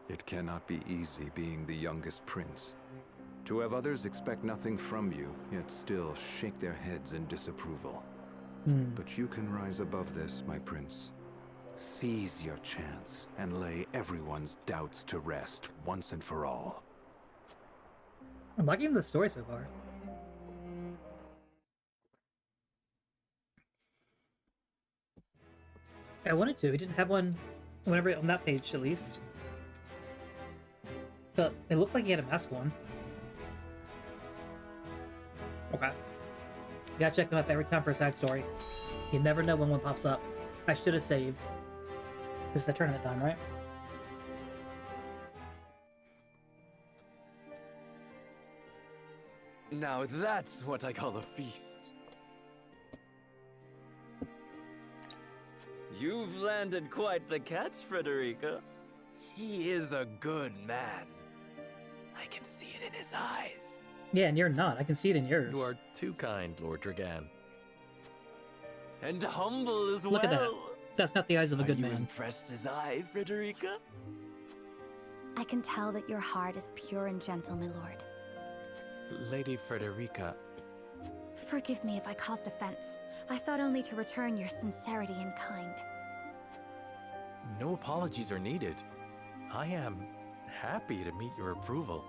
It cannot be easy being the youngest prince. To have others expect nothing from you, yet still shake their heads in disapproval. But you can rise above this, my prince. Seize your chance and lay everyone's doubts to rest once and for all. I'm liking the story so far. I wanted to. We didn't have one whenever on that page, at least. But it looked like he had a mask one. Okay. You gotta check them up every time for a side story. You never know when one pops up. I should have saved. This is the tournament time, right? Now that's what I call a feast. You've landed quite the catch, Frederica. He is a good man. I can see it in his eyes. Yeah, and you're not. I can see it in yours. You are too kind, Lord Dragan. And humble as well. Look at that. That's not the eyes of a good Are you man. impressed as I, Frederica? I can tell that your heart is pure and gentle, my lord. Lady Frederica. Forgive me if I caused offense. I thought only to return your sincerity and kind. No apologies are needed. I am happy to meet your approval.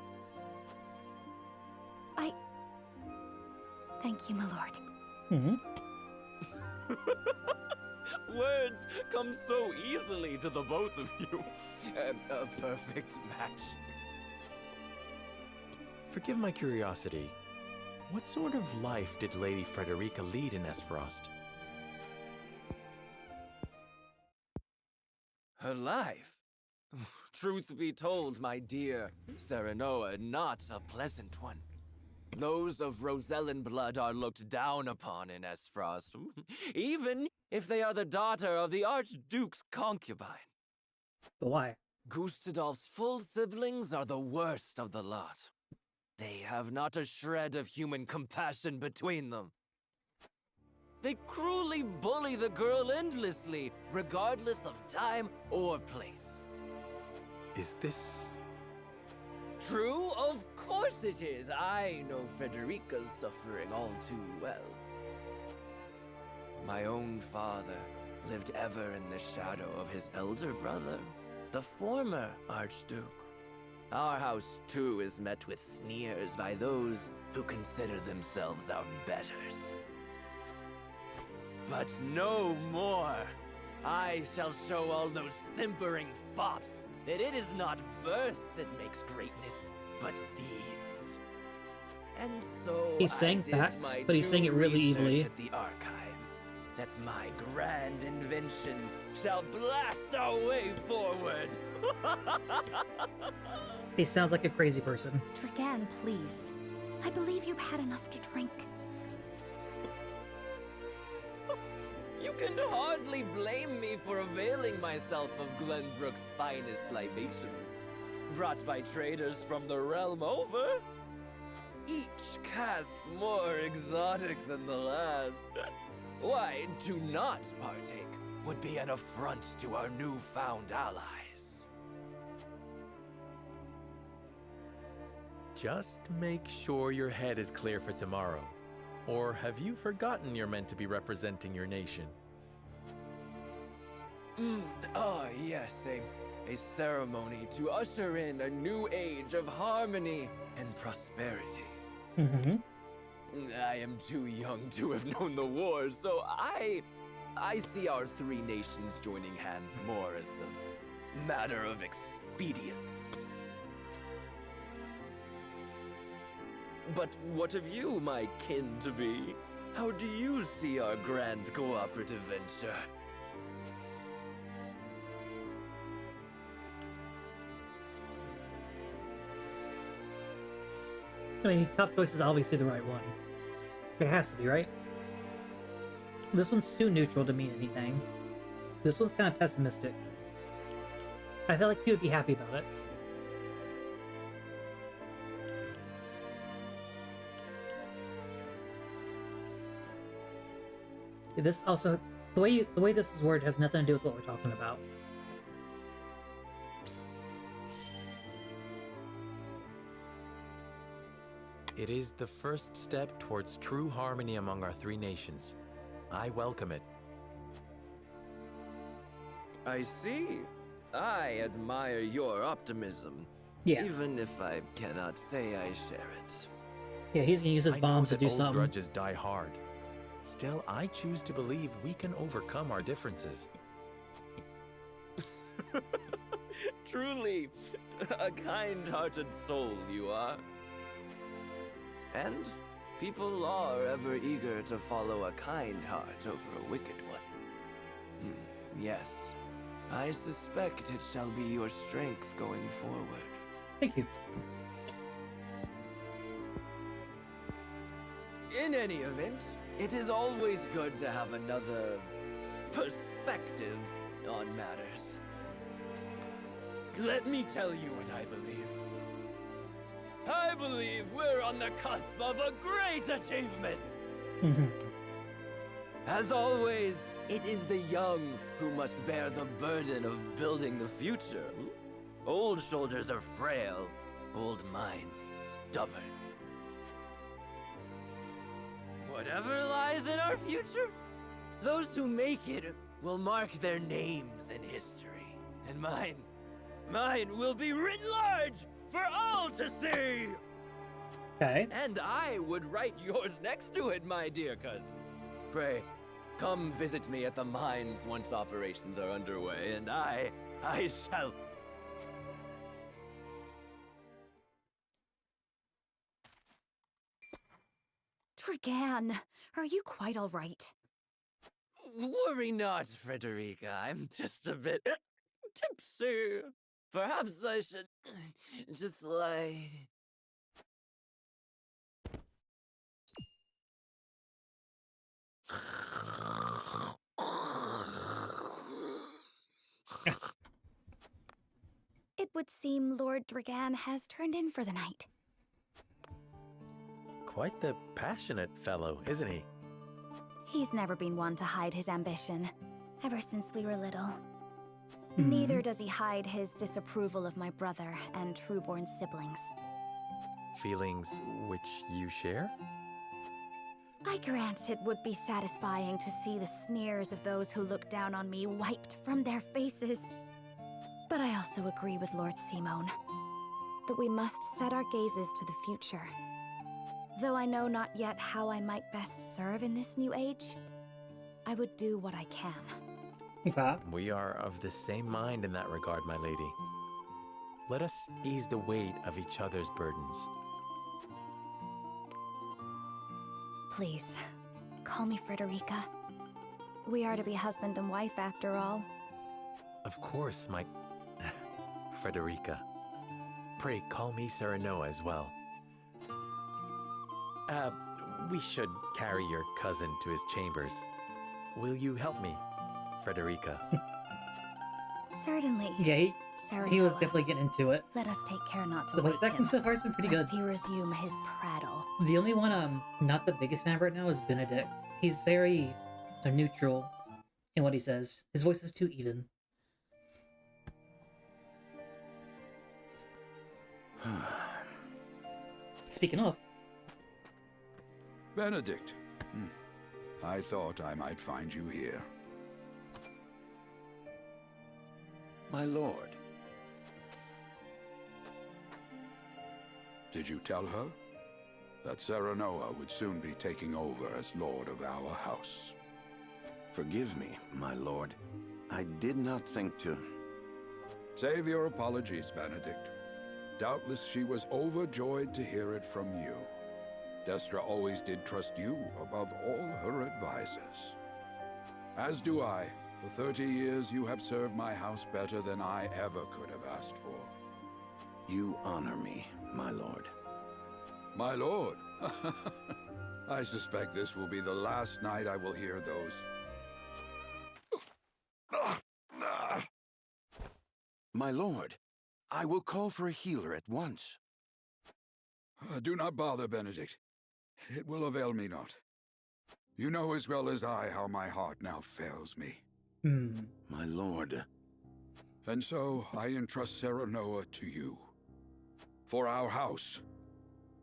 Thank you, my lord. Words come so easily to the both of you. A perfect match. Forgive my curiosity. What sort of life did Lady Frederica lead in Esfrost? Her life? Truth be told, my dear Serenoa, not a pleasant one. Those of Rosellan blood are looked down upon in Esfrost, even if they are the daughter of the Archduke's concubine. But why? Gustadolf's full siblings are the worst of the lot. They have not a shred of human compassion between them. They cruelly bully the girl endlessly, regardless of time or place. Is this... True? Of course it is. I know Frederica's suffering all too well. My own father lived ever in the shadow of his elder brother, the former Archduke. Our house, too, is met with sneers by those who consider themselves our betters. But no more! I shall show all those simpering fops that it is not birth that makes greatness, but deeds. And so He's saying I did facts, my but he's saying it really due evilly. research at the archives, that my grand invention shall blast our way forward. He sounds like a crazy person. Dragan, please. I believe you've had enough to drink. You can hardly blame me for availing myself of Glenbrook's finest libations, brought by traders from the realm over. Each cask more exotic than the last. Why, to not partake would be an affront to our newfound allies. Just make sure your head is clear for tomorrow. Or have you forgotten you're meant to be representing your nation? Yes, a ceremony to usher in a new age of harmony and prosperity. I am too young to have known the war, so I see our three nations joining hands more as a matter of expedience. But what of you, my kin-to-be? How do you see our grand cooperative venture? I mean, top choice is obviously the right one. It has to be, right? This one's too neutral to mean anything. This one's kind of pessimistic. I feel like he would be happy about it. This also, the way this is worded has nothing to do with what we're talking about. It is the first step towards true harmony among our three nations. I welcome it. I see. I admire your optimism. Yeah. Even if I cannot say I share it. Yeah, he's gonna use his bombs to do old something. grudges die hard. Still, I choose to believe we can overcome our differences. Truly, a kind-hearted soul you are. And people are ever eager to follow a kind heart over a wicked one. Yes, I suspect it shall be your strength going forward. Thank you. In any event, it is always good to have another perspective on matters. Let me tell you what I believe. I believe we're on the cusp of a great achievement. As always, it is the young who must bear the burden of building the future. Old shoulders are frail, old minds stubborn. Whatever lies in our future, those who make it will mark their names in history. And mine will be written large for all to see! Okay. And I would write yours next to it, my dear cousin. Pray, come visit me at the mines once operations are underway, and I shall... Trigan, are you quite all right? Worry not, Frederica. I'm just a bit tipsy. Perhaps I should just lie. It would seem Lord Dragan has turned in for the night. Quite the passionate fellow, isn't he? He's never been one to hide his ambition, ever since we were little. Neither does he hide his disapproval of my brother and Trueborn's siblings. Feelings which you share? I grant it would be satisfying to see the sneers of those who look down on me wiped from their faces. But I also agree with Lord Simone that we must set our gazes to the future. Though I know not yet how I might best serve in this new age, I would do what I can. We are of the same mind in that regard, my lady. Let us ease the weight of each other's burdens. Please, call me Frederica. We are to be husband and wife after all. Of course, my... Frederica. Pray call me Serenoa as well. We should carry your cousin to his chambers. Will you help me, Frederica? Certainly. Yeah, he was Serenoa. definitely getting into it. Let us take care not to The wake voice acting him, so far has been pretty good. lest he resume his prattle. The only one I'm not the biggest fan of right now is Benedict. He's very neutral in what he says. His voice is too even. Speaking of, Benedict. I thought I might find you here. My lord. Did you tell her that Serenoa would soon be taking over as lord of our house? Forgive me, my lord. I did not think to... Save your apologies, Benedict. Doubtless she was overjoyed to hear it from you. Destra always did trust you above all her advisors. As do I. For 30 years you have served my house better than I ever could have asked for. You honor me, my lord. My lord. I suspect this will be the last night I will hear those. My lord, I will call for a healer at once. Do not bother, Benedict. It will avail me not. You know as well as I how my heart now fails me. My lord. And so I entrust Serenoa to you. For our house,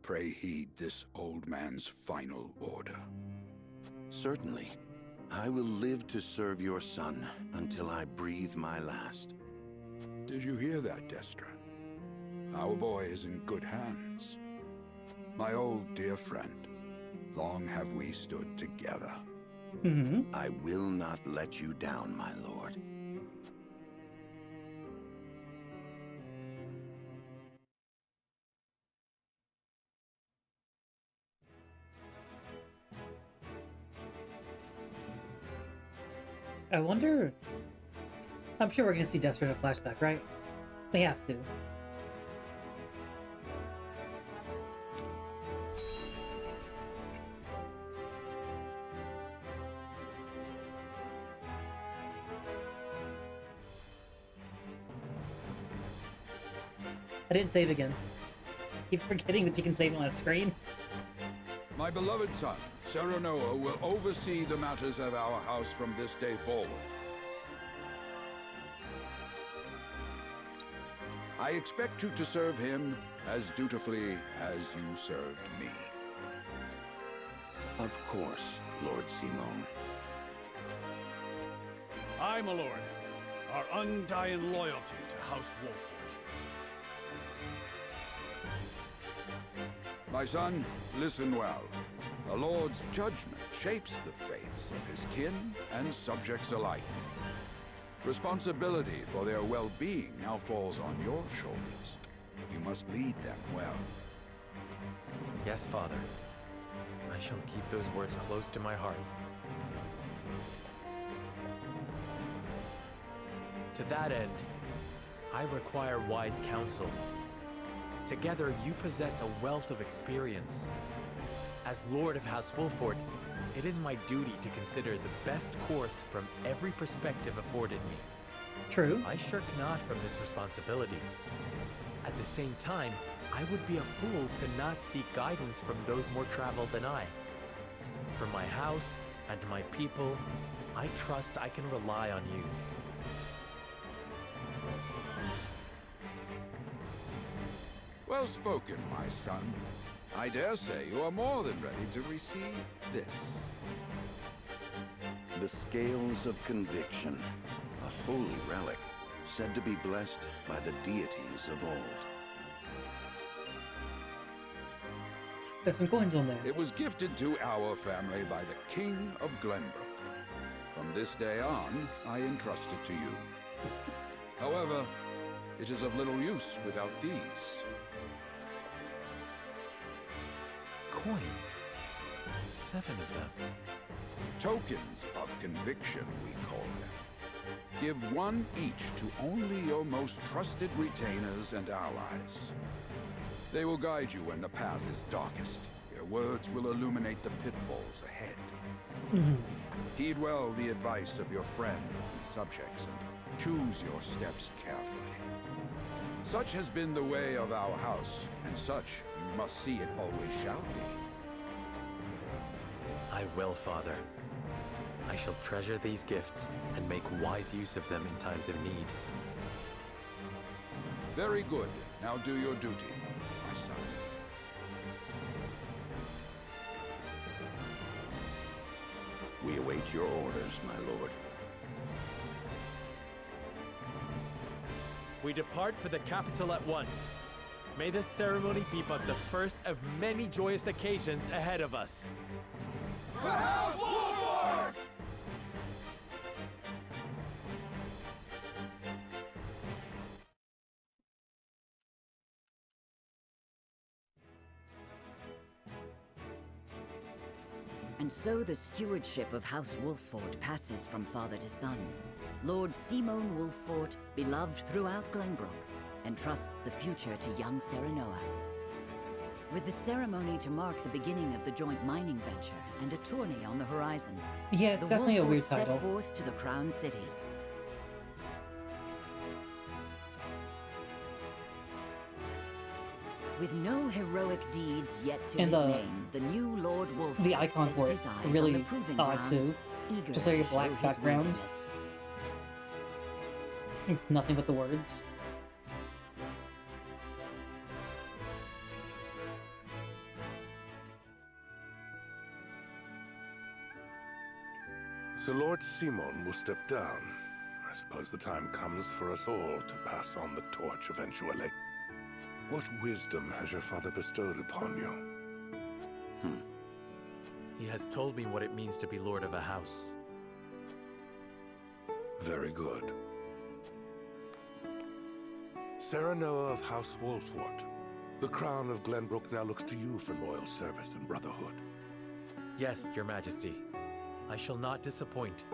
pray heed this old man's final order. Certainly. I will live to serve your son until I breathe my last. Did you hear that, Destra? Our boy is in good hands. My old dear friend, long have we stood together. I will not let you down, my lord. I wonder... I'm sure we're gonna see Destra in a flashback, right? We have to. I didn't save again. Keep forgetting that you can save on that screen. My beloved son, Serenoa, will oversee the matters of our house from this day forward. I expect you to serve him as dutifully as you served me. Of course, Lord Simon. Aye, my lord. Our undying loyalty to House Wolford. My son, listen well. A lord's judgment shapes the fates of his kin and subjects alike. Responsibility for their well-being now falls on your shoulders. You must lead them well. Yes, Father. I shall keep those words close to my heart. To that end, I require wise counsel. Together, you possess a wealth of experience. As Lord of House Wolford, it is my duty to consider the best course from every perspective afforded me. True. I shirk not from this responsibility. At the same time, I would be a fool to not seek guidance from those more traveled than I. For my house and my people, I trust I can rely on you. Well spoken, my son. I dare say you are more than ready to receive this. The Scales of Conviction, a holy relic, said to be blessed by the deities of old. There's some coins on there. It was gifted to our family by the King of Glenbrook. From this day on, I entrust it to you. However, it is of little use without these. Coins. 7 of them. Tokens of conviction, we call them. Give one each to only your most trusted retainers and allies. They will guide you when the path is darkest. Their words will illuminate the pitfalls ahead. Heed well the advice of your friends and subjects, and choose your steps carefully. Such has been the way of our house, and such you must see it always shall be. I will, Father. I shall treasure these gifts and make wise use of them in times of need. Very good. Now do your duty, my son. We await your orders, my lord. We depart for the capital at once. May this ceremony be but the first of many joyous occasions ahead of us. To House Wolford! And so the stewardship of House Wolford passes from father to son. Lord Simon Wolford, beloved throughout Glenbrook, entrusts the future to young Serenoa. With the ceremony to mark the beginning of the joint mining venture and a tourney on the horizon, Yeah, it's the definitely a Wolfort weird set title. forth to the Crown City. With no heroic deeds yet to And his name, the new Lord Wolfort The icons sets were his eyes on really the proving odd grounds, too. eager Just to like a show black his background. worthiness. Nothing but the words. So Lord Simon will step down. I suppose the time comes for us all to pass on the torch eventually. What wisdom has your father bestowed upon you? He has told me what it means to be lord of a house. Very good. Serenoa of House Wolfort, the crown of Glenbrook now looks to you for loyal service and brotherhood. Yes, Your Majesty. I shall not disappoint.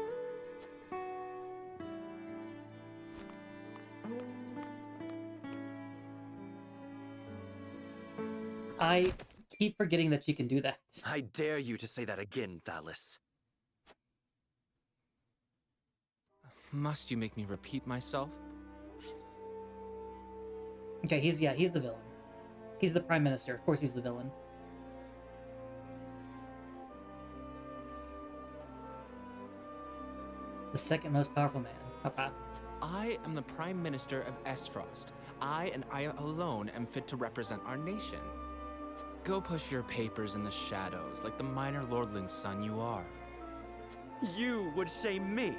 I keep forgetting that she can do that. I dare you to say that again, Thalis. Must you make me repeat myself? Okay, he's the villain. He's the prime minister. Of course he's the villain. The second most powerful man. Okay. I am the Prime Minister of Esfrost. I and I alone am fit to represent our nation. Go push your papers in the shadows like the minor lordling's son you are. You would shame me?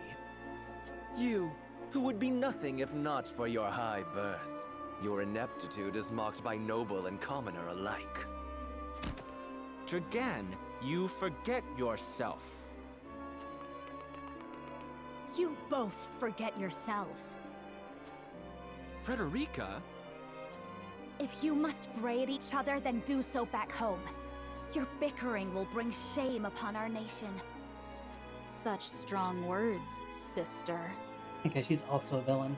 You, who would be nothing if not for your high birth. Your ineptitude is mocked by noble and commoner alike. Dragan, you forget yourself. You both forget yourselves. Frederica? If you must bray at each other, then do so back home. Your bickering will bring shame upon our nation. Such strong words, sister. Okay, she's also a villain.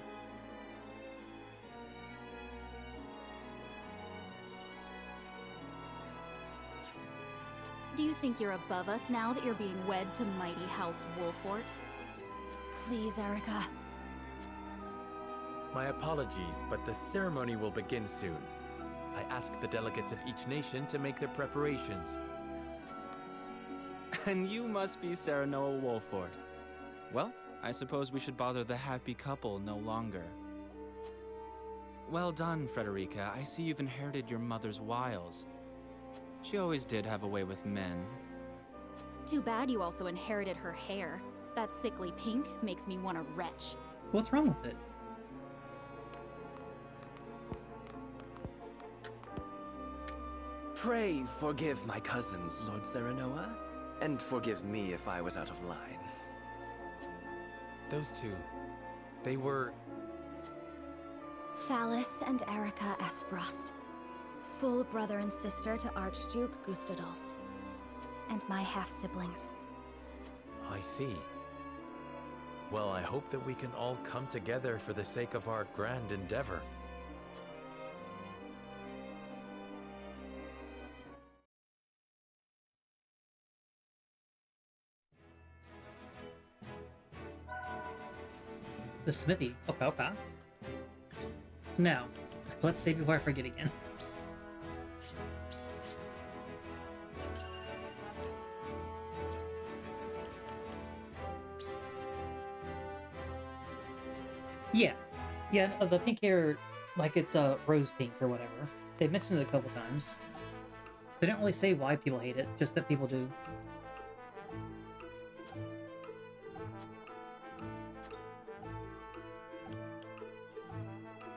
Do you think you're above us now that you're being wed to mighty House Wolfort? Please, Erica. My apologies, but the ceremony will begin soon. I ask the delegates of each nation to make their preparations. And you must be Serenoa Wolfort. Well, I suppose we should bother the happy couple no longer. Well done, Frederica. I see you've inherited your mother's wiles. She always did have a way with men. Too bad you also inherited her hair. That sickly pink makes me want to retch. What's wrong with it? Pray forgive my cousins, Lord Serenoa, and forgive me if I was out of line. Those two, they were... Thalis and Erica Esfrost. Full brother and sister to Archduke Gustadolf. And my half-siblings. I see. Well, I hope that we can all come together for the sake of our grand endeavor. The smithy. Okay, okay. Now, let's save before I forget again. Yeah, the pink hair, like it's a rose pink or whatever. They've mentioned it a couple times. They don't really say why people hate it, just that people do.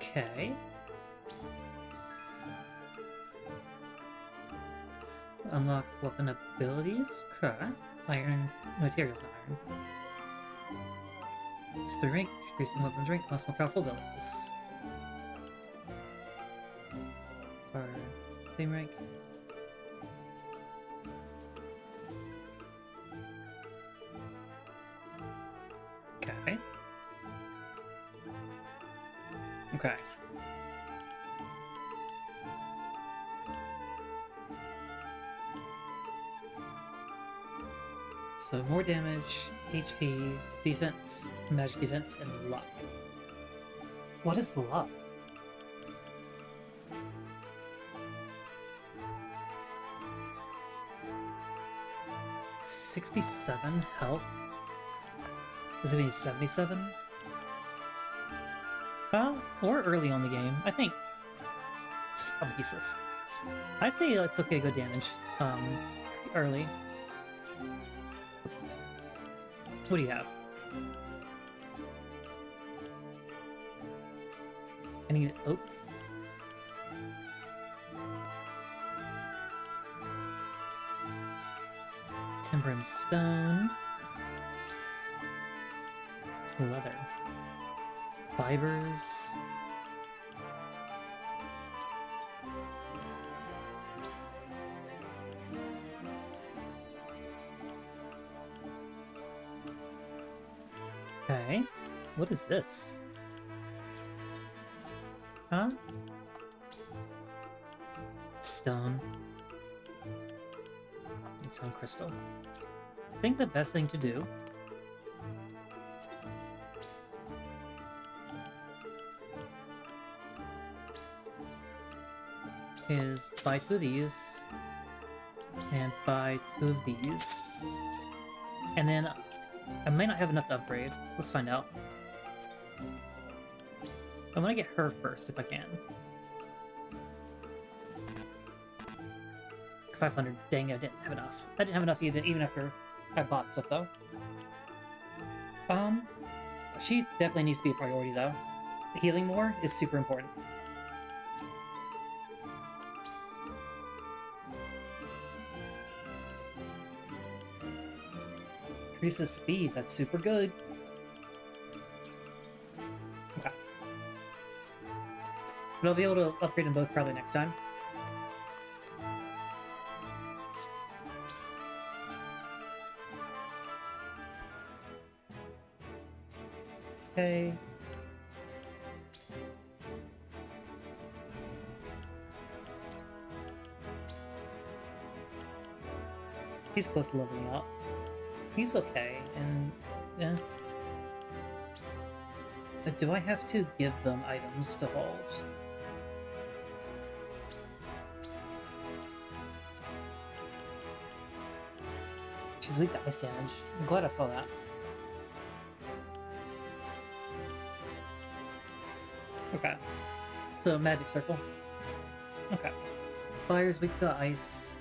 Okay. Unlock weapon abilities? Okay. Iron materials, not iron. It's 3 rank, increasing weapons rank, plus more powerful abilities. For same rank. Okay. Okay. So more damage, HP, defense, magic defense, and luck. What is luck? $67 health? Does it mean 77? Or early on the game. I think it's probably useless. I'd say it's okay, good damage. Early. What do you have? I need oak. Timber and stone. Leather. Fibers. Okay. What is this? Huh? Stone. Need some crystal. I think the best thing to do is buy 2 of these and buy 2 of these, and then I might not have enough to upgrade. Let's find out. I want to get her first if I can. 500. Dang, I didn't have enough. I didn't have enough even after I bought stuff though. She definitely needs to be a priority though. Healing more is super important. Increases speed, that's super good. Okay. But I'll be able to upgrade them both probably next time. Okay. He's close to leveling up. He's okay, and yeah. But do I have to give them items to hold? She's weak to ice damage. I'm glad I saw that. Okay. So, magic circle. Okay. Fire's weak to ice.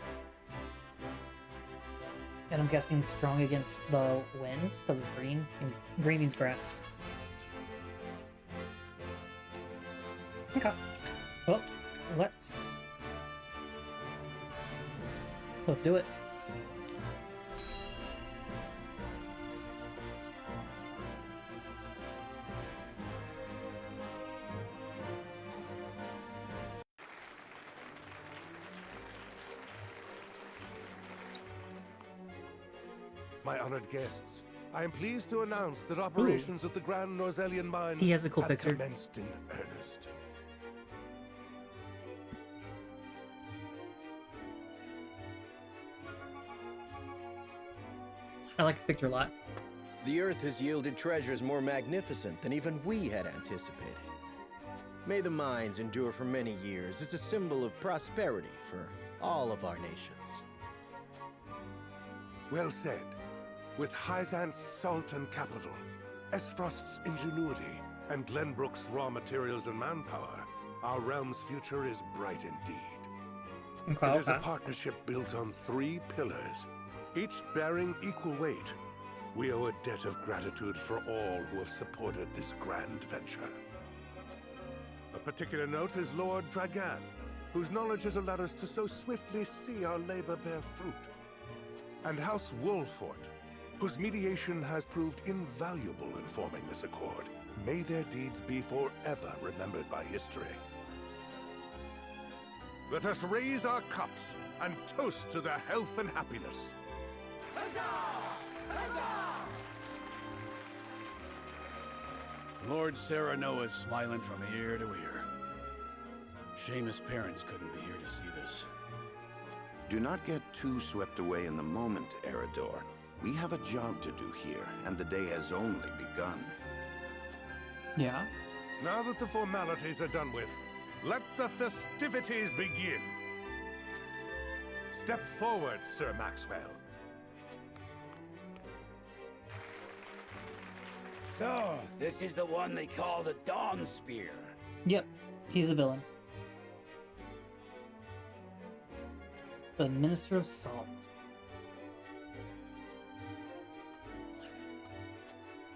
And I'm guessing strong against the wind, because it's green, and green means grass. Okay. Well, let's do it. My honored guests, I am pleased to announce that operations at the Grand Norzelian Mines He has a cool have picture. commenced in earnest. I like this picture a lot. The Earth has yielded treasures more magnificent than even we had anticipated. May the mines endure for many years as a symbol of prosperity for all of our nations. Well said. With Hyzant's salt and capital, Esfrost's ingenuity, and Glenbrook's raw materials and manpower, our realm's future is bright indeed. Okay, It is a okay. partnership built on 3 pillars, each bearing equal weight. We owe a debt of gratitude for all who have supported this grand venture. A particular note is Lord Dragan, whose knowledge has allowed us to so swiftly see our labor bear fruit. And House Wolfort, whose mediation has proved invaluable in forming this accord. May their deeds be forever remembered by history. Let us raise our cups and toast to their health and happiness. Lord Serenoa is smiling from ear to ear. Shame his parents couldn't be here to see this. Do not get too swept away in the moment, Eridor. We have a job to do here, and the day has only begun. Yeah. Now that the formalities are done with, let the festivities begin. Step forward, Sir Maxwell. So, this is the one they call the Dawn Spear. Yep, he's a villain. The Minister of Salt.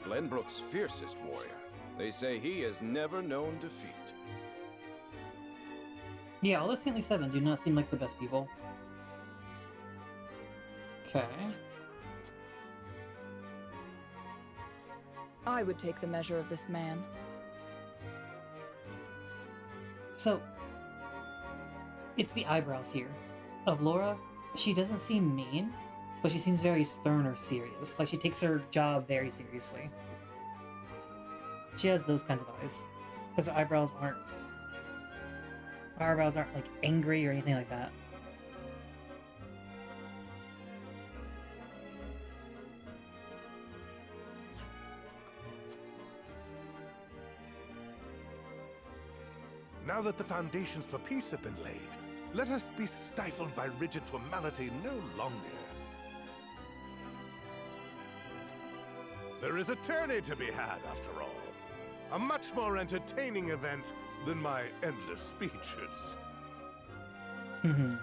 Glenbrook's fiercest warrior. They say he has never known defeat. Yeah, all the Saintly Seven do not seem like the best people. Okay. I would take the measure of this man. So, it's the eyebrows here. Of Laura, she doesn't seem mean, but she seems very stern or serious. Like she takes her job very seriously. She has those kinds of eyes. Because her eyebrows aren't... Her eyebrows aren't like angry or anything like that. Now that the foundations for peace have been laid, let us be stifled by rigid formality no longer. There is a tourney to be had, after all. A much more entertaining event than my endless speeches. Hear,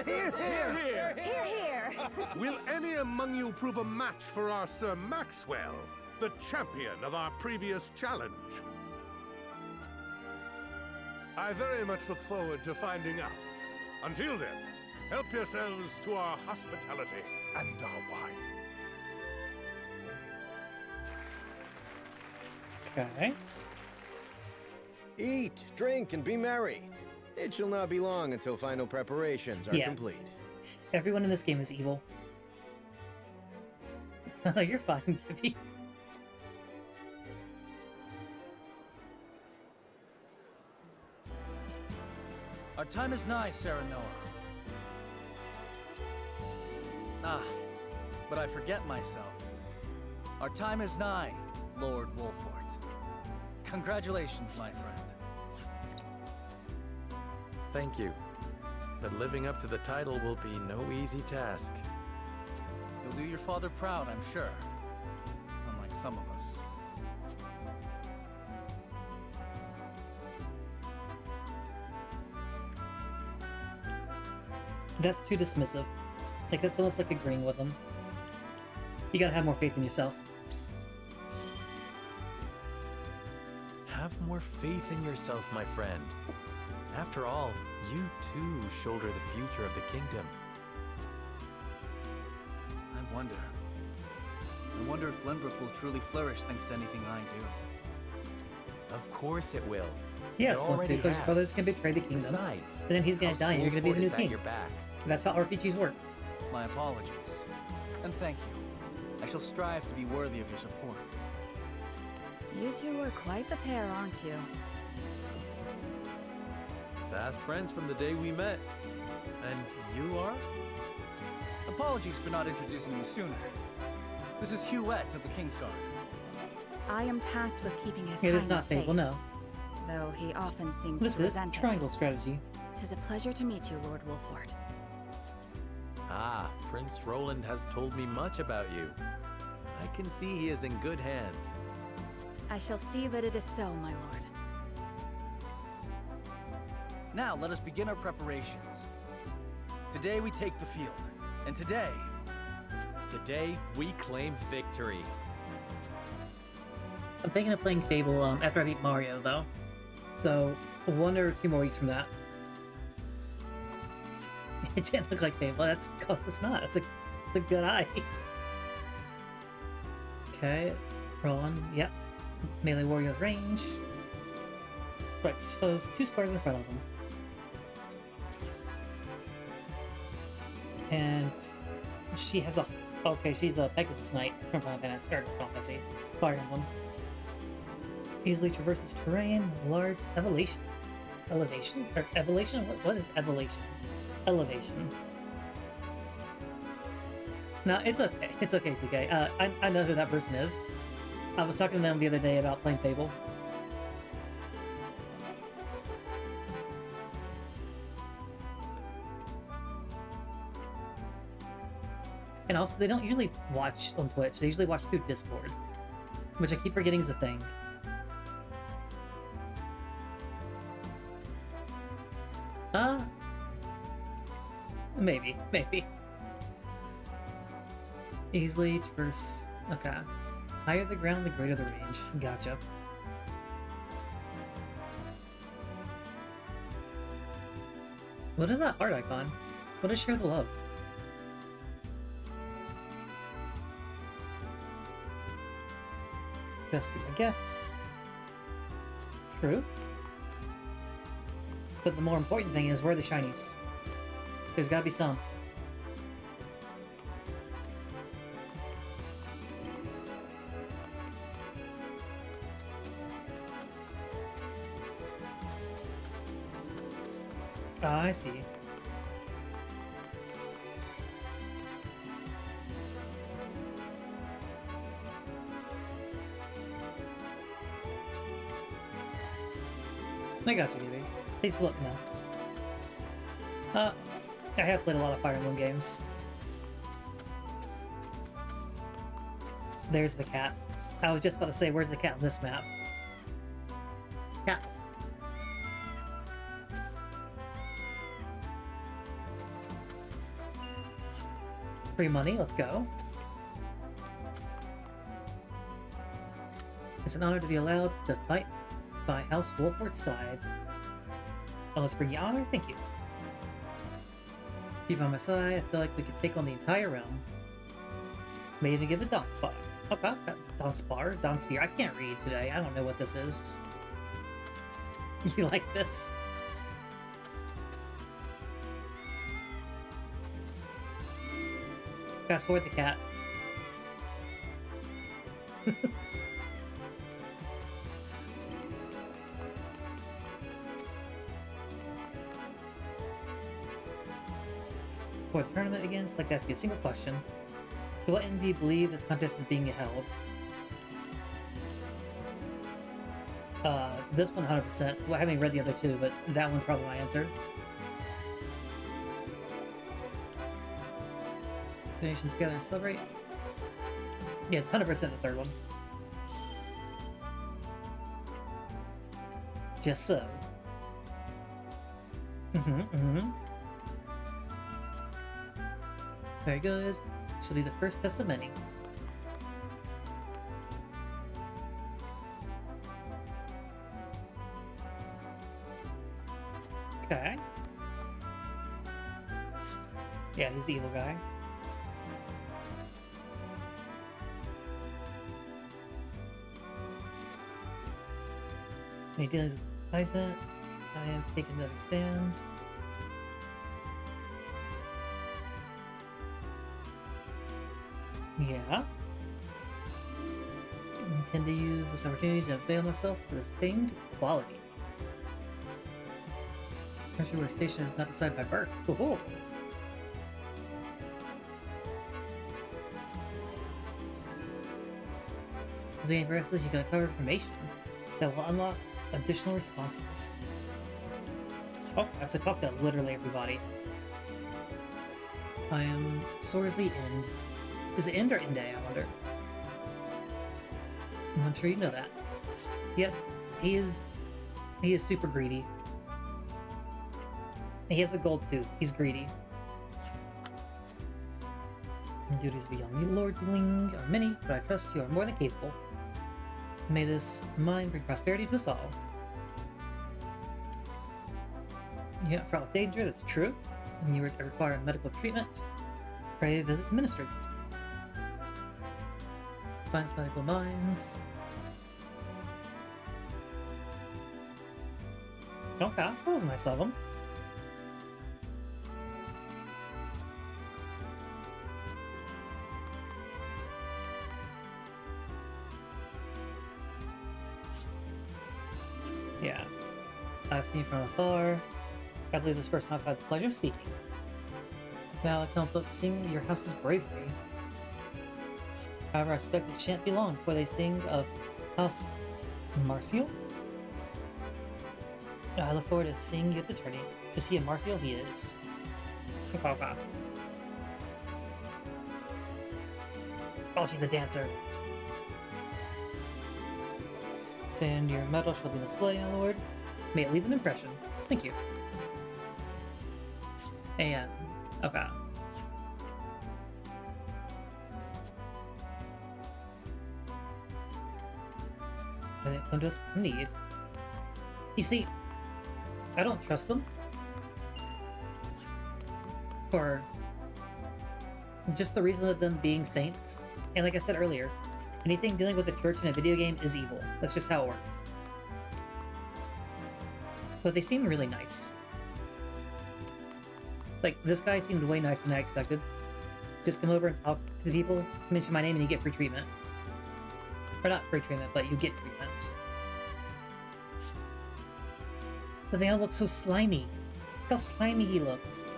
hear! Here, here! Will any among you prove a match for our Sir Maxwell, the champion of our previous challenge? I very much look forward to finding out. Until then, help yourselves to our hospitality and our wine. Okay. Eat, drink, and be merry. It shall not be long until final preparations are complete. Everyone in this game is evil. You're fine, Gibby. Our time is nigh, Serenoa. Ah, but I forget myself. Our time is nigh, Lord Wolfort. Congratulations, my friend. Thank you. But living up to the title will be no easy task. You'll do your father proud, I'm sure. Unlike some of us. That's too dismissive. Like, that's almost like agreeing with him. You gotta have more faith in yourself. Have more faith in yourself, my friend. After all, you too shoulder the future of the kingdom. I wonder if Glenbrook will truly flourish thanks to anything I do. Of course it will. Yes, once his brothers can betray the kingdom, Besides, and then he's gonna die and you're gonna be the new Wolfort is at king. your back. That's how RPGs work. My apologies. And thank you. I shall strive to be worthy of your support. You two are quite the pair, aren't you? Fast friends from the day we met. And you are? Apologies for not introducing you sooner. This is Huette of the Kingsguard. I am tasked with keeping his It is highness not safe, Fable, no. though he often seems This to is resent triangle it. strategy. 'Tis a pleasure to meet you, Lord Wolfort. Ah, Prince Roland has told me much about you. I can see he is in good hands. I shall see that it is so, my lord. Now let us begin our preparations. Today we take the field. And today we claim victory. I'm thinking of playing Fable after I beat Mario, though. So, 1 or 2 more weeks from that. It didn't look like Fable. That's because it's not. It's a good eye. Okay, roll on. Yep. Melee warrior with range. Right, foes 2 squares in front of them. And she has a... Okay, she's a Pegasus Knight from Final Fantasy, or Final Fantasy, Fire Emblem. Easily traverses terrain, large elevation. Elevation? Or elevation? What is elevation? Elevation. No, it's okay. It's okay, TK. I know who that person is. I was talking to them the other day about playing Fable. And also, they don't usually watch on Twitch. They usually watch through Discord, which I keep forgetting is a thing. Maybe. Easily traverse. Okay. Higher the ground, the greater the range. Gotcha. What is that heart icon? What is Share the Love? Best be my guess. True. But the more important thing is, where are the shinies? There's gotta be some. Ah, I see. I got you, baby. Please look now. I have played a lot of Fire Emblem games. There's the cat. I was just about to say, where's the cat on this map? Cat. Free money, let's go. It's an honor to be allowed to fight by House Wolfort's side. Oh, it's for your honor? Thank you. Keep on my side, I feel like we could take on the entire realm. May even give it Donspar. Okay, Donspar? Donsphere. I can't read today. I don't know what this is. You like this? Fast forward the cat. For the tournament again, select to ask you a single question. To what end do you believe this contest is being held? This one 100%. Well, I haven't read the other two, but that one's probably my answer. Nations together and celebrate. Yeah, it's 100% the third one. Just so. Very good. This will be the first test of many. Okay. Yeah, he's the evil guy. Any dealings with Isaac? I am taking to understand. Yeah. I intend to use this opportunity to avail myself to this famed quality. Country where station is not decided by birth. Oh. As the game progresses, you can uncover information that will unlock additional responses. Okay, so talk to literally everybody. I am Sorsley End. Is it End or Ende, I wonder? I'm sure you know that. Yep, he is super greedy. He has a gold tooth. He's greedy. The duties of a young lordling are many, but I trust you are more than capable. May this mind bring prosperity to us all. You have fraught with danger, that's true. And you require medical treatment. Pray visit the ministry. Finest medical minds. Okay, that was nice of him. Yeah. I've seen you from afar. I believe this first time I've had the pleasure of speaking. Now I can't but sing your house's bravery. However, I suspect it shan't be long before they sing of House Marcial. I look forward to seeing you at the tourney. Is he a Marcial? He is. Oh, she's a dancer. Send your medal shall be displayed, my lord. May it leave an impression. Thank you. And okay. When it comes to us need. You see, I don't trust them. For just the reason of them being saints. And like I said earlier, anything dealing with the church in a video game is evil. That's just how it works. But they seem really nice. Like, this guy seemed way nicer than I expected. Just come over and talk to the people, mention my name, and you get free treatment. Or not free treatment, but you get treatment. But they all look so slimy. Look how slimy he looks.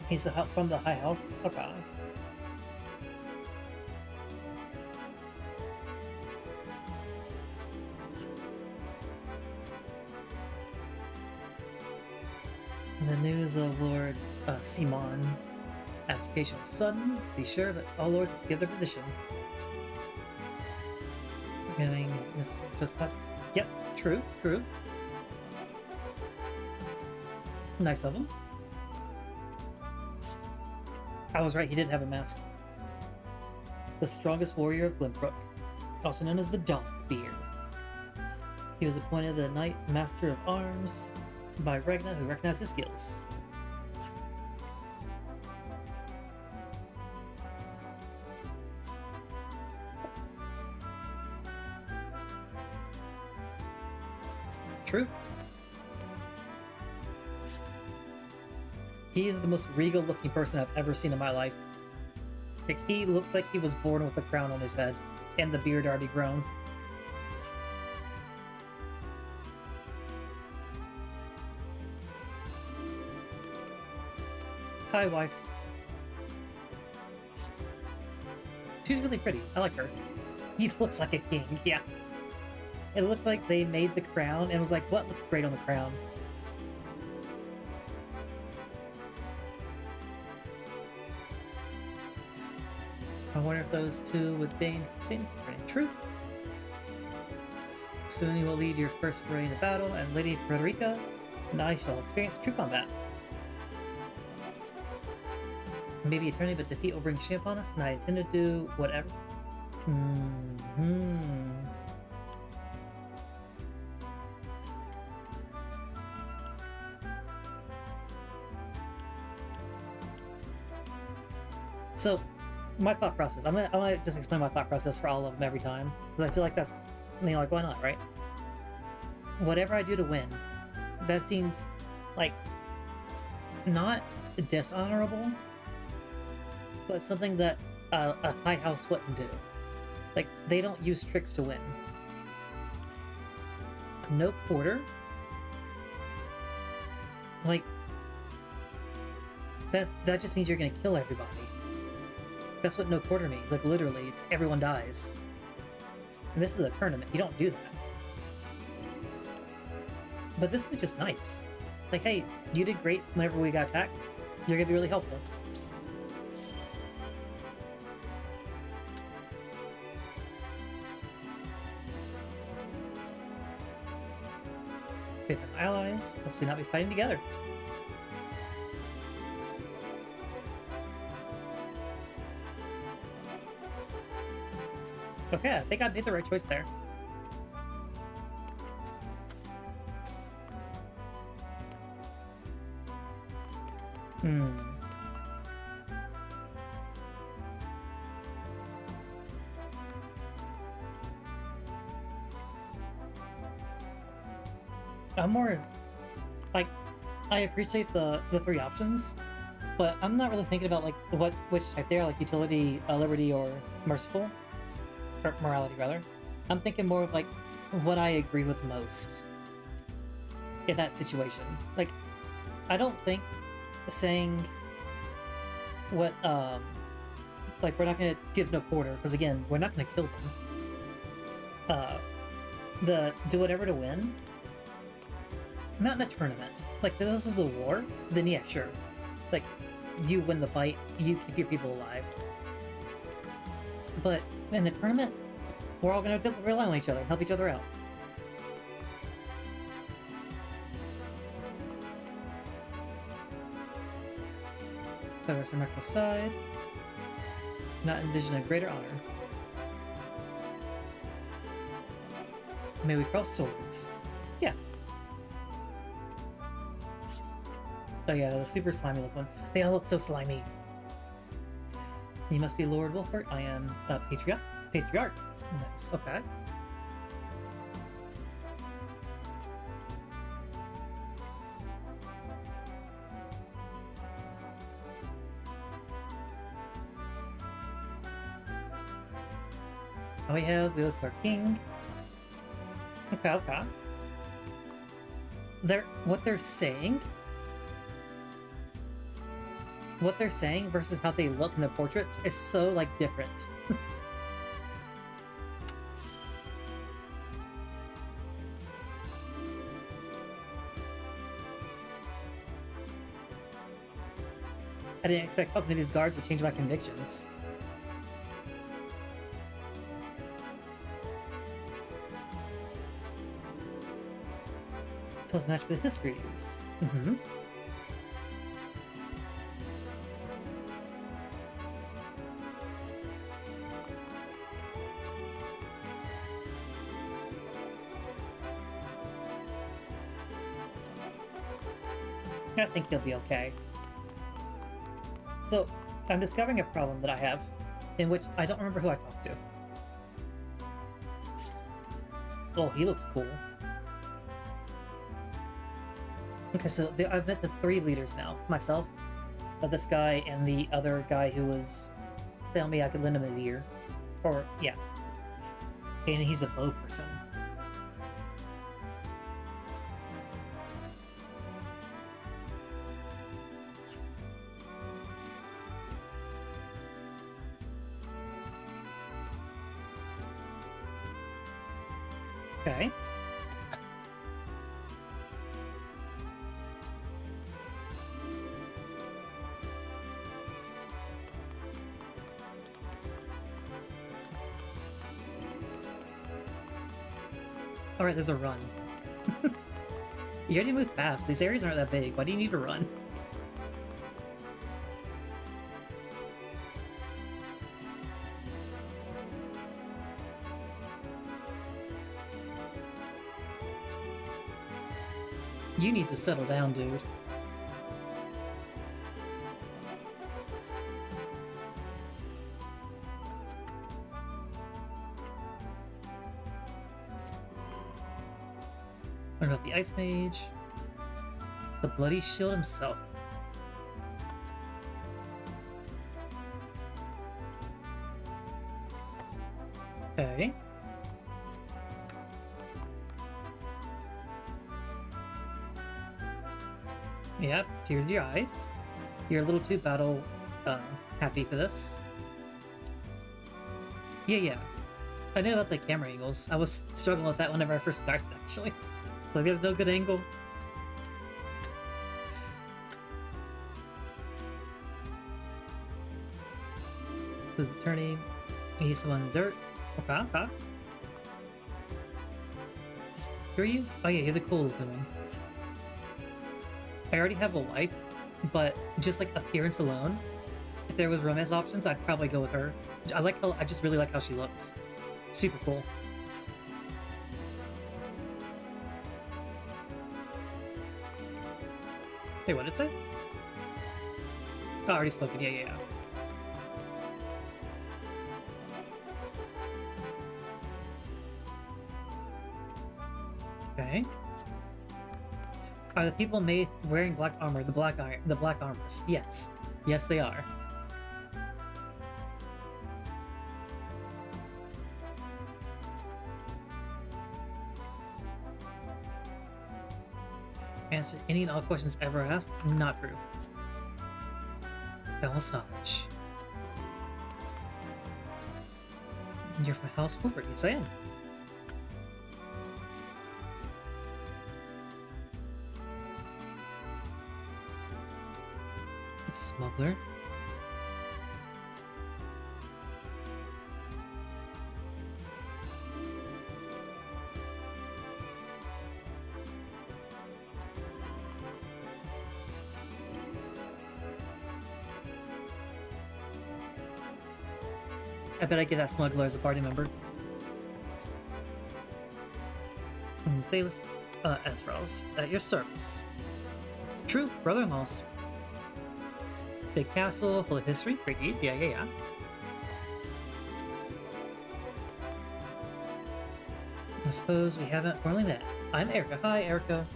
He's from the High House? Okay. The news of Lord Simon. Application was sudden. Be sure that all lords must give their position. Giving Yep, true. Nice of him. I was right, he did have a mask. The strongest warrior of Glenbrook, also known as the Dawnsphere. He was appointed the Knight Master of Arms by Regna, who recognized his skills. True. He's the most regal looking person I've ever seen in my life. Like, he looks like he was born with a crown on his head, and the beard already grown. Hi, wife. She's really pretty. I like her. He looks like a king, yeah. It looks like they made the crown and was like, what looks great on the crown? I wonder if those two would deign same true. Soon you will lead your first foray into battle, and Lady Frederica and I shall experience true combat. Maybe eternity, but defeat will bring shame upon us, and I intend to do whatever. So, my thought process. I'm gonna just explain my thought process for all of them every time, because I feel like that's, like, why not, right? Whatever I do to win, that seems like not dishonorable, but something that a high house wouldn't do. Like, they don't use tricks to win. No quarter. Like, that just means you're gonna kill everybody. That's what no quarter means. Like, literally, it's everyone dies. And this is a tournament. You don't do that. But this is just nice. Like, hey, you did great whenever we got attacked. You're gonna be really helpful. Faith in allies, lest we not be fighting together. Okay, I think I made the right choice there. I'm more, like, I appreciate the three options, but I'm not really thinking about, like, which type they are, like utility, liberty, or merciful. Or morality, rather. I'm thinking more of, like, what I agree with most in that situation. Like, I don't think saying what, like, we're not gonna give no quarter, because again, we're not gonna kill them. The do whatever to win, not in a tournament. Like, if this is a war, then yeah, sure. Like, you win the fight, you keep your people alive. But in a tournament, we're all gonna rely on each other and help each other out. Put our mark aside. Not envision a greater honor. May we cross swords. Yeah. Oh yeah, the super slimy look one. They all look so slimy. You must be Lord Wolfert. I am Patriarch. Patriarch. Nice. Okay. We go to our king. Okay, okay. What they're saying versus how they look in the portraits is so, like, different. I didn't expect talking to these guards would change my convictions. Tells a match for the histories. Mm-hmm. I think he'll be okay. So, I'm discovering a problem that I have, in which I don't remember who I talked to. Oh, he looks cool. Okay, so I've met the 3 leaders now. Myself, this guy, and the other guy who was telling me I could lend him his ear. Or, yeah. And he's a bow person. Okay. Alright, there's a run. You already move fast. These areas aren't that big. Why do you need to run? You need to settle down, dude. What about the Ice Mage? The Bloody Shield himself. Okay. Yep, tears in your eyes. You're a little too battle happy for this. Yeah. I knew about the camera angles. I was struggling with that whenever I first started, actually. Like, there's no good angle. Who's it turning? He's someone in the dirt. Okay. Who are you? Oh yeah, you're the cool looking one. I already have a wife, but just like appearance alone, if there was romance options, I'd probably go with her. I just really like how she looks. Super cool. Hey, what did it say? Oh, already spoken. Yeah. Okay. Are the people wearing black armor the black armors? Yes. Yes, they are. Answer any and all questions ever asked? Not true. Balanced knowledge. You're from House Wolford. Yes, I am. Smuggler. I bet I get that smuggler as a party member. Thalos, Esfros, at your service. True, brother-in-laws. Big castle, full of history, great deeds, yeah. I suppose we haven't formally met. I'm Erica. Hi, Erica.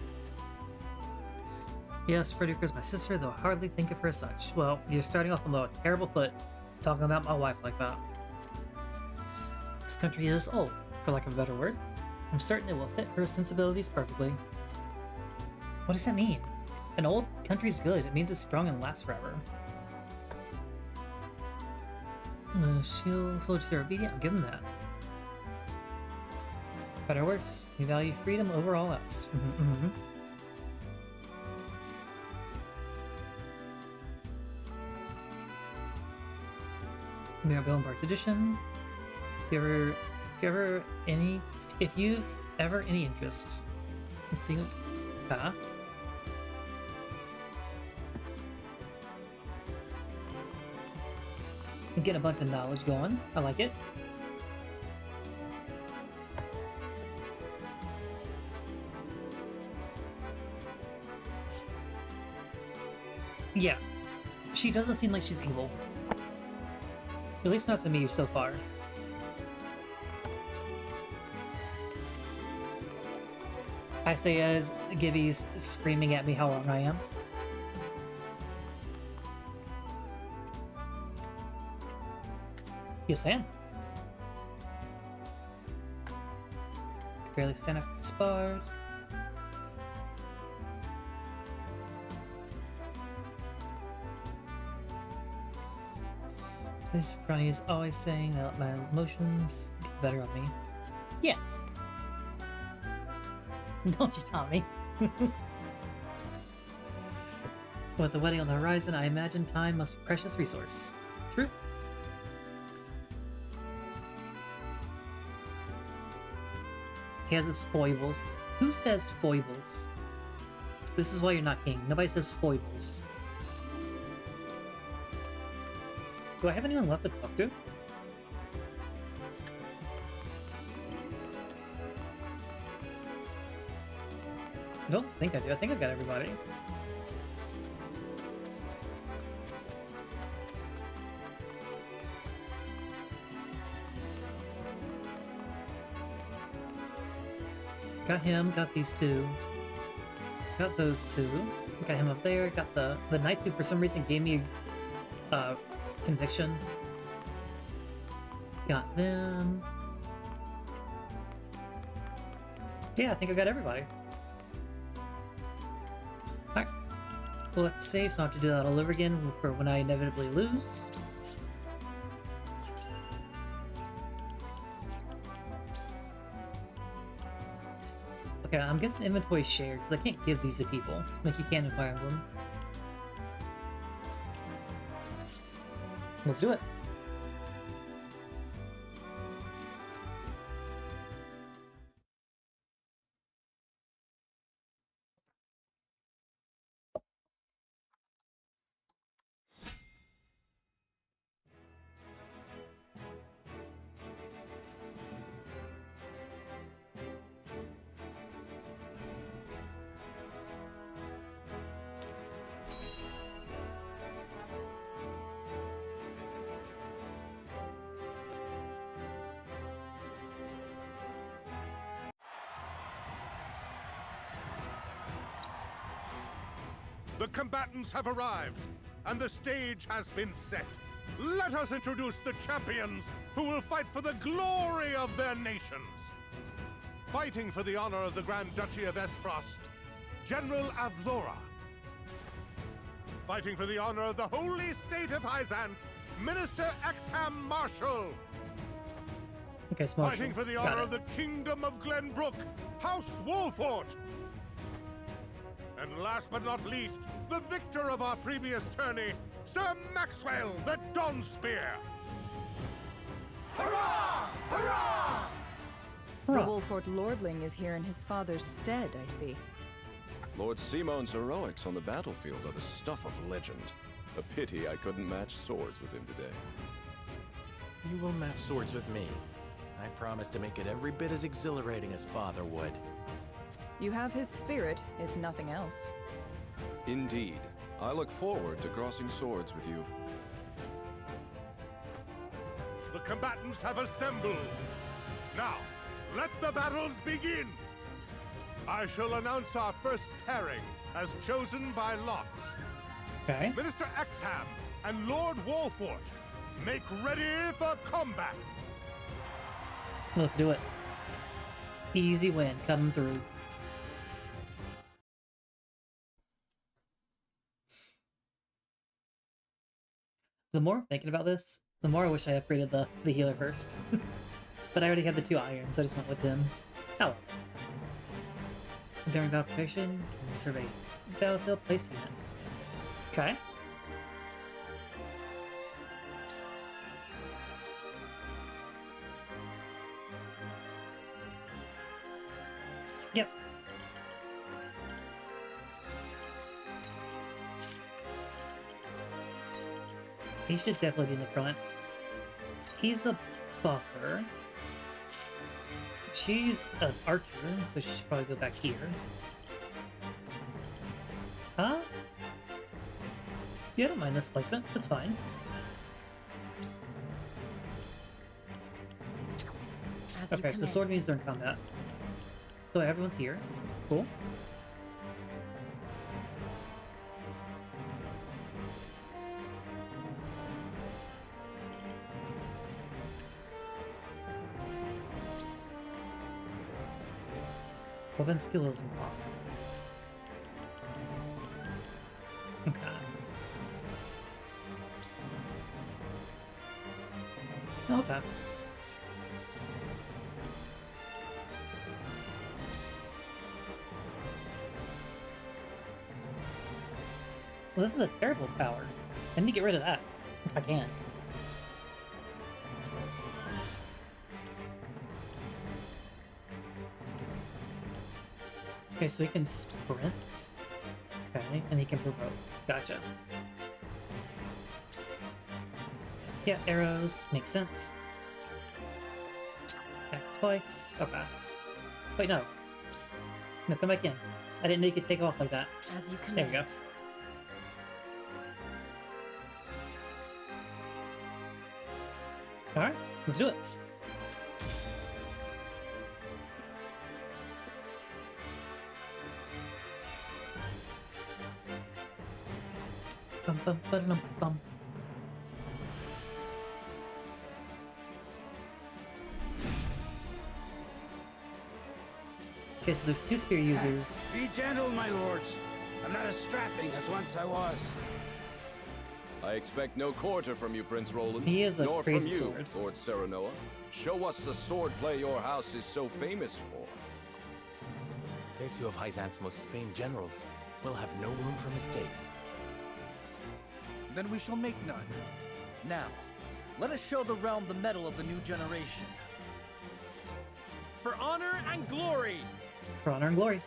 Yes, Frederica's my sister, though I hardly think of her as such. Well, you're starting off on a terrible foot, talking about my wife like that. This country is old, for lack of a better word. I'm certain it will fit her sensibilities perfectly. What does that mean? An old country's good. It means it's strong and lasts forever. She'll soldier are obedient. I'll give him that. Better or worse, we value freedom over all else. Mirabelle and Bart tradition. If you've ever any interest in seeing and getting a bunch of knowledge going. I like it. Yeah. She doesn't seem like she's evil. At least not to me so far. I say as Gibby's screaming at me how wrong I am. Yes, I am. Could barely stand up for the spard. This Franny is always saying that my emotions get the better of me. Yeah. Don't you, Tommy? With the wedding on the horizon, I imagine time must be a precious resource. True. He has his foibles. Who says foibles? This is why you're not king. Nobody says foibles. Do I have anyone left to talk to? I don't think I do. I think I've got everybody. Got him, got these two. Got those two. Got him up there. Got the knights who for some reason gave me conviction. Got them. Yeah, I think I got everybody. Alright. Well, let's save, so I have to do that all over again for when I inevitably lose. Okay, I'm guessing inventory shared, because I can't give these to people, like you can in Fire Emblem. Let's do it. The combatants have arrived, and the stage has been set. Let us introduce the champions who will fight for the glory of their nations. Fighting for the honor of the Grand Duchy of Esfrost, General Avlora. Fighting for the honor of the holy state of Hyzant, Minister Exham Marshall. Okay, small. Fighting for the honor of the Kingdom of Glenbrook, House Wolfort. And last but not least, the victor of our previous tourney, Sir Maxwell the Dawnspear. Hurrah! Hurrah! The Hurrah. Wolfort Lordling is here in his father's stead, I see. Lord Simon's heroics on the battlefield are the stuff of legend. A pity I couldn't match swords with him today. You will match swords with me. I promise to make it every bit as exhilarating as Father would. You have his spirit, if nothing else. Indeed. I look forward to crossing swords with you. The combatants have assembled. Now, let the battles begin. I shall announce our first pairing as chosen by lots. Okay. Minister Exham and Lord Wolfort, make ready for combat. Let's do it. Easy win coming through. The more I'm thinking about this, the more I wish I upgraded the healer first. But I already had the 2 irons, so I just went with them. Oh well. During battle preparation, survey battlefield, place units. Okay. Yep. He should definitely be in the front. He's a buffer. She's an archer, so she should probably go back here. Huh? Yeah, I don't mind this placement. That's fine. Okay, so sword means they're in combat. So everyone's here. Cool. Weapon skill is locked. Okay. Okay. Well, this is a terrible power. I need to get rid of that, if I can. Okay, so he can sprint. Okay, and he can provoke. Gotcha. Yeah, arrows. Makes sense. Back twice. Okay. Wait, no. No, come back in. I didn't know you could take off like that. As you There you go. Alright, let's do it. Bum, bum, ba-dum, bum. Okay, so there's 2 spear users. Be gentle, my lords. I'm not as strapping as once I was. I expect no quarter from you, Prince Roland. He is a nor crazy from you, sword. Lord Serenoa. Show us the swordplay your house is so famous for. They're 2 of Hyzant's most famed generals. We'll have no room for mistakes. Then we shall make none. Now, let us show the realm the mettle of the new generation. For honor and glory! For honor and glory.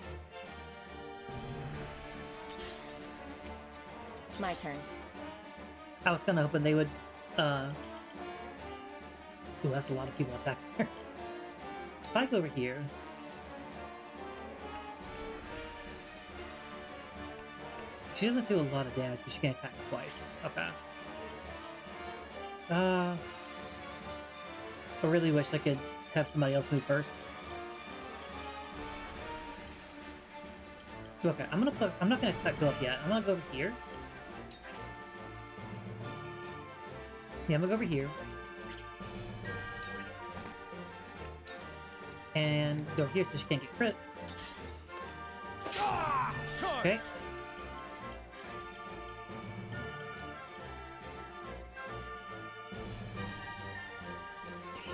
My turn. I was kind of hoping they would, Ooh, that's a lot of people attacking her. If I go over here... She doesn't do a lot of damage, but she can attack twice. Okay. I really wish I could have somebody else move first. Okay, I'm not gonna go up yet. I'm gonna go over here. Yeah, I'm gonna go over here. And go here so she can't get crit. Okay.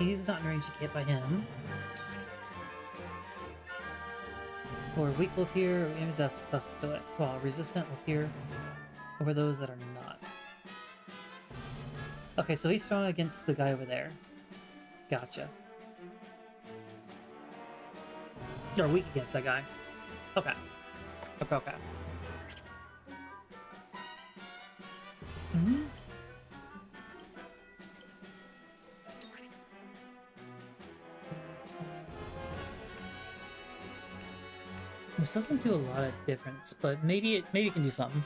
He's not in range to get hit by him. Or weak will appear, or enemies that are to it, while resistant will appear over those that are not. Okay, so he's strong against the guy over there. Gotcha. Or weak against that guy. Okay. Okay. Mm-hmm. This doesn't do a lot of difference, but maybe it can do something.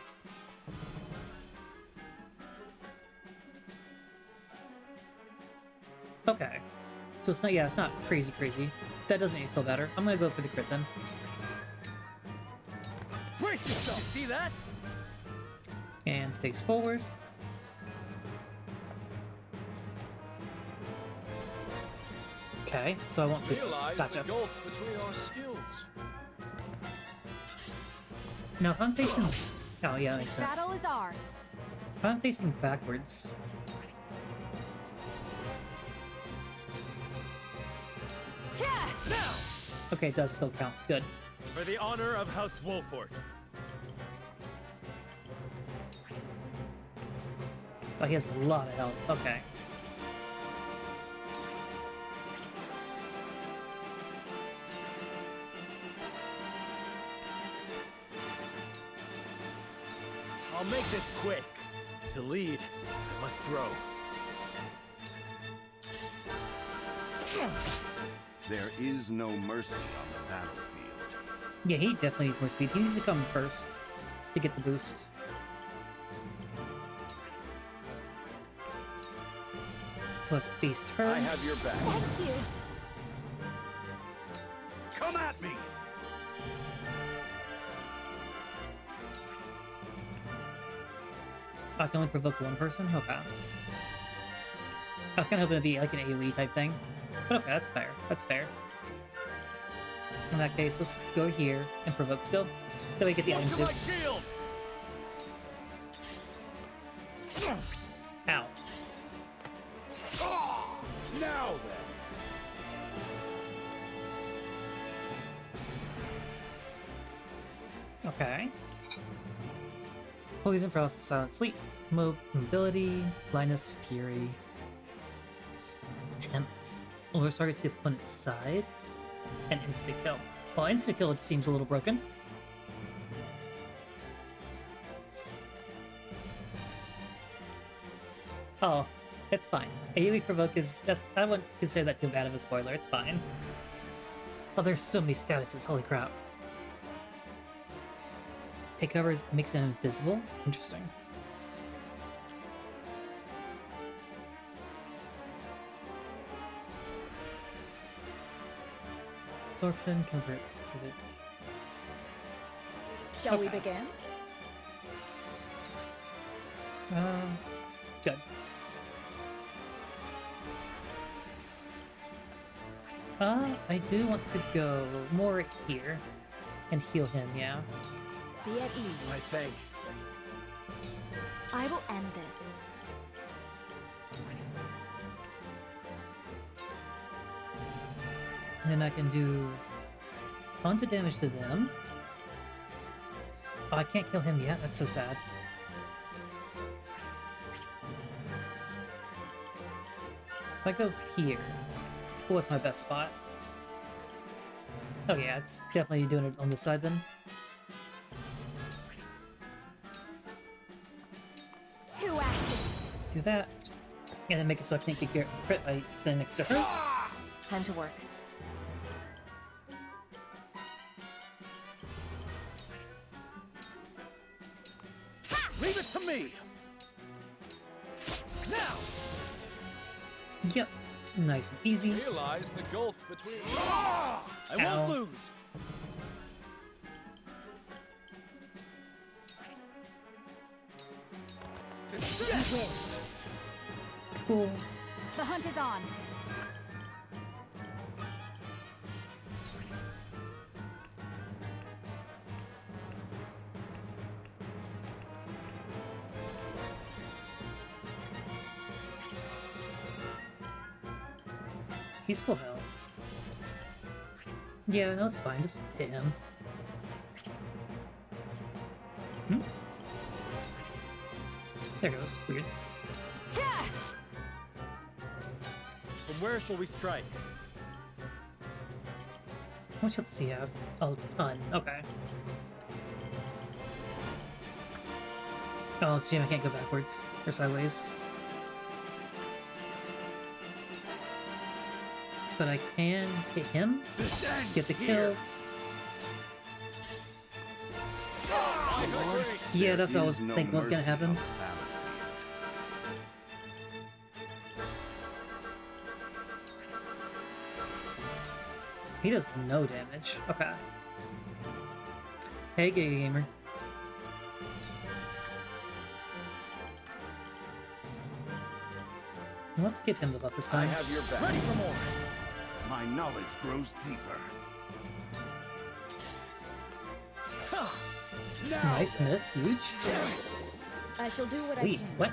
Okay. So it's not crazy. That does make me feel better. I'm gonna go for the crit then. Brace yourself! You see that? And face forward. Okay, so I won't do this. Gotcha. The gulf between our skills. Now if I'm facing... Oh yeah, that makes sense. Battle is ours. If I'm facing backwards... Okay, it does still count. Good. For the honor of House Wolfort. Oh, he has a lot of health. Okay. I'll make this quick. To lead, I must grow. There is no mercy on the battlefield. Yeah, he definitely needs more speed. He needs to come first to get the boost. Let's beast her. I have your back. Thank you. Come at me! I can only provoke one person? Okay. I was kind of hoping to be like an AoE type thing. But okay, that's fair. That's fair. In that case, let's go here and provoke still. Then we get the item too. Ow. Now then. Okay. Poison, paralysis, silent sleep, mobility, blindness, fury, tempt. Lowers target to the opponent's side, and instant kill. Well, instant kill it seems a little broken. Oh, it's fine. AoE provoke is I wouldn't consider that too bad of a spoiler. It's fine. Oh, there's so many statuses. Holy crap. Take cover makes them invisible? Interesting. Absorption, convert specific. Shall we begin? Good. I do want to go more here and heal him, yeah. Be at ease. My thanks. I will end this. And then I can do tons of damage to them. Oh, I can't kill him yet. That's so sad. If I go here, what's my best spot? Oh yeah, it's definitely doing it on this side then. Two actions. Do that. And then make it so I can't get crit by standing next to her. Time to work. Leave it to me! Now! Yep. Nice and easy. Realize the gulf between... I Ow. won't lose! Cool. The hunt is on. He's full health. Yeah, no, it's fine. Just hit him. Hmm? There goes. Weird. From where shall we strike? How much health does he have? A ton. Okay. Oh, it's a shame I can't go backwards or sideways. But I can hit him, get the kill. Yeah, that's what I was thinking was gonna happen. He does no damage. Okay. Hey, Gay Gamer. Let's give him the buff this time. I have your back. Ready for more. My knowledge grows deeper. Nice miss, huge. I shall do what Sleep. I can. What?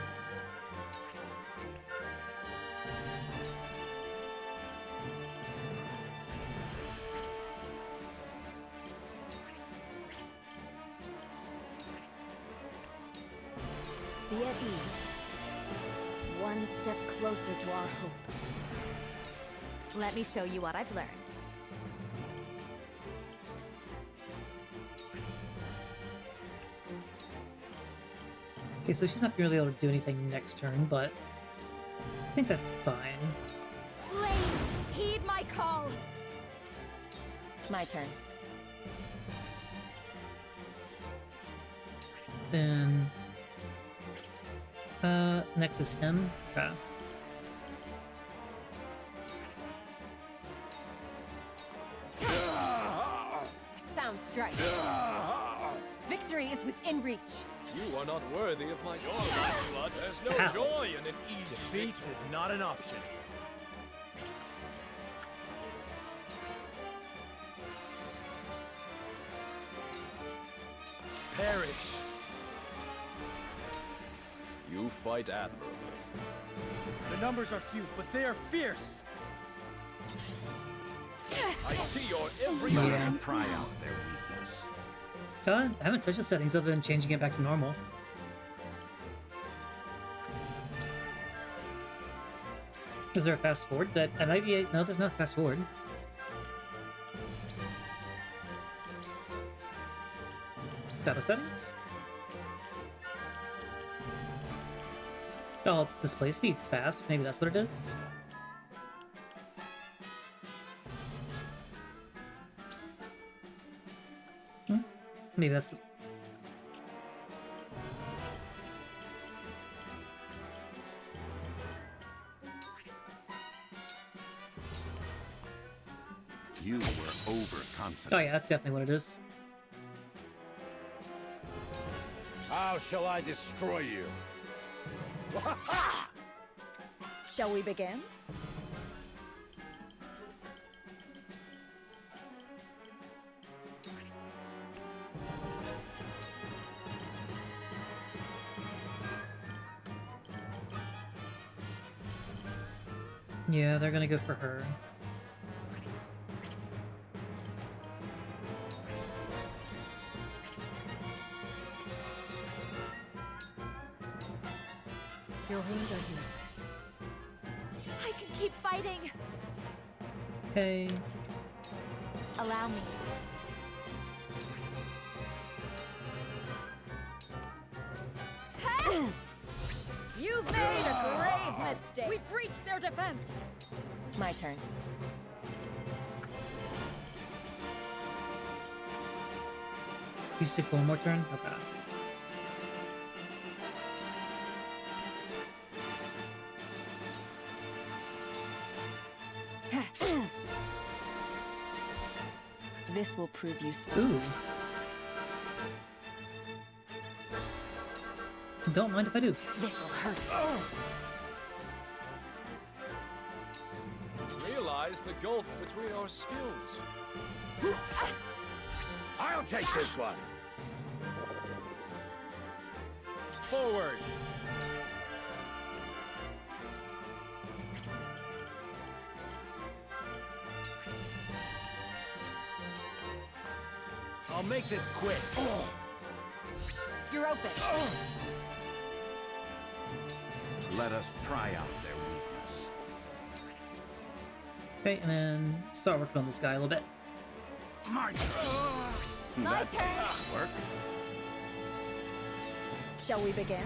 Be at ease. One step closer to our hope. Let me show you what I've learned. Okay, so she's not gonna be able to do anything next turn, but I think that's fine. Flame, heed my call. My turn. Then, next is him. Okay. Sound strike. Victory is within reach. You are not worthy of my blood. There's no Ow. joy in an easy Defeat is not an option. Perish. You fight admirably. The numbers are few, but they are fierce. I see your every Yeah. move. Pry out their weakness. God, I haven't touched the settings other than changing it back to normal. Is there a fast forward? That I might be. No, there's not a fast forward. Battle settings. Oh, display speed's fast. Maybe that's what it is. Maybe that's. You were overconfident. Oh yeah, that's definitely what it is. How shall I destroy you? Shall we begin? Yeah, they're gonna go for her. Your wounds are healed. I can keep fighting. Okay. Allow me. You've made a grave mistake. We've breached their defense. My turn. You stick one more turn? Okay. This will prove useful. Ooh. Don't mind if I do. This'll hurt. Realize the gulf between our skills. I'll take this one. Forward. I'll make this quick. You're open. Let us pry out their weakness. Okay, and then start working on this guy a little bit. My turn. My turn. Work. Shall we begin?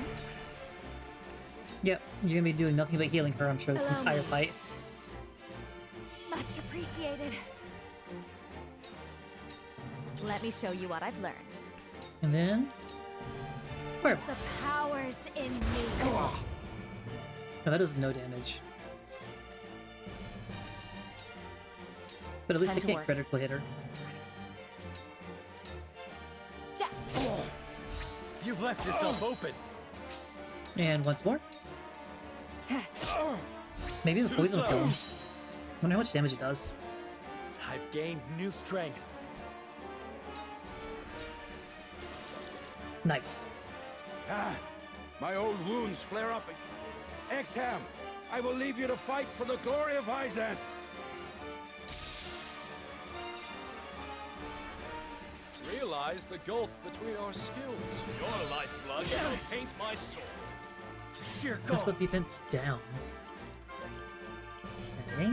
Yep, you're gonna be doing nothing but healing her, I'm sure, this Allow entire me. fight. Much appreciated. Let me show you what I've learned. And then... Where? The power's in me. Oh, that does no damage. But at least Time I to can't work. critically hit her. Yeah. You've left yourself open. And once more. Maybe the poison will kill him. Wonder how much damage it does. I've gained new strength. Nice. My old wounds flare up. Exham, I will leave you to fight for the glory of Hyzant. Realize the gulf between our skills. Your lifeblood will paint my sword. Sheer Let's go defense down. Okay.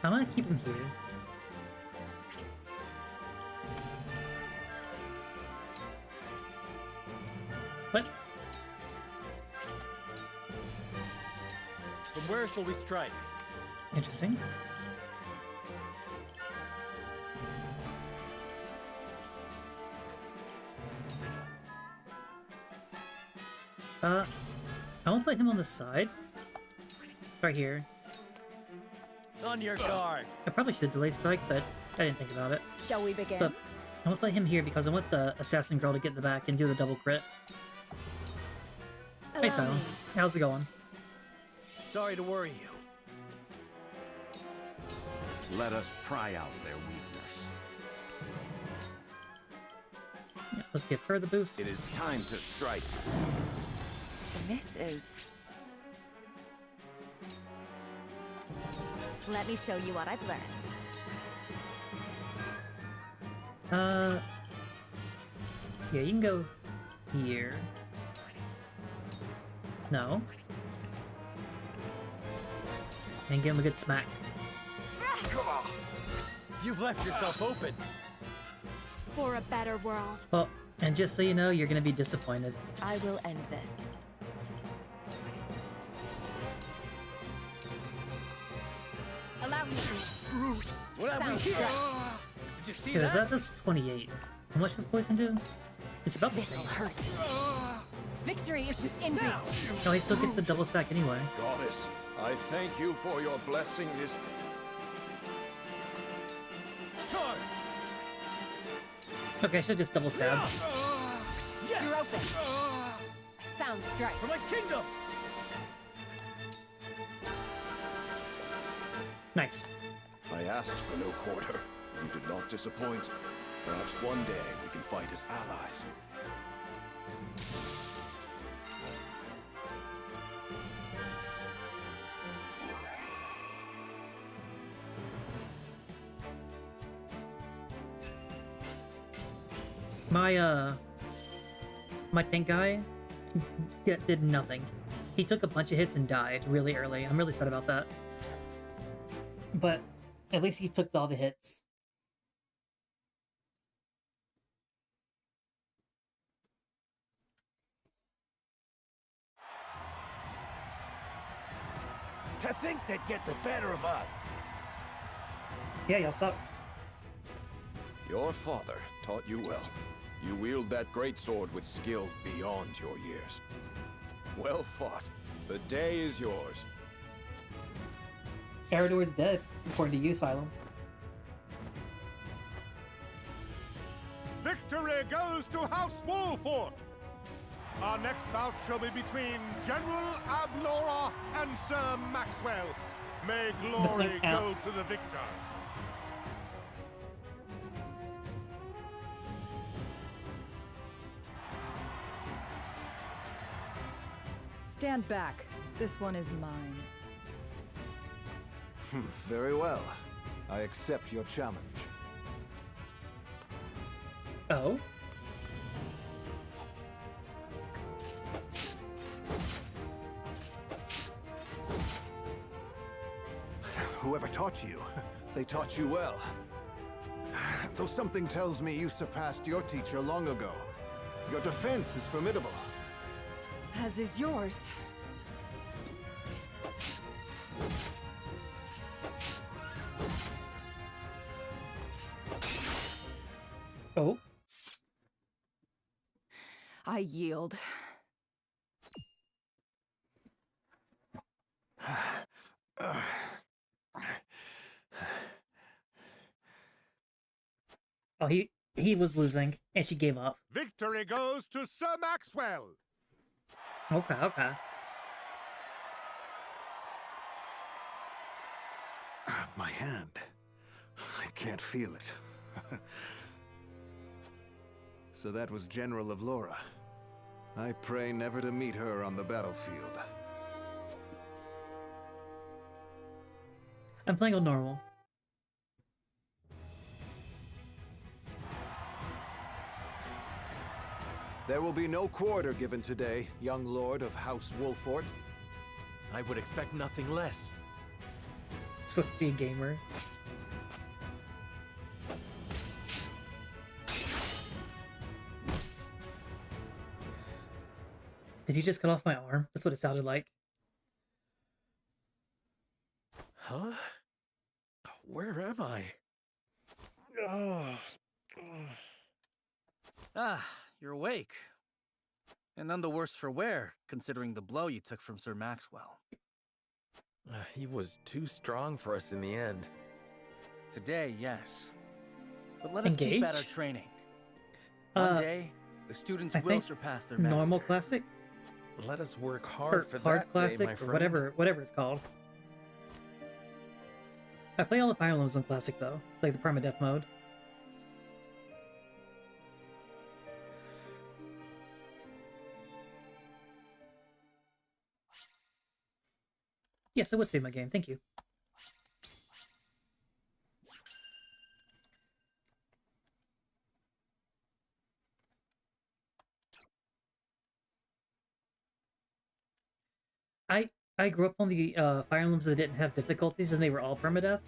I'm gonna keep him here. What? From where shall we strike? Interesting. I won't put him on the side. Right here. On your guard. I probably should delay strike, but I didn't think about it. Shall we begin? But I want to play him here because I want the assassin girl to get in the back and do the double crit. Hey, Allow Silent. me. How's it going? Sorry to worry you. Let us pry out their weakness. Yeah, let's give her the boost. It is time to strike. This is... Let me show you what I've learned. Yeah, you can go here. No. And give him a good smack. You've left yourself open. For a better world. Well, and just so you know, you're gonna be disappointed. I will end this. Allow me. Brute. What have we Sounds here? right. Did you see Okay, that? that does 28. How much does poison do? It's about the same. This'll hurt. Victory is within reach. No, he still gets the double stack anyway. Goddess, I thank you for your blessing this... Okay, I should just double stab. Yes! You're open. Sound strike. For my kingdom! Nice. I asked for no quarter. You did not disappoint. Perhaps one day we can fight as allies. My tank guy did nothing. He took a bunch of hits and died really early. I'm really sad about that. But at least he took all the hits. To think they'd get the better of us. Yeah, y'all suck. Your father taught you well. You wield that greatsword with skill beyond your years. Well fought. The day is yours. Eredor is dead, according to you, Silent. Victory goes to House Wolfort! Our next bout shall be between General Avlora and Sir Maxwell. May glory Doesn't go count. to the victor. Stand back. This one is mine. Very well. I accept your challenge. Oh. Whoever taught you, they taught you well. Though something tells me you surpassed your teacher long ago. Your defense is formidable. As is yours. Oh. I yield. Oh, he was losing, and she gave up. Victory goes to Sir Maxwell. Okay, okay. My hand. I can't feel it. So that was General of Laura. I pray never to meet her on the battlefield. I'm playing on normal. There will be no quarter given today, young lord of House Wolfort. I would expect nothing less. It's supposed to be a gamer. Did he just cut off my arm? That's what it sounded like. Huh? Where am I? Ah, you're awake. And none the worse for wear, considering the blow you took from Sir Maxwell. He was too strong for us in the end. Today, yes. But let us keep at our training. One day, the students will surpass their master. Normal classic? Let us work hard for hard that classic, day, my or friend. whatever it's called. I play all the Fire Emblems on classic though, like the permadeath mode. Yes, I would save my game. Thank you. I grew up on the Fire Emblems that didn't have difficulties, and they were all permadeath,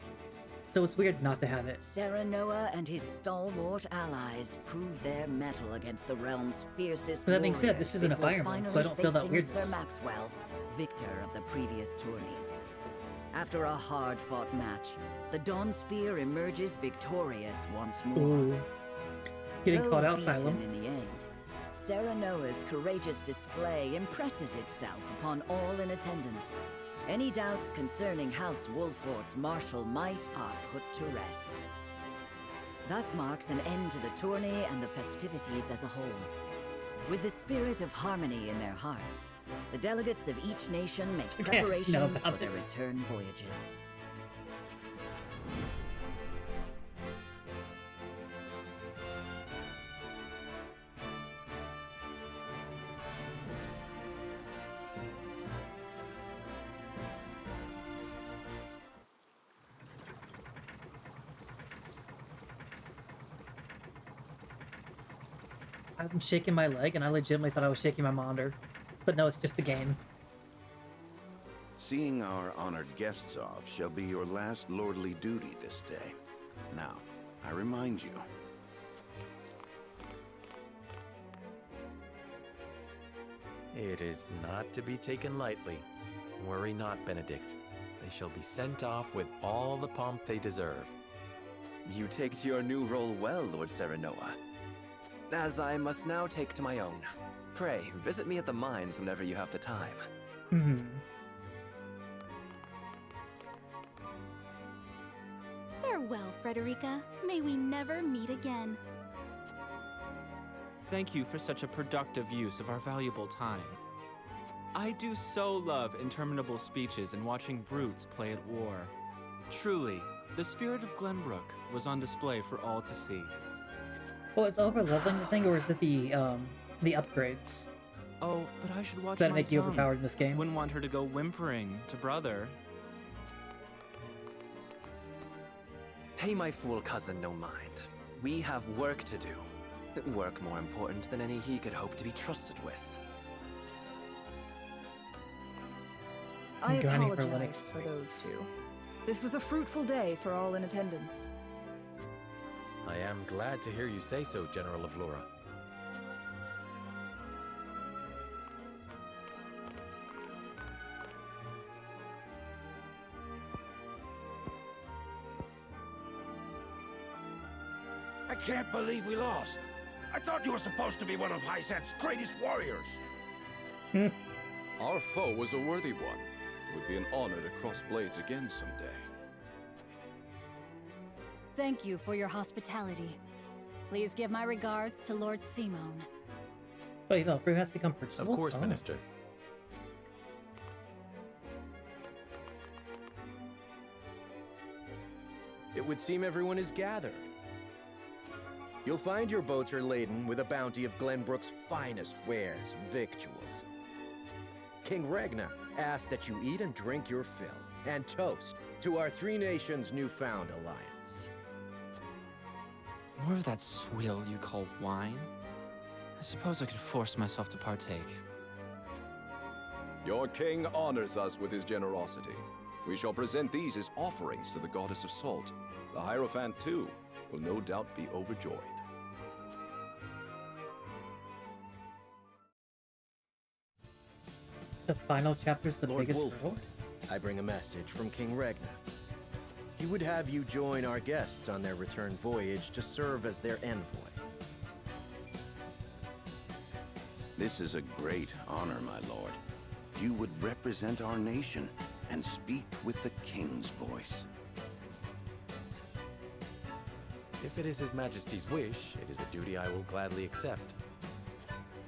so it's weird not to have it. Serenoa and his stalwart allies prove their mettle against the realm's fiercest That being said, this isn't a Fire Emblem, so I don't feel that weirdness. Sir Maxwell, victor of the previous tourney. After a hard-fought match, the Dawn Spear emerges victorious once more. Ooh. Getting caught out, beaten Xylem. in the end, Serenoa's courageous display impresses itself upon all in attendance. Any doubts concerning House Wolfort's martial might are put to rest. Thus marks an end to the tourney and the festivities as a whole. With the spirit of harmony in their hearts, the delegates of each nation make Okay, I know preparations for about their this. return voyages. I'm shaking my leg, and I legitimately thought I was shaking my monitor. But no, it's just the game. Seeing our honored guests off shall be your last lordly duty this day. Now, I remind you. It is not to be taken lightly. Worry not, Benedict. They shall be sent off with all the pomp they deserve. You take to your new role well, Lord Serenoa. As I must now take to my own. Pray, visit me at the mines whenever you have the time. Farewell, Frederica. May we never meet again. Thank you for such a productive use of our valuable time. I do so love interminable speeches and watching brutes play at war. Truly, the spirit of Glenbrook was on display for all to see. Well, is over leveling the thing, or is it the upgrades? Oh, but I should watch that my make you tongue. overpowered in this game? Wouldn't want her to go whimpering to brother. Pay my fool cousin no mind. We have work to do. Work more important than any he could hope to be trusted with. I Grinding for apologize Linux for those two. This was a fruitful day for all in attendance. I am glad to hear you say so, General of Laura. I can't believe we lost. I thought you were supposed to be one of Hyzan's greatest warriors. Our foe was a worthy one. It would be an honor to cross blades again someday. Thank you for your hospitality. Please give my regards to Lord Simone. Oh, you know, Brave has become purchasable? Of course, Oh. Minister. It would seem everyone is gathered. You'll find your boats are laden with a bounty of Glenbrook's finest wares and victuals. King Regna asks that you eat and drink your fill, and toast to our three nations' newfound alliance. More of that swill you call wine? I suppose I could force myself to partake. Your king honors us with his generosity. We shall present these as offerings to the goddess of salt. The Hierophant, too, will no doubt be overjoyed. The final chapter's the Lord biggest Wolford, reward? I bring a message from King Regna. He would have you join our guests on their return voyage to serve as their envoy. This is a great honor, my lord. You would represent our nation and speak with the king's voice. If it is His Majesty's wish, it is a duty I will gladly accept.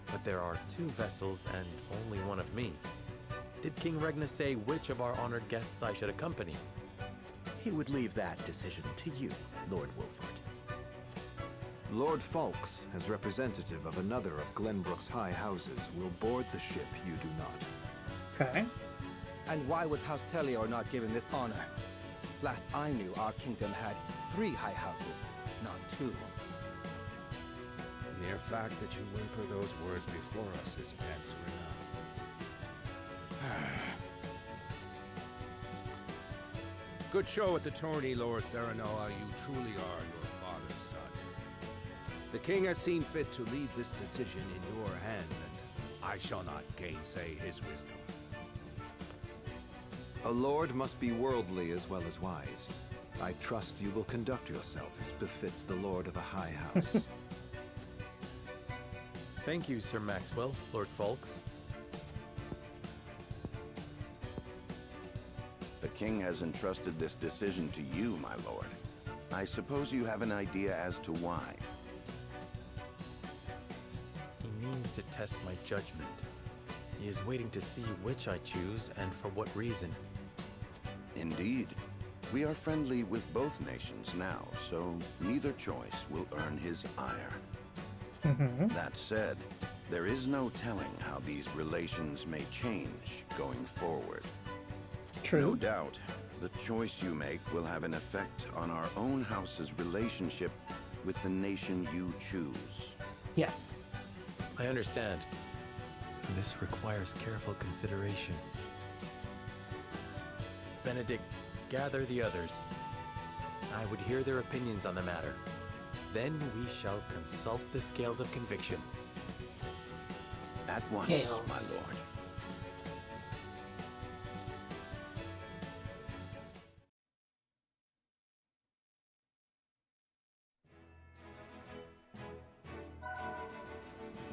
But there are 2 vessels and only one of me. Did King Regna say which of our honored guests I should accompany? He would leave that decision to you, Lord Wolford. Lord Falks, as representative of another of Glenbrook's high houses, will board the ship you do not. Okay. And why was House Tellior not given this honor? Last I knew, our kingdom had 3 high houses, not 2. The mere fact that you whimper those words before us is answer enough. Good show at the tourney, Lord Serenoa. You truly are your father's son. The king has seen fit to leave this decision in your hands, and I shall not gainsay his wisdom. A lord must be worldly as well as wise. I trust you will conduct yourself as befits the lord of a high house. Thank you, Sir Maxwell, Lord Falks. The king has entrusted this decision to you, my lord. I suppose you have an idea as to why. He means to test my judgment. He is waiting to see which I choose and for what reason. Indeed. We are friendly with both nations now, so neither choice will earn his ire. That said, there is no telling how these relations may change going forward. True. No doubt, the choice you make will have an effect on our own house's relationship with the nation you choose. Yes. I understand. This requires careful consideration. Benedict, gather the others. I would hear their opinions on the matter. Then we shall consult the scales of conviction. At once, Chaos. my lord.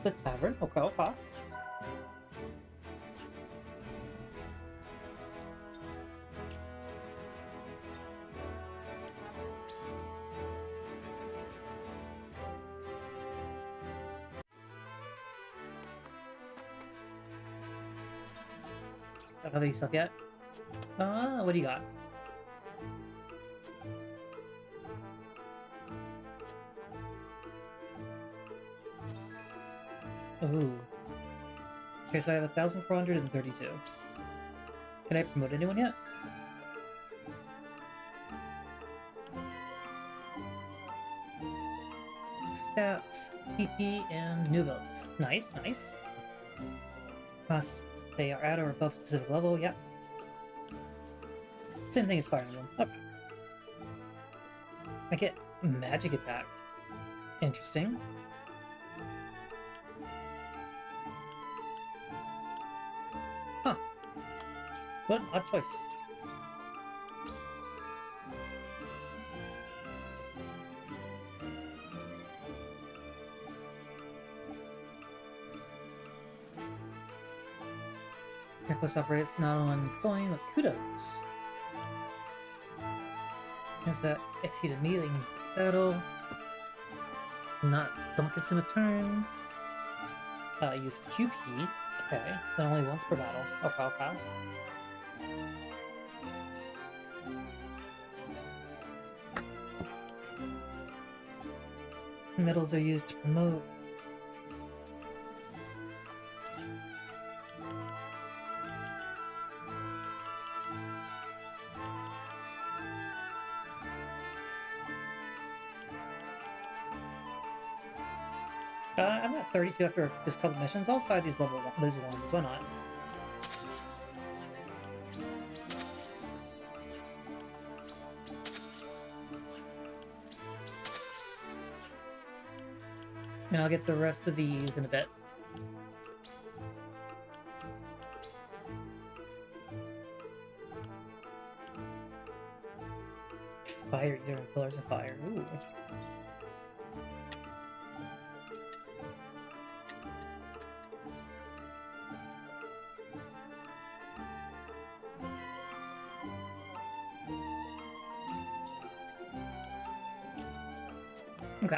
The tavern? Okay. Don't have any stuff yet. What do you got? Ooh. Okay, so I have 1,432. Can I promote anyone yet? stats, TP, and new abilities. Nice, nice. Plus, they are at or above specific level, yep. Same thing as Fire Emblem. Okay. I get magic attack. Interesting. Huh. What an odd choice. Reckless operates not on coin, but kudos. Is that exceed immediately in battle? Don't consume a turn. Use QP. Okay, then only once per battle. Okay, okay. Medals are used to promote. I'm at 32 after just a couple missions. I'll try these level one, these ones. Why not? And I'll get the rest of these in a bit. Fire Eater and Pillars of Fire. Ooh. Okay.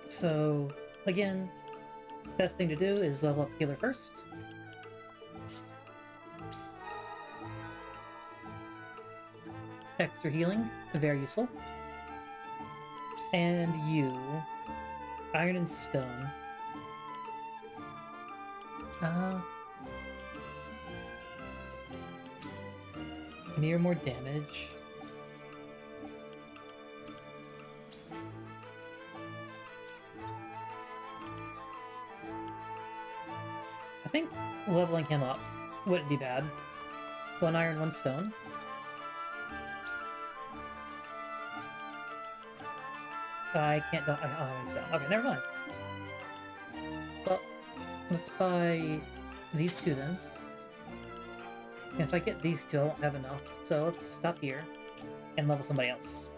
So, again, best thing to do is level up healer first. Extra healing, very useful. And you, Iron and Stone. Mirror more damage. I think leveling him up wouldn't be bad. 1 iron, 1 stone. I can't do stone. Okay, never mind. Well, let's buy these two then. And if I get these two, I won't have enough. So let's stop here and level somebody else.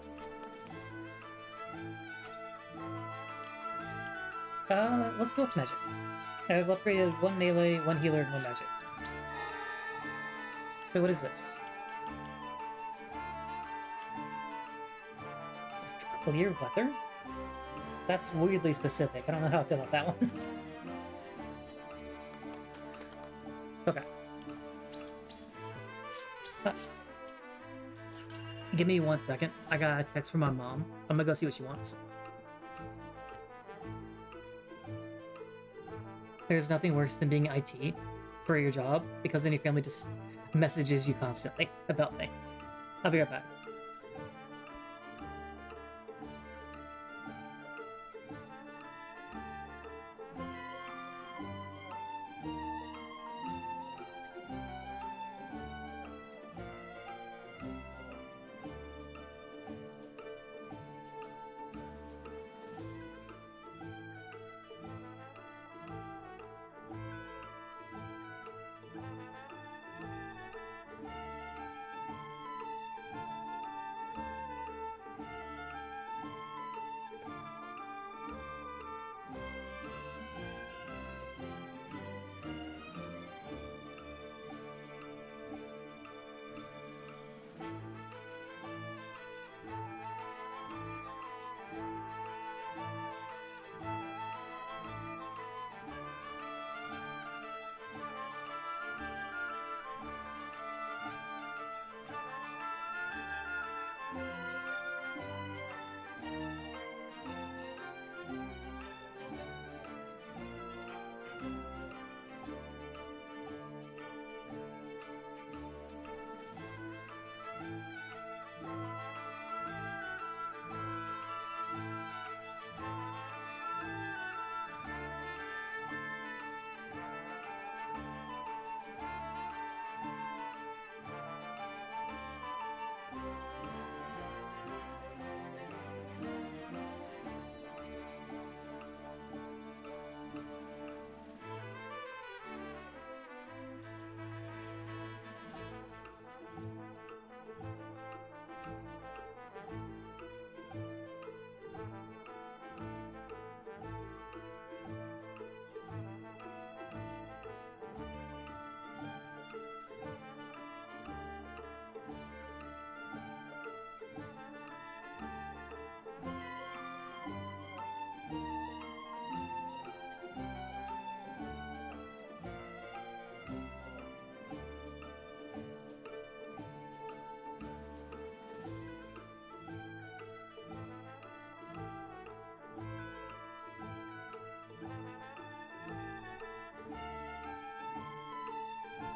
Let's go with magic. I've upgraded 1 melee, 1 healer, and 1 magic. Wait, what is this? Clear weather? That's weirdly specific. I don't know how I feel about that one. Okay. Give me 1 second. I got a text from my mom. I'm gonna go see what she wants. There's nothing worse than being IT for your job, because then your family just messages you constantly about things. I'll be right back.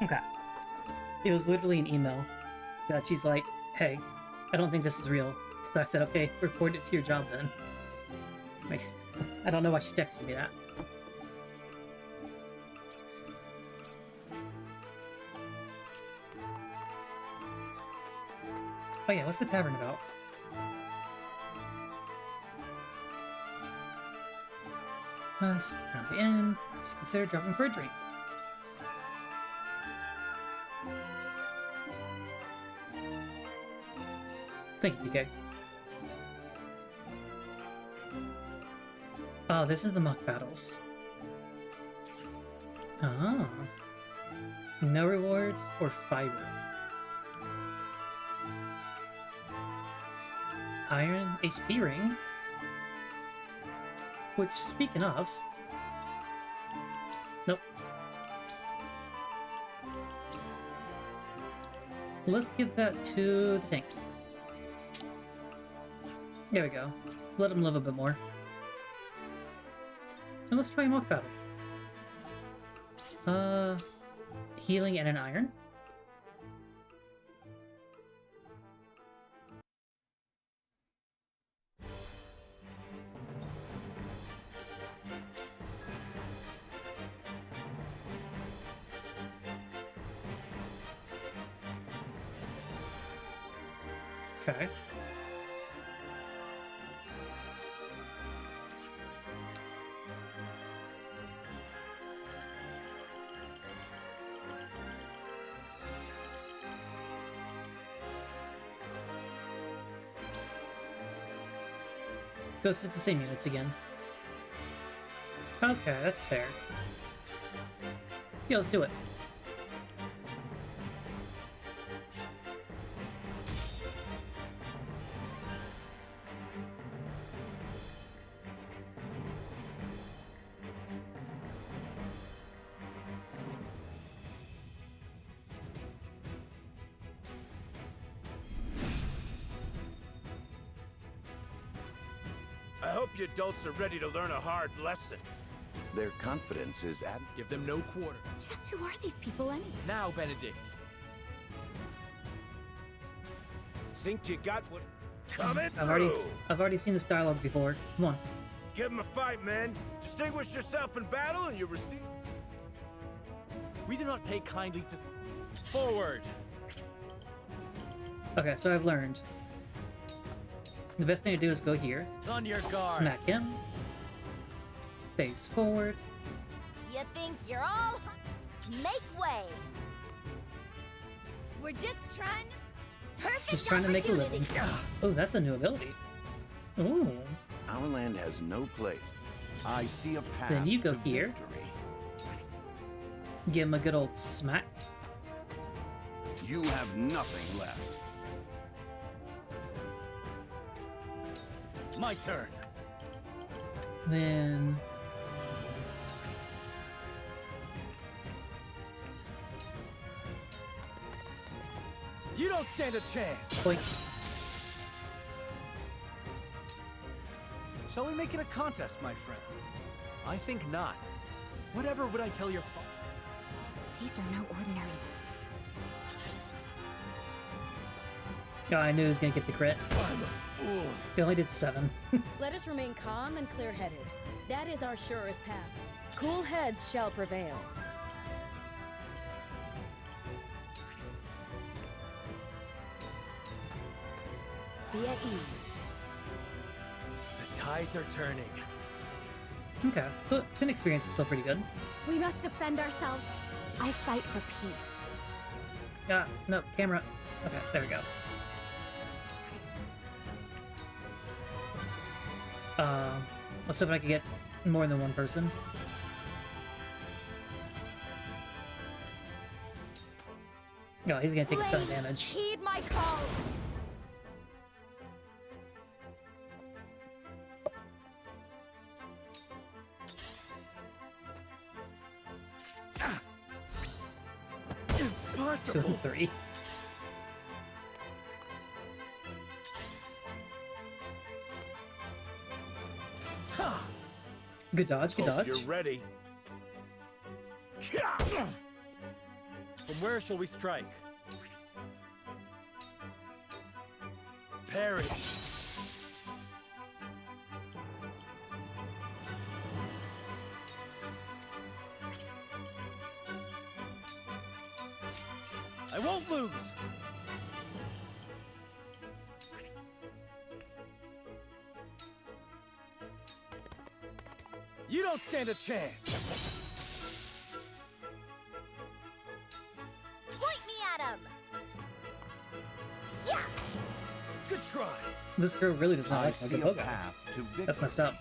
Okay. It was literally an email that she's like, hey, I don't think this is real. So I said, okay, report it to your job then. Like, I don't know why she texted me that. Oh yeah, what's the tavern about? Must around the inn. Consider dropping for a drink. Thank you, DK. Oh, this is the mock battles. Ah. No reward or fiber. Iron HP ring. Which, speaking of... Nope. Let's give that to the tank. There we go. Let him live a bit more. And let's try a mock battle. Healing and an iron. Okay. Goes to the same units again. Okay, that's fair. Yeah, let's do it. I hope you adults are ready to learn a hard lesson. Their confidence is at... Give them no quarter. Just who are these people anyway? Now, Benedict. Think you got what coming I've already seen this dialogue before. Come on. Give them a fight, man. Distinguish yourself in battle and you receive... We do not take kindly to... Forward! Okay, so I've learned. The best thing to do is go here. On your guard. Smack him. Face forward. You think you're all... Make way! We're just trying... Perfect Just trying to make a living. Oh, that's a new ability. Ooh. Our land has no place. I see a path. Then you go to here. victory. Give him a good old smack. You have nothing left. My turn. Then... You don't stand a chance. Boink. Shall we make it a contest, my friend? I think not. Whatever would I tell your father? These are no ordinary. Oh, I knew he was gonna get the crit. I'm a fool. He only did 7. Let us remain calm and clear-headed. That is our surest path. Cool heads shall prevail. Be at ease. The tides are turning. Okay, so Finn experience is still pretty good. We must defend ourselves. I fight for peace. Ah, no, camera. Okay, there we go. Let's see if I can get more than one person. No, he's gonna take a ton of damage. Heed my call! Impossible. 2 and 3. Good dodge, good dodge. You're ready. From where shall we strike? Perish! I won't lose! You don't stand a chance! Point me at him! Yeah! Good try! This girl really does not I like see my a good path to victory. That's messed up.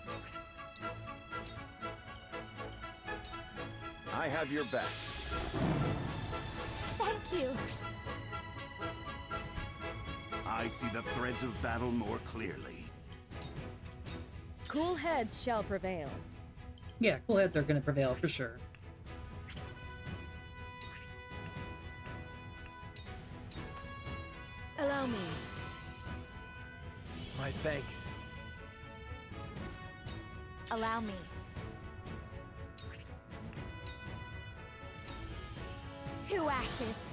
I have your back. Thank you! I see the threads of battle more clearly. Cool heads shall prevail. Yeah, cool heads are gonna prevail for sure. Allow me. My thanks. Allow me. Two ashes.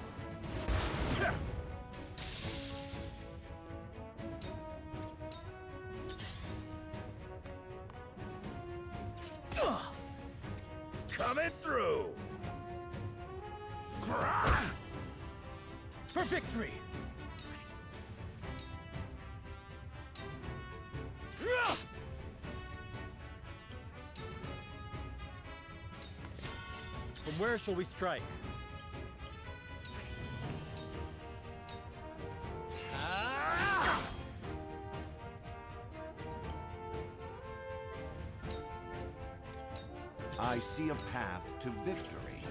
Coming through! For victory! From where shall we strike? I see a path to victory.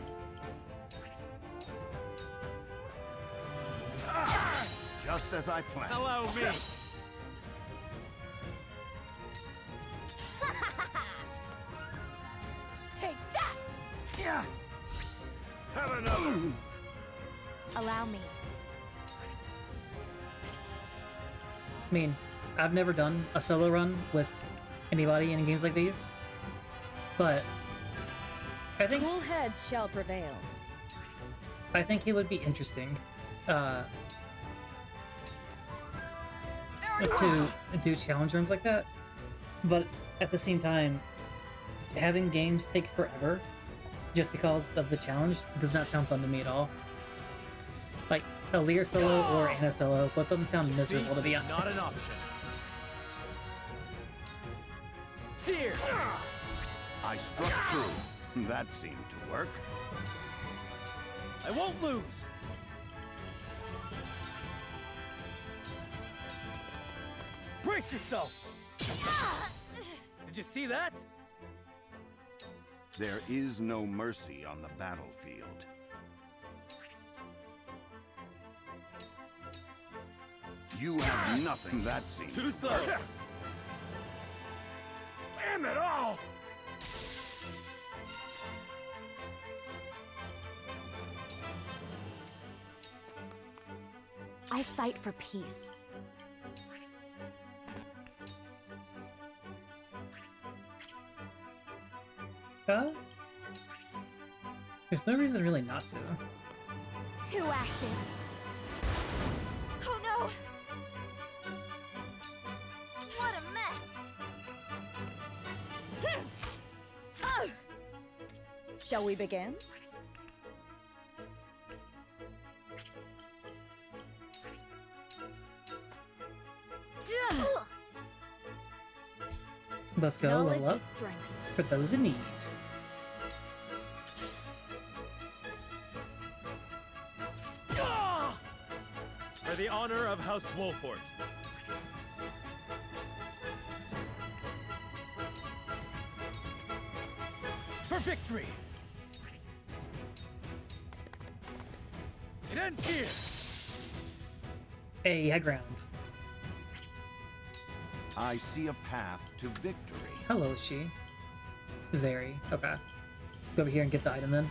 Just as I planned. Allow me! Take that! Yeah! Have another! Allow me. I mean, I've never done a solo run with anybody in games like these, but I think Cool heads shall prevail. it would be interesting to do challenge runs like that, but at the same time, having games take forever just because of the challenge does not sound fun to me at all. Like, a Lear solo or Anna solo, both of them sound miserable to be honest. Not an option. Here! I struck through. That seemed to work. I won't lose! Brace yourself! Did you see that? There is no mercy on the battlefield. You have nothing that seems Too slow! Damn it all! I fight for peace. There's no reason really not to. Two ashes. Oh no! What a mess! Shall we begin? Let's go Knowledge level up is strength. for those in need. For the honor of House Wolfort. For victory! It ends here! Hey, high ground. I see a path to victory. Hello, she. Zeri. Okay. Go over here and get the item then.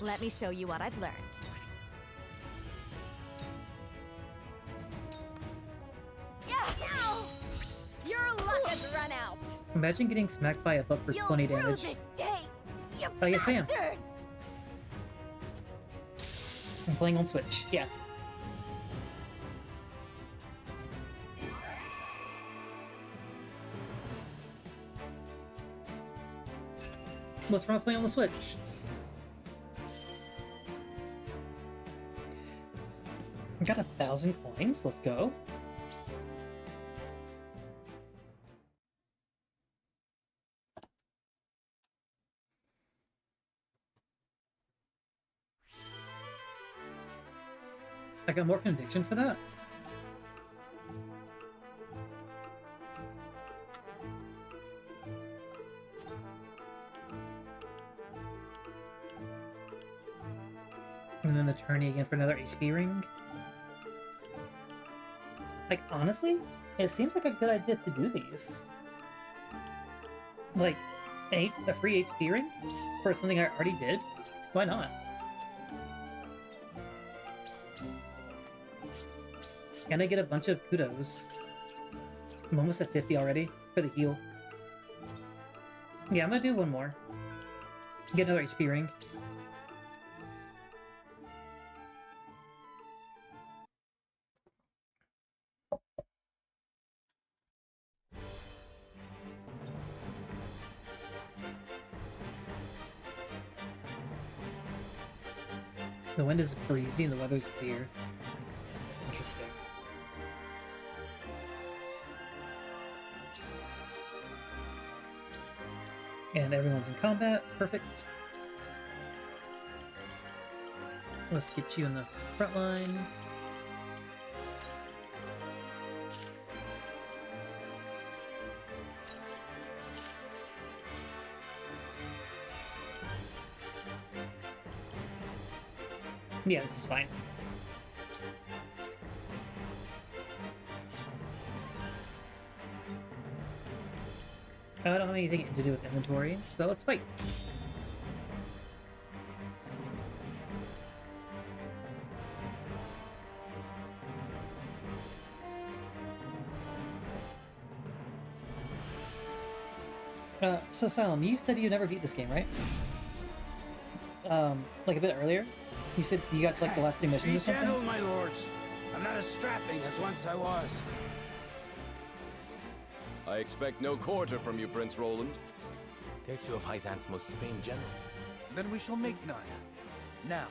Let me show you what I've learned. Yeah! No! Your luck has run out! Imagine getting smacked by a book for You'll 20 rue damage. this day! You I guess I am. bastards! I'm playing on Switch. Yeah. What's wrong with playing on the Switch? I got 1,000 coins. Let's go. I got more conviction for that? And then the tourney again for another HP ring? Like, honestly, it seems like a good idea to do these. Like, a free HP ring for something I already did? Why not? And I get a bunch of kudos. I'm almost at 50 already for the heal. Yeah, I'm gonna do one more. Get another HP ring. The wind is breezy and the weather's clear. Interesting. And everyone's in combat. Perfect. Let's get you in the front line. Yeah, this is fine. I don't have anything to do with inventory, so let's fight. So Salem, you said you never beat this game, right? Like a bit earlier? You said you got to like the last 3 missions or Be something? gentle, my lords. I'm not as strapping as once I was. I expect no quarter from you, Prince Roland. They're two of Hyzan's most famed generals. Then we shall make none. Now,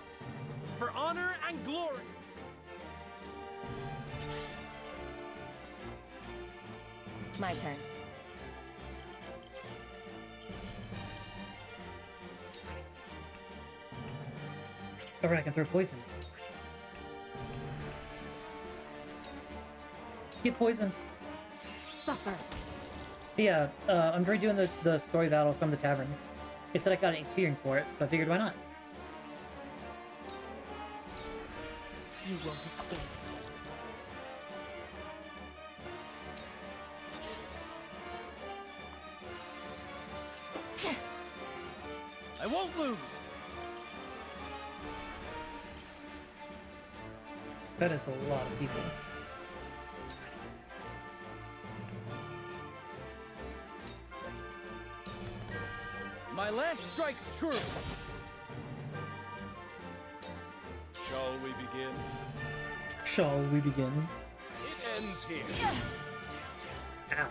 for honor and glory! My turn. Alright, I can throw poison. Get poisoned. Suffer. Yeah, I'm redoing the story battle from the tavern. They said I got an HP ring for it, so I figured why not? You won't escape. I won't lose! That is a lot of people. My lance strikes true! Shall we begin? Shall we begin? It ends here. Ow.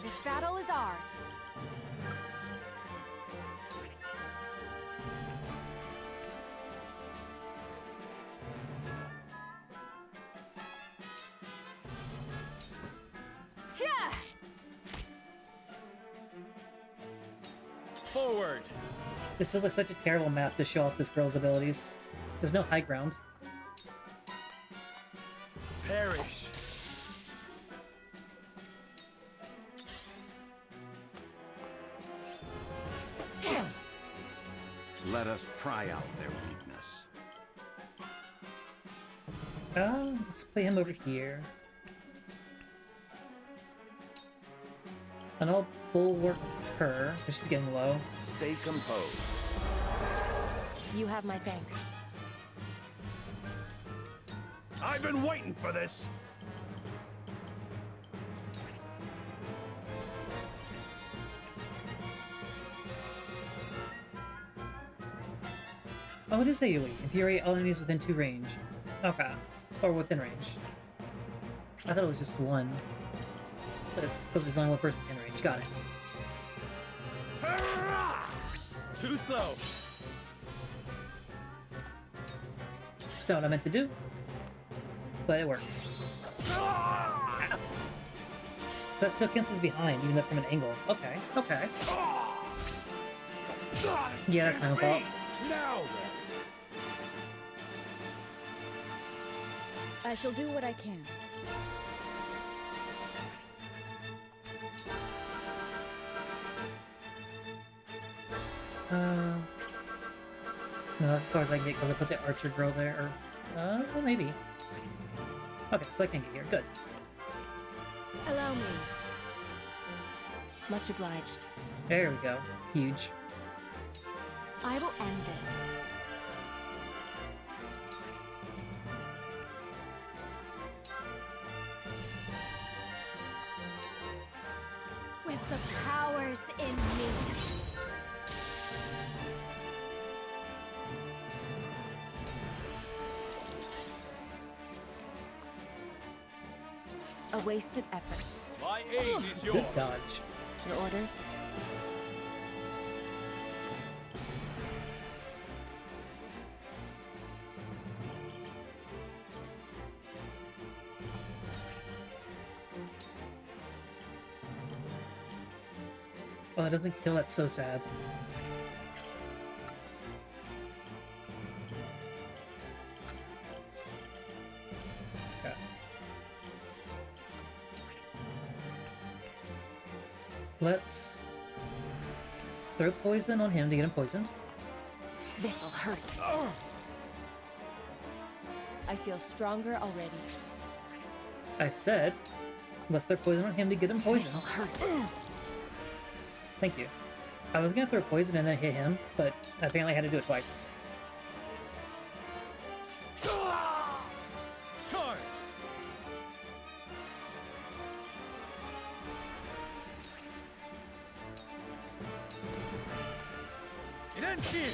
This battle is ours. Yeah! Forward! This feels like such a terrible map to show off this girl's abilities. There's no high ground. Perish! Let us try out their weakness. Let's play him over here. And I'll bulwark her, because she's getting low. Stay composed. You have my thanks. I've been waiting for this. Oh, it is AoE. Infuriate all enemies within 2 range. Okay. Or within range. I thought it was just 1. But it's supposed to be only 1 person in range. Got it. Too slow. That's not what I meant to do. But it works. Ow. So that still cancels behind, even though from an angle. Okay, okay. Yeah, that's my own fault. Now I shall do what I can. No, as far as I can get, because I put the archer girl there, or, well, maybe. Okay, so I can get here, good. Allow me. Much obliged. There we go, huge. I will end this. With the powers in me. A wasted effort. my aid is yours. Good dodge. Your orders? Oh, that doesn't kill, that's so sad. Okay. Let's throw poison on him to get him poisoned. This'll hurt. I feel stronger already. I said, let's throw poison on him to get him poisoned. This'll hurt. Thank you. I was gonna throw poison and then hit him, but apparently I had to do it twice. Charge! It ends here!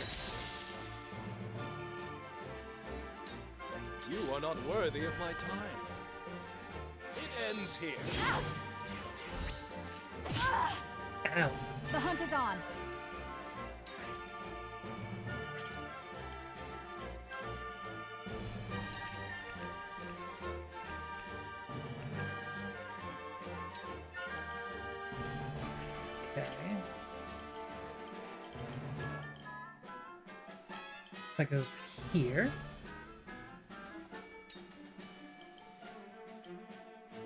You are not worthy of my time. It ends here. Ow. The hunt is on. Okay. If I go here.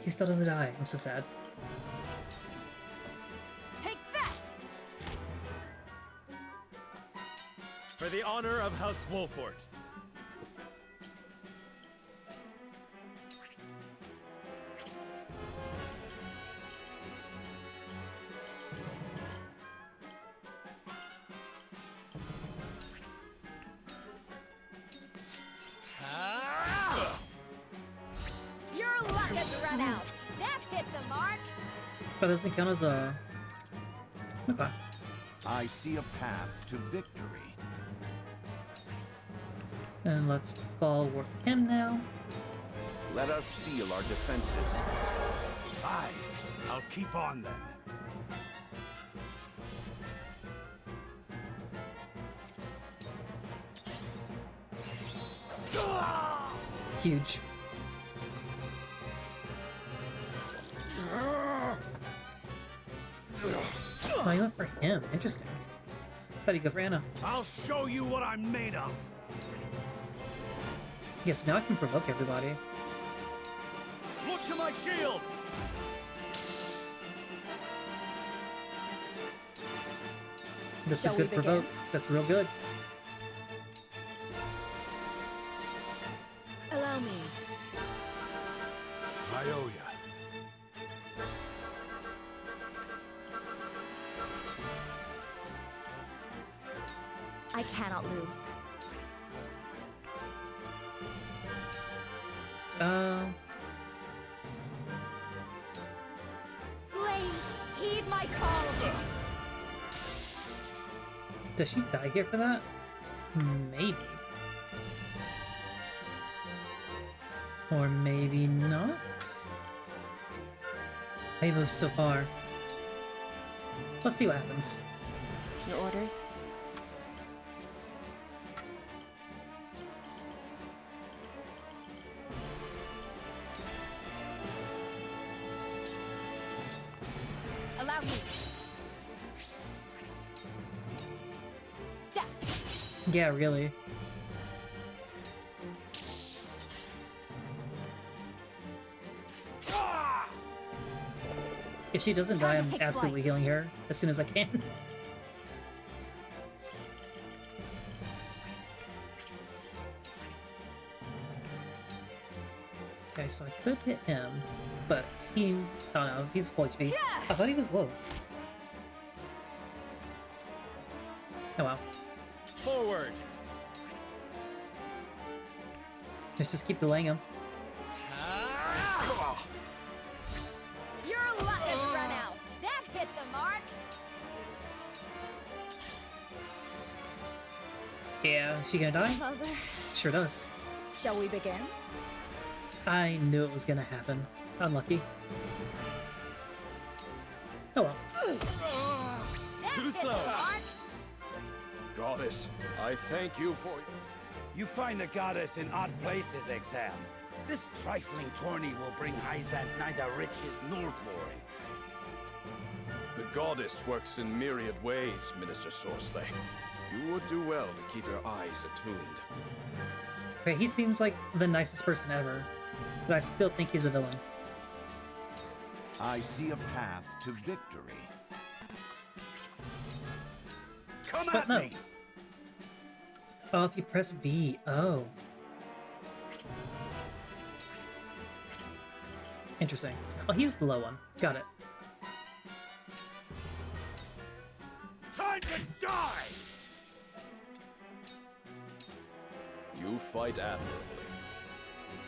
He still doesn't die. I'm so sad. Take that! For the honor of House Wolfort. Your luck has run out. That hit the mark. But doesn't count as a... Okay. I see a path to victory. And let's bulwark him now. Let us steel our defenses. Aye, I'll keep on then. Huge. Oh, you went for him. Interesting. Thought he'd go for Anna. I'll show you what I'm made of. Yes, now I can provoke everybody. Look to my shield. That's Shall a we good begin? provoke. That's real good. Allow me. I owe ya. I cannot lose. Flames, heed my call. Does she die here for that? Maybe. Or maybe not? He moved so far. Let's see what happens. Your orders? Allow me. Yeah. Yeah, really. If she doesn't die, I'm absolutely healing her as soon as I can. Okay, so I could hit him, but he... Oh no, he's full HP. I thought he was low. Oh well. Forward! Let's just keep delaying him. Your luck has run out. That hit the mark. Yeah, she gonna die? Mother. Sure does. Shall we begin? I knew it was gonna happen. Unlucky. Oh well. Too slow. Goddess, I thank you for... You find the goddess in odd places, Exam. This trifling tourney will bring Hyzant neither riches nor glory. The goddess works in myriad ways, Minister Sorsley. You would do well to keep your eyes attuned. Okay, he seems like the nicest person ever, but I still think he's a villain. I see a path to victory. Come But at no. me! Oh, if you press B. Oh. Interesting. Oh, he was the low one. Got it. Time to die! You fight admirably.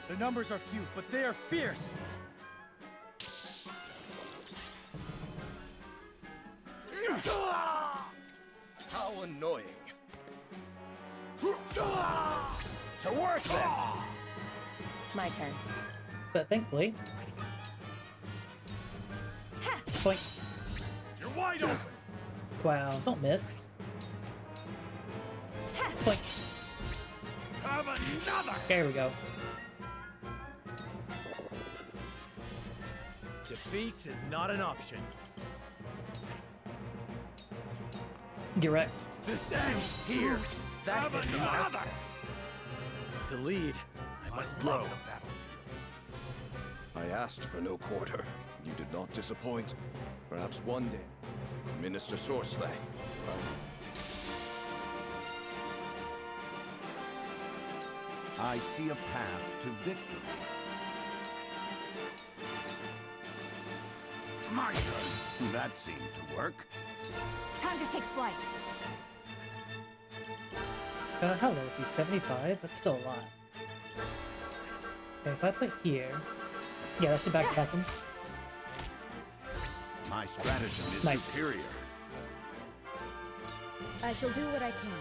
The numbers are few, but they are fierce! How annoying. To work then! My turn. But thankfully... Point. You're wide open! Wow, don't miss. Point. Have another! There we go. Defeat is not an option. Direct. This ends here! That Have hit the mark. another! To lead, I must grow. I asked for no quarter. You did not disappoint. Perhaps one day, Minister Sorsley. I see a path to victory. My turn! That seemed to work. Time to take flight. How low is he? 75? That's still a lot. Okay, if I put here... Yeah, that should back him. My stratagem is Nice. superior. I shall do what I can.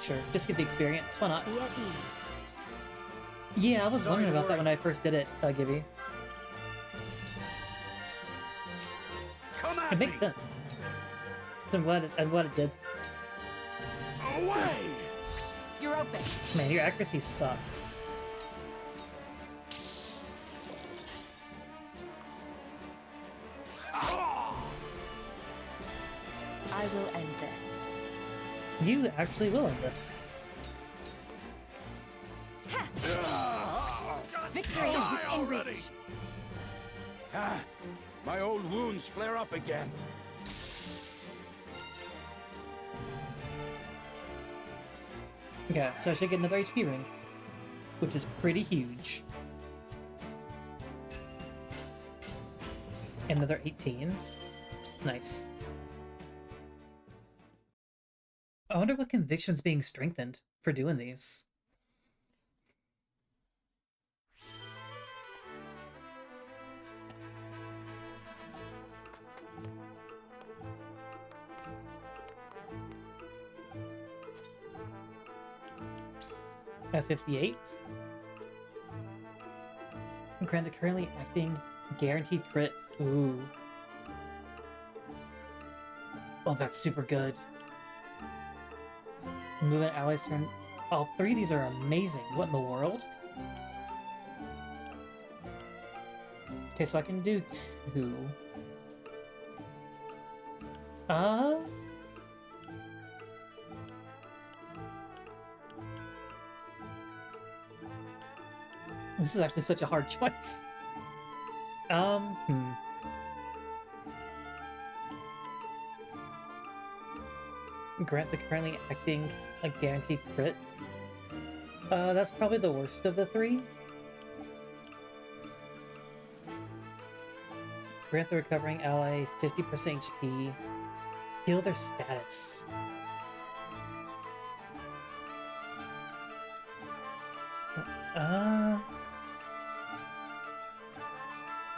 Sure. Just get the experience. Why not? Be at ease. Yeah, I was wondering about that when I first did it, Gibby. Come at It makes me! sense. So I'm glad it did. Away! You're open. Man, your accuracy sucks. I will end this. You actually will end this. Victory is within reach. Ah, my old wounds flare up again. Yeah, so I should get another HP ring, which is pretty huge. Another 18. Nice. I wonder what conviction's being strengthened for doing these. At 58. Grant the currently acting guaranteed crit. Ooh. Oh, that's super good. Move an ally's turn. All three of these are amazing. What in the world? Okay, so I can do 2. This is actually such a hard choice. Grant the currently acting a guaranteed crit. That's probably the worst of the 3. Grant the recovering ally 50% HP. Heal their status.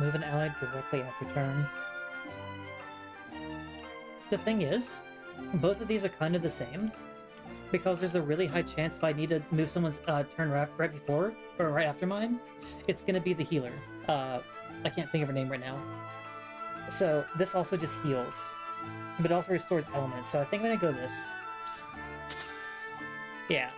Move an ally directly after turn. The thing is, both of these are kind of the same, because there's a really high chance if I need to move someone's turn right before or right after mine, it's gonna be the healer. I can't think of her name right now. So this also just heals, but it also restores elements. So I think I'm gonna go this. Yeah.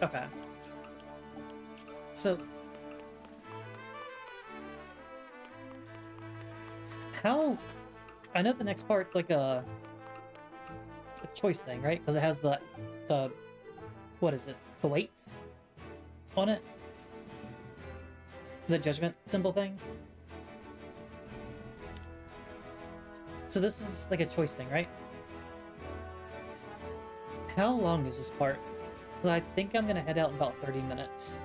Okay. So, how? I know the next part's like a choice thing, right? Because it has the what is it? The weights on it. The judgment symbol thing. So this is like a choice thing, right? How long is this part? So I think I'm gonna head out in about 30 minutes.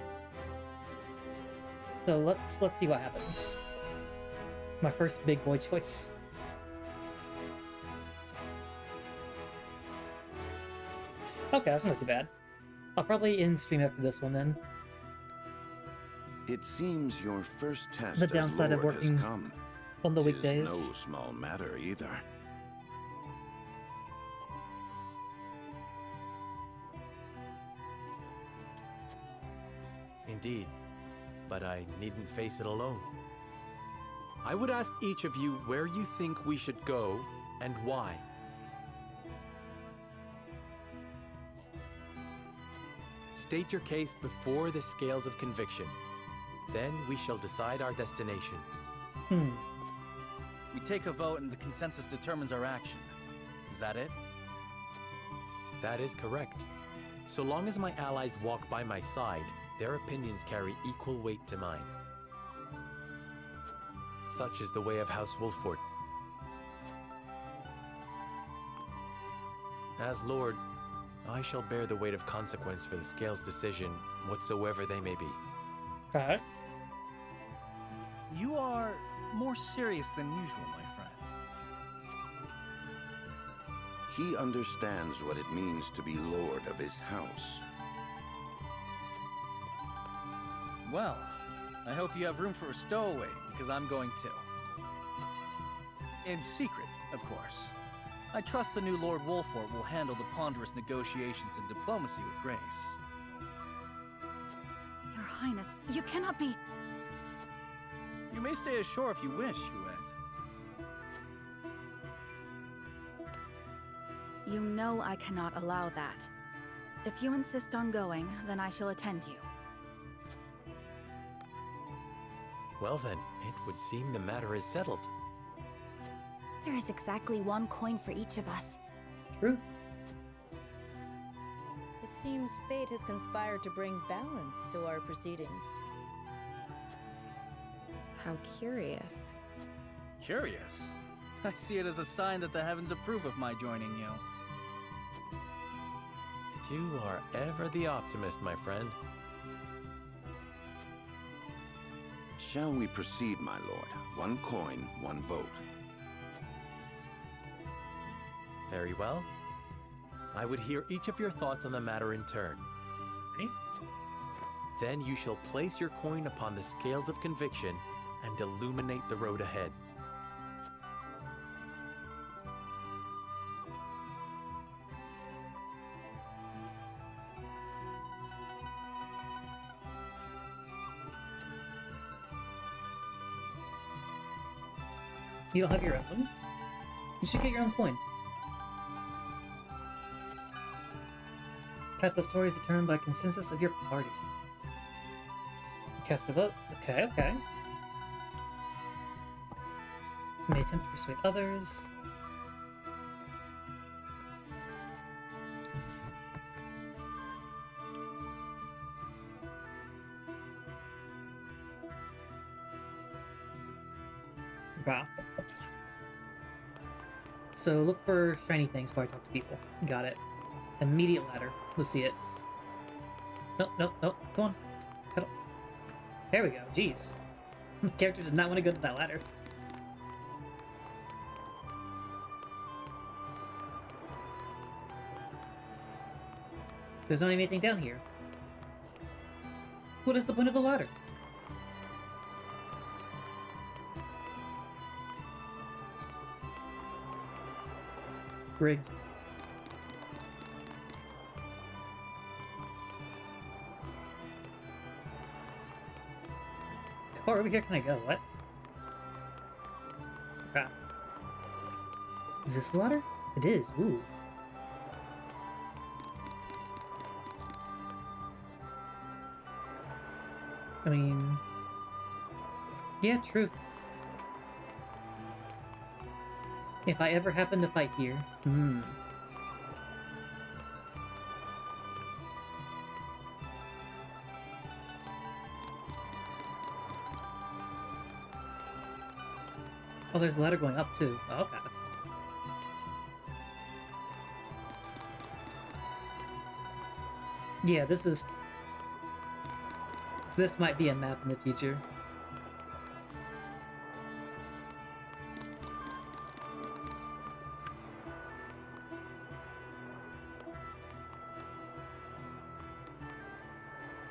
So let's see what happens. My first big boy choice. Okay, that's not too bad. I'll probably end stream after this one then. It seems your first test The downside as of Lord working has come. on the 'Tis weekdays. no small matter either. Indeed, but I needn't face it alone. I would ask each of you where you think we should go and why. State your case before the scales of conviction. Then we shall decide our destination. We take a vote and the consensus determines our action. Is that it? That is correct. So long as my allies walk by my side, their opinions carry equal weight to mine. Such is the way of House Wolffort. As Lord, I shall bear the weight of consequence for the Scales' decision, whatsoever they may be. Okay. You are more serious than usual, my friend. He understands what it means to be lord of his house. Well, I hope you have room for a stowaway, because I'm going too. In secret, of course. I trust the new Lord Wolffort will handle the ponderous negotiations and diplomacy with grace. Your Highness, you cannot be... You may stay ashore if you wish, Huette. You know I cannot allow that. If you insist on going, then I shall attend you. Well then, it would seem the matter is settled. There is exactly 1 coin for each of us. True. It seems fate has conspired to bring balance to our proceedings. How curious. Curious? I see it as a sign that the heavens approve of my joining you. You are ever the optimist, my friend. Shall we proceed, my lord? 1 coin, 1 vote. Very well. I would hear each of your thoughts on the matter in turn. Ready? Then you shall place your coin upon the scales of conviction and illuminate the road ahead. You don't have your own? You should get your own coin. Path of story is determined by consensus of your party. Cast a vote. Okay, okay. May attempt to persuade others. Wow. So look for shiny things before I talk to people. Got it. Immediate ladder. Let's see it. No, no, no. Come on. Pedal. There we go. Jeez. The character did not want to go to that ladder. There's not anything down here. What is the point of the ladder? Rigged. Oh, over here can I go? What? Crap. Is this the ladder? It is. Ooh. I mean... yeah, true. If I ever happen to fight here, Oh, there's a ladder going up too. Oh, okay. Yeah, this might be a map in the future.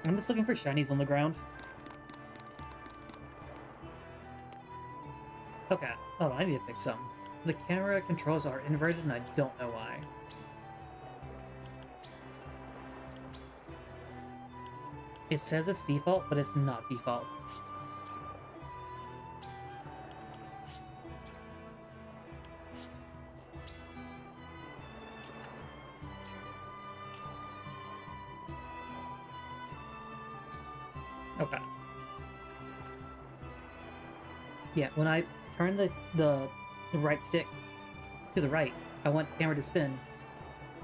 I'm just looking for shinies on the ground. Okay. Oh, I need to fix some. The camera controls are inverted and I don't know why. It says it's default, but it's not default. Okay. Yeah, when I turn the right stick to the right, I want the camera to spin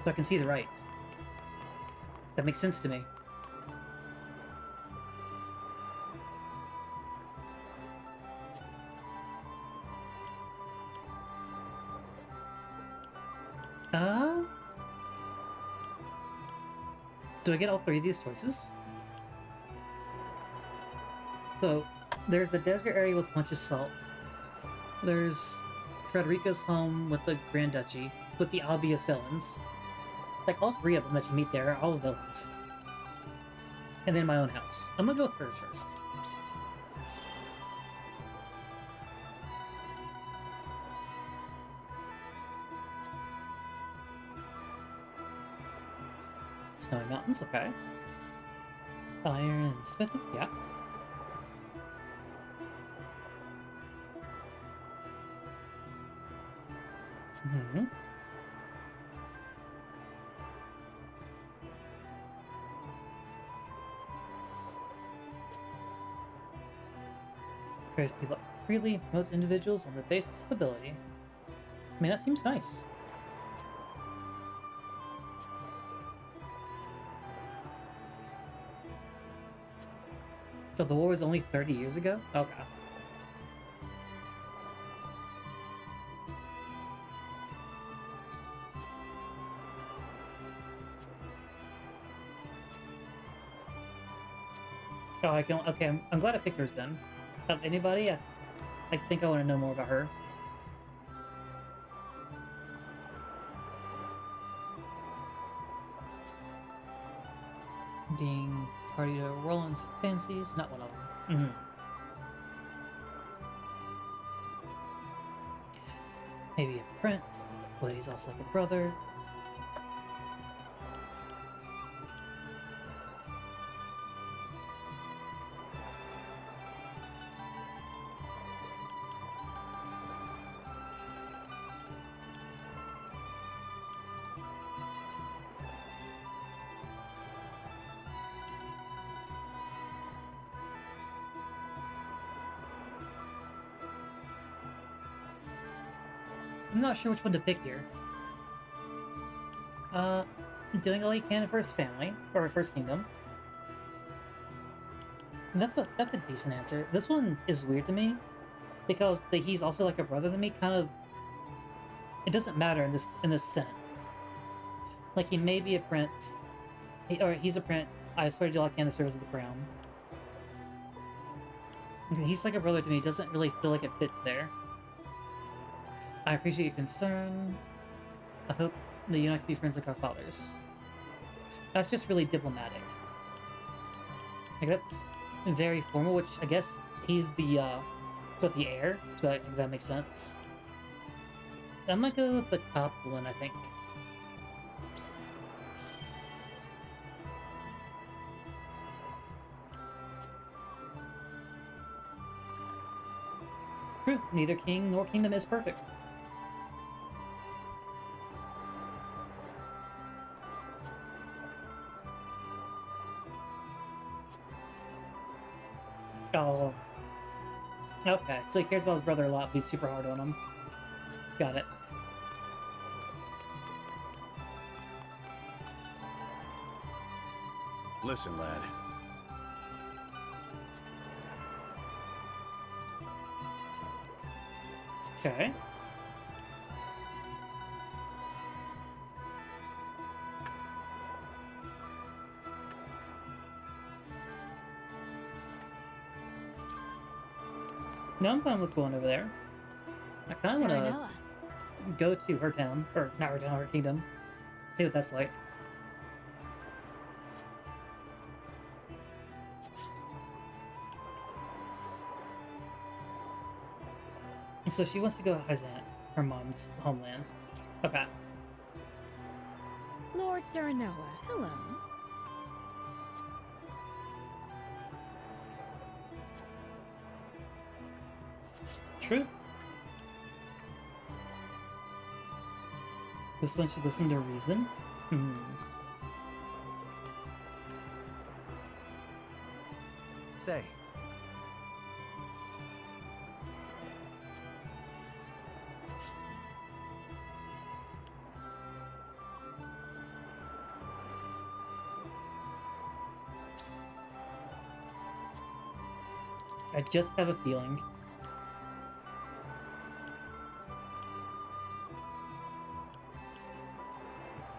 so I can see the right. That makes sense to me. Do I get all three of these choices? So, there's the desert area with a bunch of salt. There's Frederica's home with the Grand Duchy, with the obvious villains. Like, all three of them that you meet there are all villains. And then my own house. I'm gonna go with hers first. Snowy Mountains, okay. Iron smithing, yeah. Mm-hmm. Praise people freely, most individuals on the basis of ability. I mean, that seems nice. So the war was only 30 years ago? Okay. Oh, I can. Okay, I'm glad I picked hers then. Anybody? I think I want to know more about her. Being party to Roland's fancies, not one of them. Maybe a prince, but he's also like a brother. I'm not sure which one to pick here. Doing all he can for his family, or for his kingdom. And that's a decent answer. This one is weird to me, because he's also like a brother to me, kind of... It doesn't matter in this sense. Like, he may be a prince, or he's a prince, I swear to do all I can in the service of the crown. He's like a brother to me, doesn't really feel like it fits there. I appreciate your concern. I hope that you and I can be friends like our fathers. That's just really diplomatic. Like, that's very formal, which I guess he's the heir, so that makes sense. I'm gonna go with the top one, I think. True, neither king nor kingdom is perfect. Oh. Okay, so he cares about his brother a lot, but he's super hard on him. Got it. Listen, lad. Okay. No, I'm fine with going over there. I kind of want to go to her town, or not her town, her kingdom. See what that's like. So she wants to go to Hyzant, her mom's homeland. Okay. Lord Serenoa, hello. True. This one should listen to reason? Say. I just have a feeling.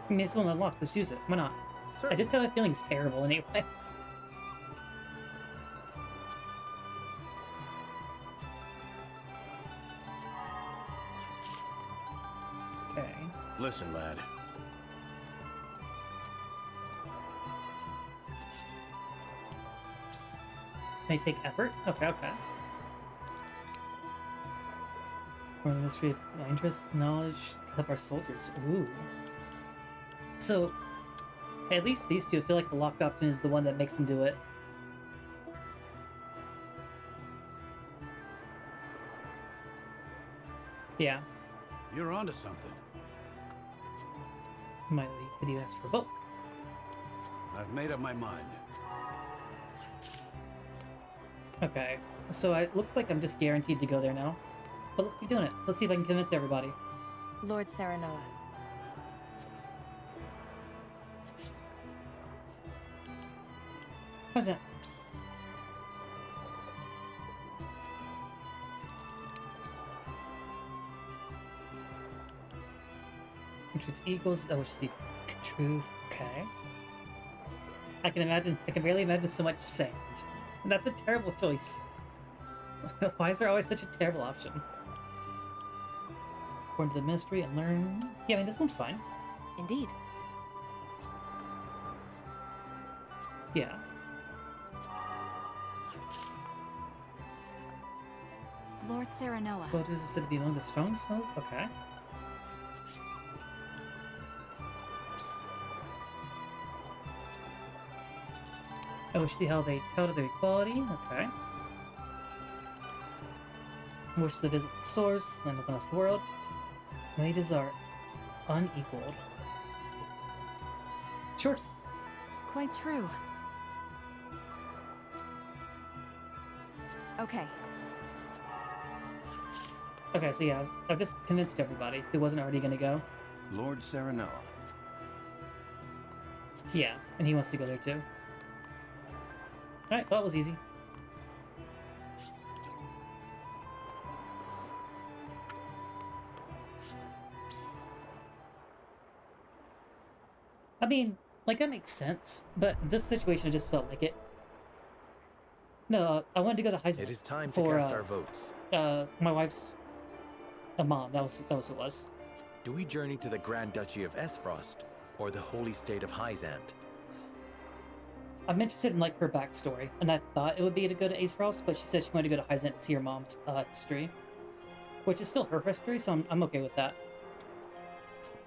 I mean, it's one unlocked. Let's use it. Why not? I just have a feeling it's terrible anyway. Okay. Listen, lad. May take effort? Okay, okay. More mystery, interest, knowledge, help our soldiers. Ooh. So, at least these two feel like the locked option is the one that makes them do it. Yeah. You're onto something. Miley, could you ask for a vote? I've made up my mind. Okay, so it looks like I'm just guaranteed to go there now. But let's keep doing it. Let's see if I can convince everybody. Lord Serenoa. How's that? Which is equals, which is truth. Okay. I can barely imagine so much sand. That's a terrible choice. Why is there always such a terrible option? Go into the ministry and learn. Yeah, I mean, this one's fine. Indeed. Yeah. Lord Lord Serenoa. Soldiers are said to be among the strongest. Oh, okay. I wish to see how they touted their equality. Okay. I wish to visit the source, land with the rest of the world. Wages are unequaled. Sure. Quite true. Okay. Okay, so yeah, I've just convinced everybody who wasn't already gonna go. Lord Serenoa. Yeah, and he wants to go there too. Alright, well, that was easy. I mean, like, that makes sense, but this situation just felt like it. No, I wanted to go to Heisman. It is time to for, cast our votes. My wife's mom. That was what it was. Do we journey to the Grand Duchy of Esfrost, or the holy state of Hyzant? I'm interested in, like, her backstory, and I thought it would be to go to Aesfrost, but she said she wanted to go to Hyzant to see her mom's history, which is still her history, so I'm okay with that.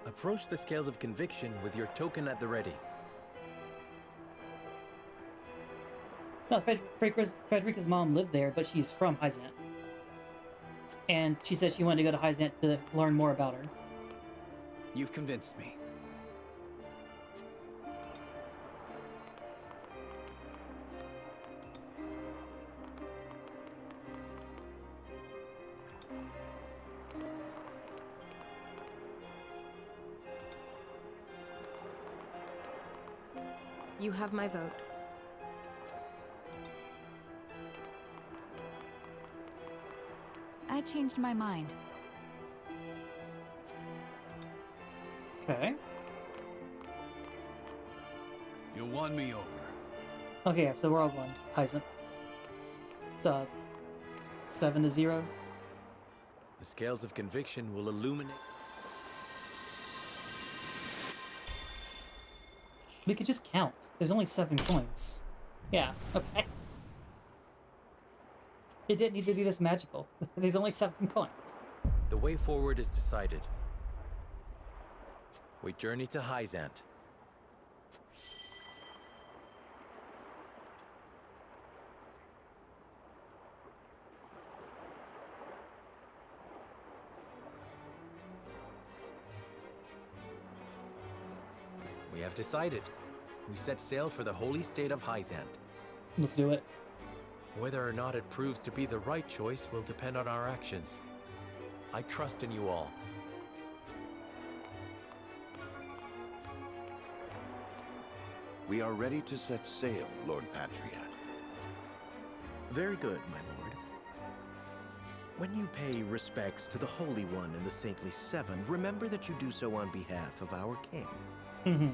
Approach the scales of conviction with your token at the ready. No, Frederica's mom lived there, but she's from Hyzant. And she said she wanted to go to Hyzant to learn more about her. You've convinced me. You have my vote. I changed my mind. Okay. You won me over. Okay, yeah, so we're all one. Hyzant. It's 7-0. The scales of conviction will illuminate. We could just count. There's only 7 coins. Yeah, okay. It didn't need to be this magical. There's only 7 coins. The way forward is decided. We journey to Hyzant. We have decided. We set sail for the holy state of Hyzant. Let's do it. Whether or not it proves to be the right choice will depend on our actions. I trust in you all. We are ready to set sail, Lord Patriot. Very good, my lord. When you pay respects to the Holy One and the Saintly Seven, remember that you do so on behalf of our king. Mm-hmm.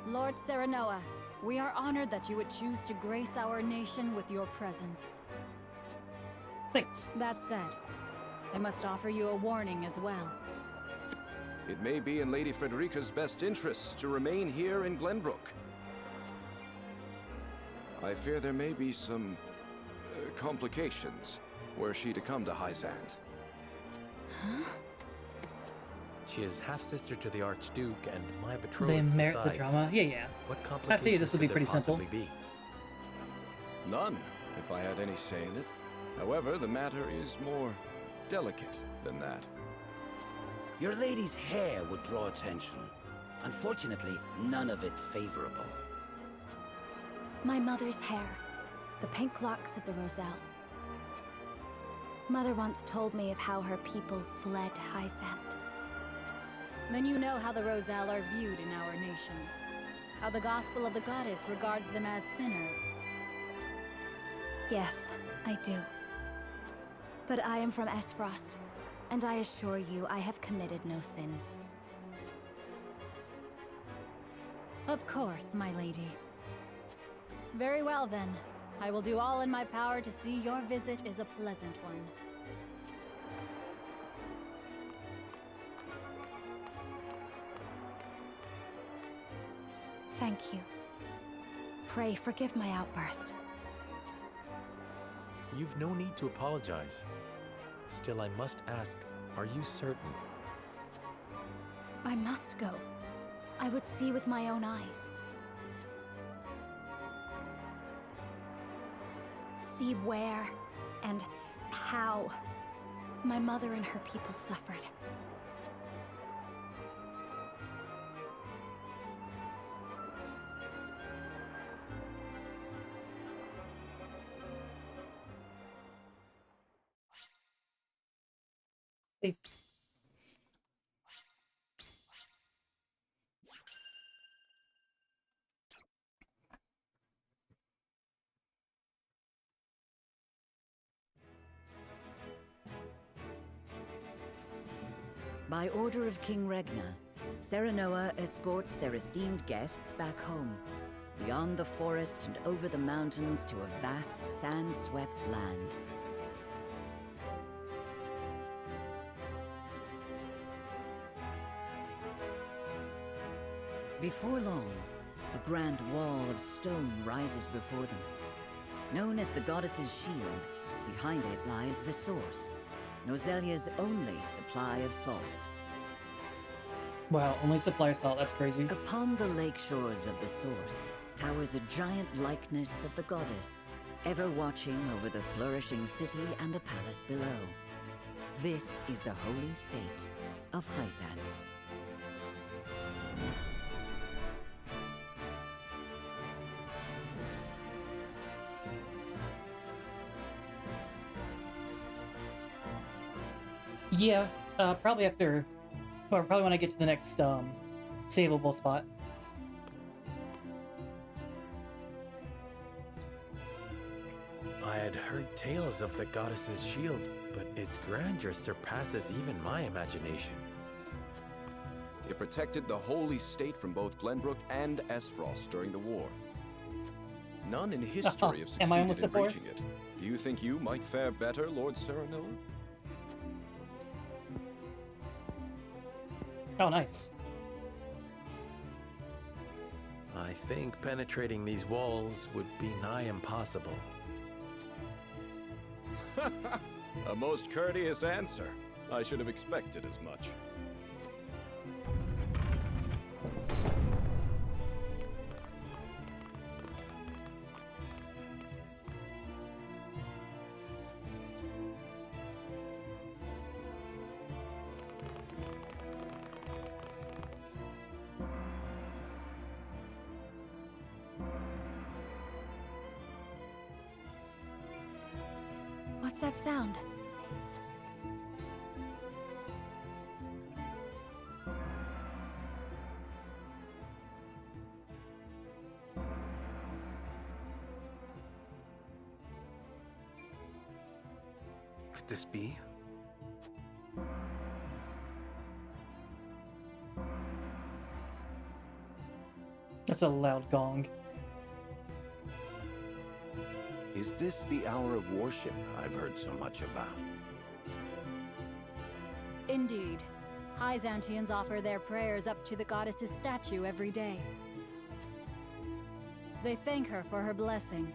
Lord Serenoa, we are honored that you would choose to grace our nation with your presence. Thanks. That said, I must offer you a warning as well. It may be in Lady Frederica's best interests to remain here in Glenbrook. I fear there may be some complications were she to come to Hyzant. Huh? She is half-sister to the Archduke and my betrothed. They merit the besides. drama. Yeah. What I complications figured this would be could pretty there simple. possibly be? None, if I had any say in it. However, the matter is more delicate than that. Your lady's hair would draw attention. Unfortunately, none of it favorable. My mother's hair. The pink locks of the Roselle. Mother once told me of how her people fled Hyzant. Then you know how the Roselle are viewed in our nation. How the gospel of the goddess regards them as sinners. Yes, I do. But I am from Esfrost, and I assure you I have committed no sins. Of course, my lady. Very well then. I will do all in my power to see your visit is a pleasant one. Thank you. pray forgive my outburst. You've no need to apologize. Still, I must ask, are you certain? I must go. I would see with my own eyes. See where and how my mother and her people suffered. By order of King Regna, Serenoa escorts their esteemed guests back home, beyond the forest and over the mountains to a vast sand-swept land. Before long, a grand wall of stone rises before them. Known as the Goddess's Shield, behind it lies the source, Norzelia's only supply of salt. Wow, only supply of salt, that's crazy. Upon the lake shores of the source towers a giant likeness of the goddess, ever watching over the flourishing city and the palace below. This is the holy state of Hyzant. Yeah, probably after, or probably when I get to the next savable spot. I had heard tales of the goddess's shield, but its grandeur surpasses even my imagination. It protected the holy state from both Glenbrook and Esfrost during the war. None in history have Am I on the succeeded in support? breaching it. Do you think you might fare better, Lord Serenoa? Oh, nice. I think penetrating these walls would be nigh impossible. A most courteous answer. I should have expected as much. What's that sound? Could this be? That's a loud gong. Is this the hour of worship I've heard so much about? Indeed. Hyzantians offer their prayers up to the goddess's statue every day. They thank her for her blessing,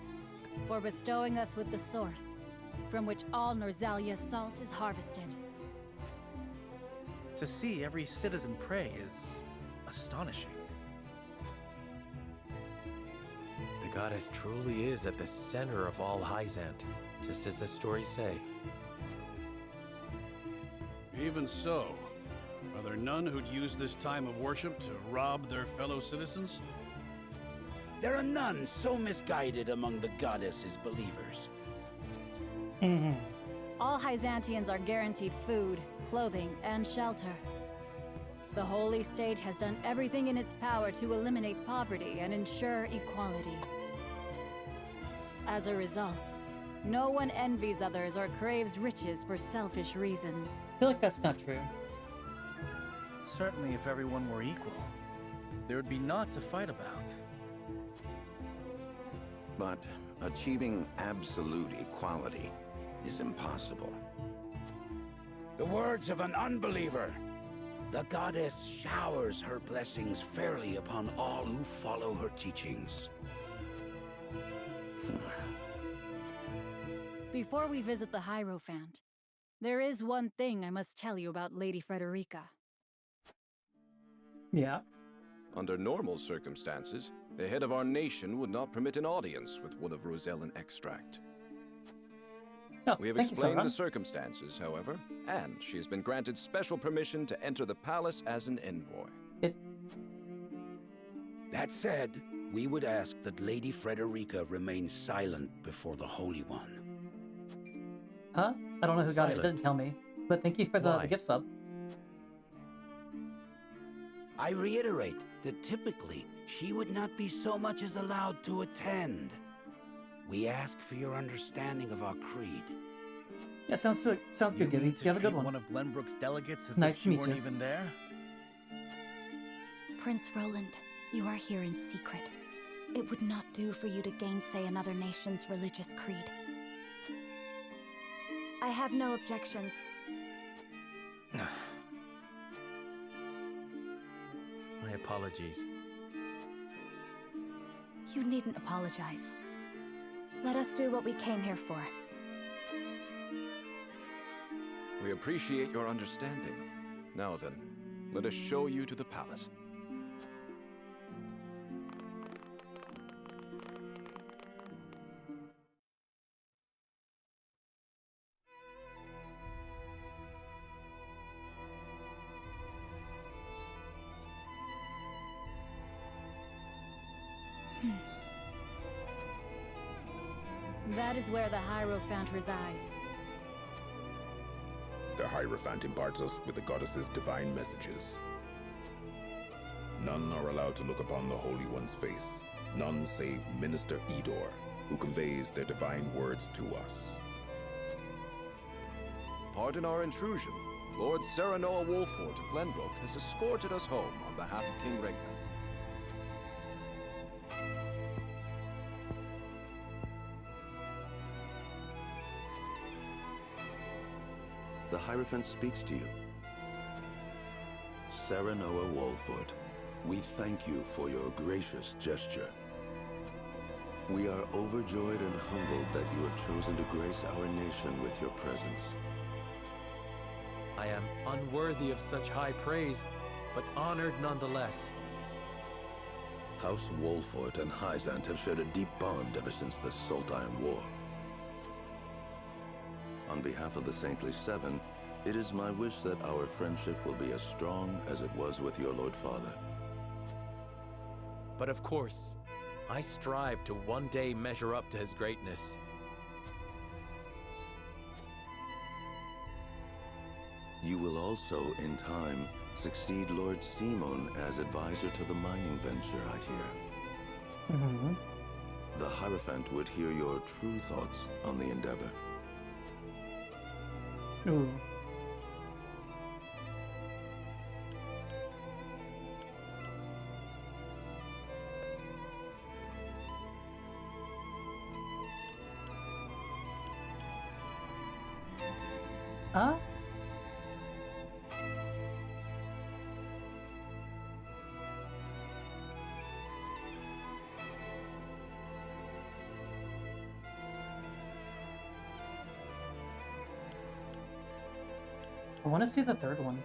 for bestowing us with the source, from which all Norzelia's salt is harvested. To see every citizen pray is astonishing. The goddess truly is at the center of all Hyzant, just as the stories say. Even so, are there none who'd use this time of worship to rob their fellow citizens? There are none so misguided among the goddess's believers. All Hyzantians are guaranteed food, clothing, and shelter. The holy state has done everything in its power to eliminate poverty and ensure equality. As a result, no one envies others or craves riches for selfish reasons. I feel like that's not true. Certainly if everyone were equal, there would be naught to fight about. But achieving absolute equality is impossible. The words of an unbeliever. The goddess showers her blessings fairly upon all who follow her teachings. Before we visit the Hierophant, there is one thing I must tell you about Lady Frederica. Yeah. Under normal circumstances, the head of our nation would not permit an audience with one of Rosellan extract. Oh, We have thank you, explained the Sauron. circumstances, however, and she has been granted special permission to enter the palace as an envoy. That said, we would ask that Lady Frederica remain silent before the Holy One. Huh? I don't know who got it. It Silent. didn't tell me. But thank you for the Why? gift sub. I reiterate that typically she would not be so much as allowed to attend. We ask for your understanding of our creed. Yeah, sounds good, Gibby. mean to You have a good treat one. one of Glenbrook's delegates as Nice if to she meet weren't you. even there? Prince Roland, you are here in secret. It would not do for you to gainsay another nation's religious creed. I have no objections. My apologies. You needn't apologize. Let us do what we came here for. We appreciate your understanding. Now then, let us show you to the palace. That is where the Hierophant resides. The Hierophant imparts us with the goddess's divine messages. None are allowed to look upon the Holy One's face. None save Minister Edor, who conveys their divine words to us. Pardon our intrusion. Lord Serenoa Wolford of Glenbrook has escorted us home on behalf of King Regna. The Hierophant speaks to you. Serenoa Wolford, we thank you for your gracious gesture. We are overjoyed and humbled that you have chosen to grace our nation with your presence. I am unworthy of such high praise, but honored nonetheless. House Wolford and Hyzant have shared a deep bond ever since the Sultan War. On behalf of the Saintly Seven, it is my wish that our friendship will be as strong as it was with your Lord Father. But of course, I strive to one day measure up to his greatness. You will also, in time, succeed Lord Simon as advisor to the mining venture, I hear. Mm-hmm. The Hierophant would hear your true thoughts on the endeavor. Ooh. Huh? I want to see the third one.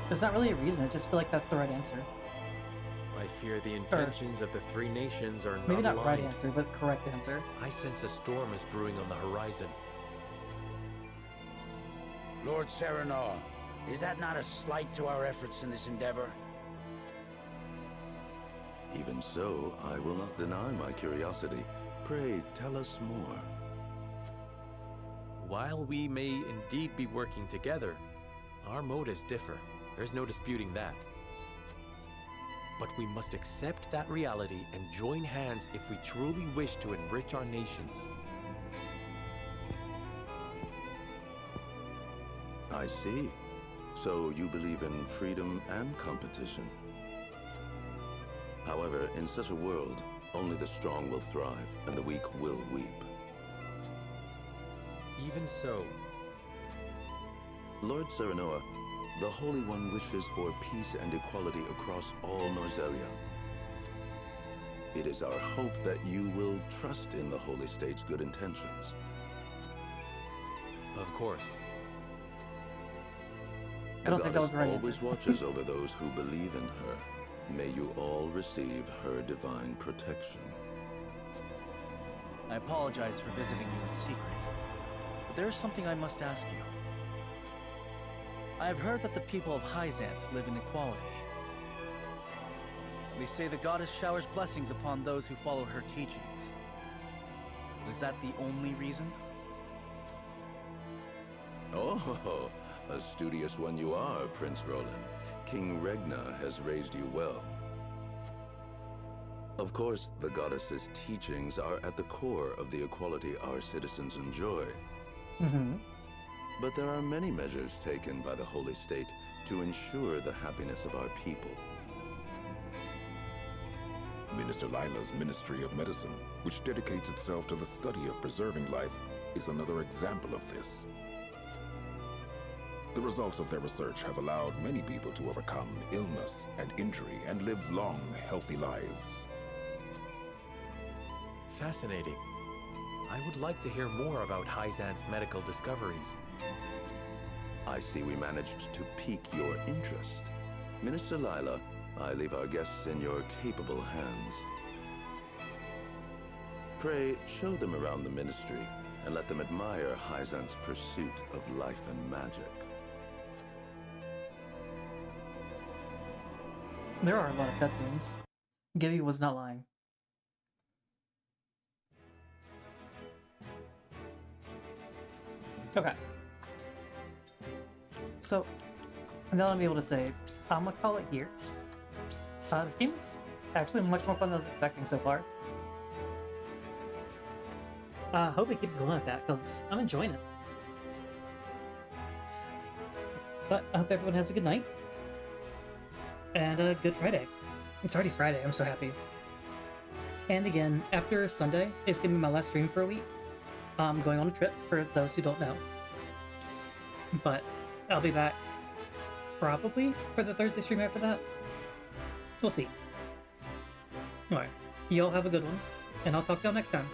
There's not really a reason, I just feel like that's the right answer. I fear the intentions of the three nations are Maybe not right aligned. answer, but correct answer. I sense a storm is brewing on the horizon. Lord Serenoa, is that not a slight to our efforts in this endeavor? Even so, I will not deny my curiosity. Pray, tell us more. While we may indeed be working together, our motives differ. There's no disputing that. But we must accept that reality and join hands if we truly wish to enrich our nations. I see. So you believe in freedom and competition. However, in such a world, only the strong will thrive and the weak will weep. Even so, Lord Serenoa, the Holy One wishes for peace and equality across all Norzelia. It is our hope that you will trust in the Holy State's good intentions. Of course. I don't think that was the the right goddess answer. always watches over those who believe in her. May you all receive her divine protection. I apologize for visiting you in secret, but there is something I must ask you. I have heard that the people of Hyzant live in equality. They say the goddess showers blessings upon those who follow her teachings. Is that the only reason? Oh, a studious one you are, Prince Roland. King Regna has raised you well. Of course, the goddess's teachings are at the core of the equality our citizens enjoy. But there are many measures taken by the Holy State to ensure the happiness of our people. Minister Lila's Ministry of Medicine, which dedicates itself to the study of preserving life, is another example of this. The results of their research have allowed many people to overcome illness and injury and live long, healthy lives. Fascinating. I would like to hear more about Hyzant's medical discoveries. I see we managed to pique your interest. Minister Lila, I leave our guests in your capable hands. Pray, show them around the ministry and let them admire Hyzant's pursuit of life and magic. There are a lot of cutscenes. Gibby was not lying. Okay. So, now I'm able to say, I'm gonna call it here. This game is actually much more fun than I was expecting so far. I hope it keeps going like that, because I'm enjoying it. But I hope everyone has a good night. And a good Friday. It's already Friday, I'm so happy. And again, after Sunday, it's gonna be my last stream for a week. I'm going on a trip, for those who don't know. But I'll be back probably for the Thursday stream after that. We'll see. Alright, y'all have a good one, and I'll talk to y'all next time.